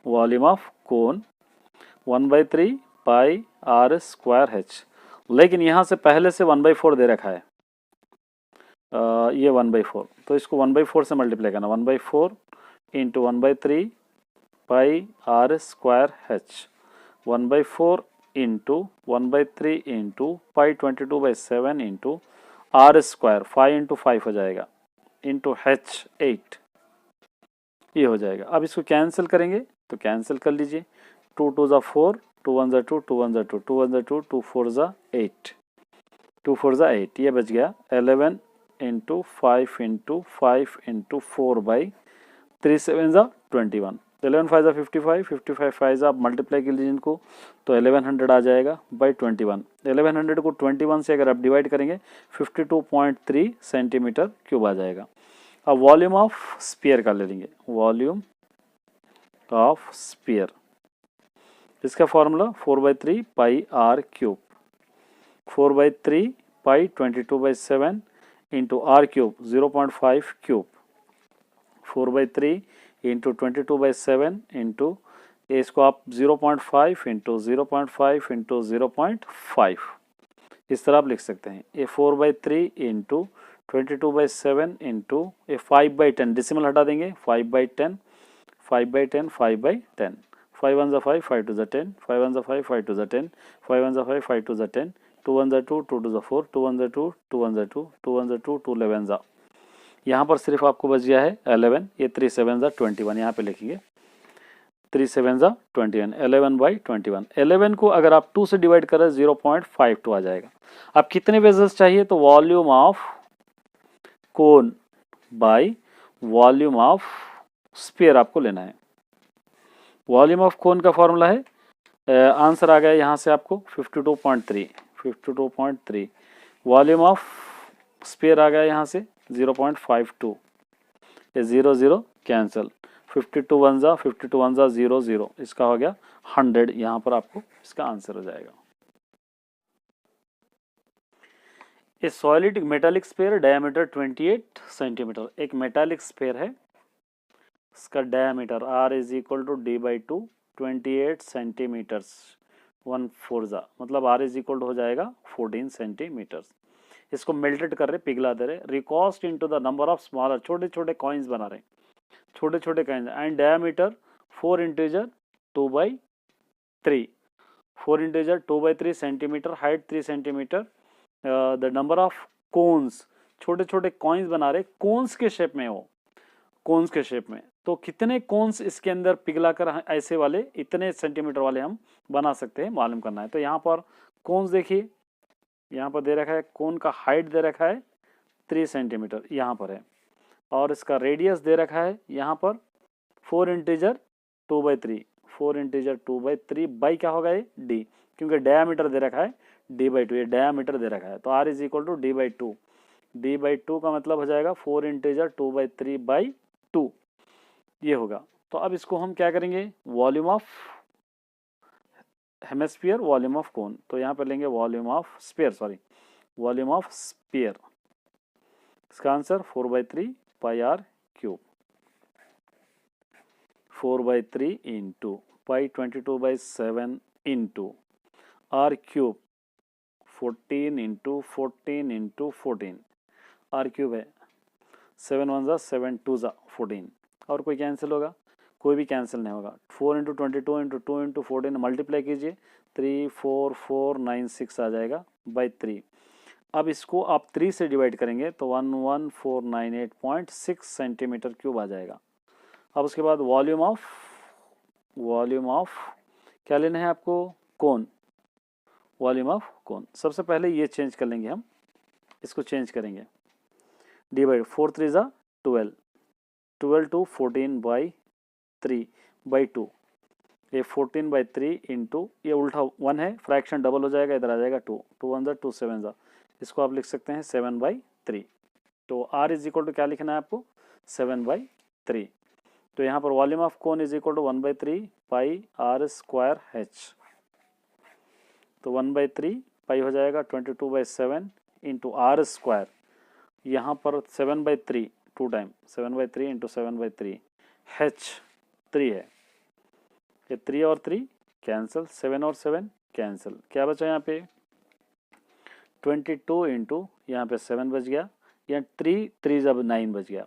volume of cone 1/3 pi R square H, लेकिन यहाँ से पहले से 1/4 दे रखा है, ये 1/4, तो इसको 1/4 से मल्टीप्लाई करना, 1/4 into 1/3 pi R square H, 1/4 into 1/3 into pi 22/7 into R square 5 into 5 हो जाएगा, इंटू H 8, ये हो जाएगा। अब इसको कैंसिल करेंगे तो कैंसिल कर लीजिए, 2 2 जा 4, 2 1 जा 2, 2 1 जा 2, 2 1 जा 2, 2 4 जा 8, 2 4 जा 8, ये बच गया 11 इंटू 5 इंटू 5 इंटू 4/3 7 जा 21, 11 5 जा 55, 55 5 जा आप मल्टीप्लाई कर लीजिए इनको, तो 1100 आ जाएगा बाई 21। 1100 को 21 से अगर आप डिवाइड करेंगे 52.3 सेंटीमीटर क्यूब आ जाएगा। अब वॉल्यूम ऑफ स्फीयर का ले लेंगे, वॉल्यूम ऑफ स्फीयर, इसका formula 4/3 pi R cube, 4/3 pi 22/7 into R cube 0.5 cube 4/3 into 22/7 into इसको आप 0.5 इंटू 0.5 इंटू 0.5 इस तरह आप लिख सकते हैं। ये 4/3 इंटू 22/7 इंटू ये 5/10 डिसिमल हटा देंगे 5/10 5/10 5/10 5 1 5 5 2 10 5 1 5 5 2 10 5 1 5 5 2 10 2 1 2 2 2 4 2 1 2 2 1 2 2 1 2 2 11 यहाँ पर सिर्फ आपको बच गया है 11। ये 3 7 21 यहाँ पे लिखेंगे 3 7 21 11/21 11 को अगर आप 2 से डिवाइड करें 0.52 आ जाएगा। अब कितने वेजल्स चाहिए तो volume of cone bye volume of sphere आपको लेना है। वॉल्यूम ऑफ कोन का फॉर्मूला है आंसर आ गया यहाँ से आपको 52.3 वॉल्यूम ऑफ स्फीयर आ गया यहाँ से 0.52 ये 0 0 कैंसिल 52 1 0 0 इसका हो गया 100 यहाँ पर आपको इसका आंसर हो जाएगा। A solid metallic sphere diameter 28 centimetre एक मेटालिक स्फीयर है इसका diameter r is equal to d/2 28 centimetres 1/4 मतलब r इज इक्वल टू हो जाएगा 14 सेंटीमीटर्स। इसको मेल्टेड कर रहे पिघला दे रहे recast into the number of smaller छोटे छोटे कॉइन्स बना रहे छोटे छोटे coins and diameter 4 integer 2/3 4 integer 2/3 centimetre height 3 centimetre the number of cones छोटे छोटे कॉइन्स बना रहे कोन्स के शेप में हो कोन्स के शेप में तो कितने कोन्स इसके अंदर पिघलाकर ऐसे वाले इतने सेंटीमीटर वाले हम बना सकते हैं मालूम करना है। तो यहाँ पर कोन्स देखिए यहाँ पर दे रखा है कोन का हाइट दे रखा है 3 सेंटीमीटर यहाँ पर है और इसका रेडियस दे रखा है यहाँ पर 4 इंटीजर 2/3 4 इंटीजर 2/3 बाई क्या होगा ये d क्योंकि डायमीटर दे रखा है d/2 ये डायमीटर दे रखा है तो r is equal to d/2 d/2 का मतलब हो जाएगा 4 इंटीजर 2/3/2 ये होगा। तो अब इसको हम क्या करेंगे volume of hemisphere volume of कोन तो यहाँ पर लेंगे volume of sphere sorry volume of sphere इसका answer 4/3 pi r cube 4/3 into pi 22/7 into r cube 14 into 14 into 14 r cube है 7 1 7 2 14 और कोई कैंसिल होगा कोई भी कैंसिल नहीं होगा 4 इंटू 22 इंटू 2 इंटू 14 मल्टीप्लाई कीजिए 34496 आ जाएगा बाई 3। अब इसको आप 3 से डिवाइड करेंगे तो 11498.6 सेंटीमीटर क्यूब आ जाएगा। अब उसके बाद वॉल्यूम ऑफ क्या लेना है आपको कोन वॉल्यूम ऑफ कोन सबसे पहले ये चेंज कर लेंगे हम इसको चेंज करेंगे डिवाइड 4 3 12 12 टू 14/3/2 ये 14/3 इंटू ये उल्टा 1 है फ्रैक्शन डबल हो जाएगा इधर आ जाएगा 2 2 1 2 7 इसको आप लिख सकते हैं 7/3 तो r इज इक्वल टू क्या लिखना है आपको 7/3 तो यहाँ पर volume of cone is equal to 1/3 pi r square h तो 1/3 पाई हो जाएगा 22/7 इंटू r स्क्वायर यहाँ पर 7/3 2 टाइम 7/3 इंटू 7/3 h 3 है ये 3 और 3 कैंसिल 7 और 7 कैंसिल क्या बचा यहाँ पे 22 इंटू यहाँ पे 7 बच गया यहाँ 3 3 जब 9 बच गया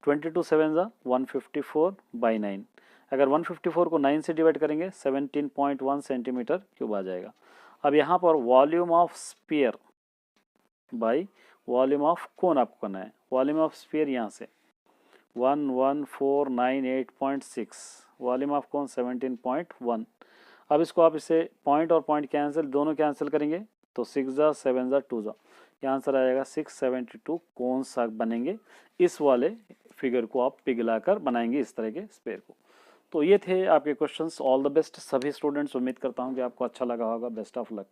22 7 154/9 अगर 154 को 9 से डिवाइड करेंगे 17.1 सेंटीमीटर क्यूब आ जाएगा। अब यहाँ पर volume of sphere by volume of cone आपको करना है वॉल्यूम ऑफ स्फीयर यहाँ से 11498.6 वॉल्यूम ऑफ कोन 17.1 अब इसको आप इसे पॉइंट और पॉइंट कैंसिल दोनों कैंसिल करेंगे तो 6 7 2 ये आंसर आ जाएगा 672 कोन्स बनेंगे। इस वाले फिगर को आप पिघलाकर बनाएंगे इस तरह के स्फीयर को। तो ये थे आपके क्वेश्चंस। ऑल द बेस्ट सभी स्टूडेंट्स, उम्मीद करता हूँ कि आपको अच्छा लगा होगा। Best of luck.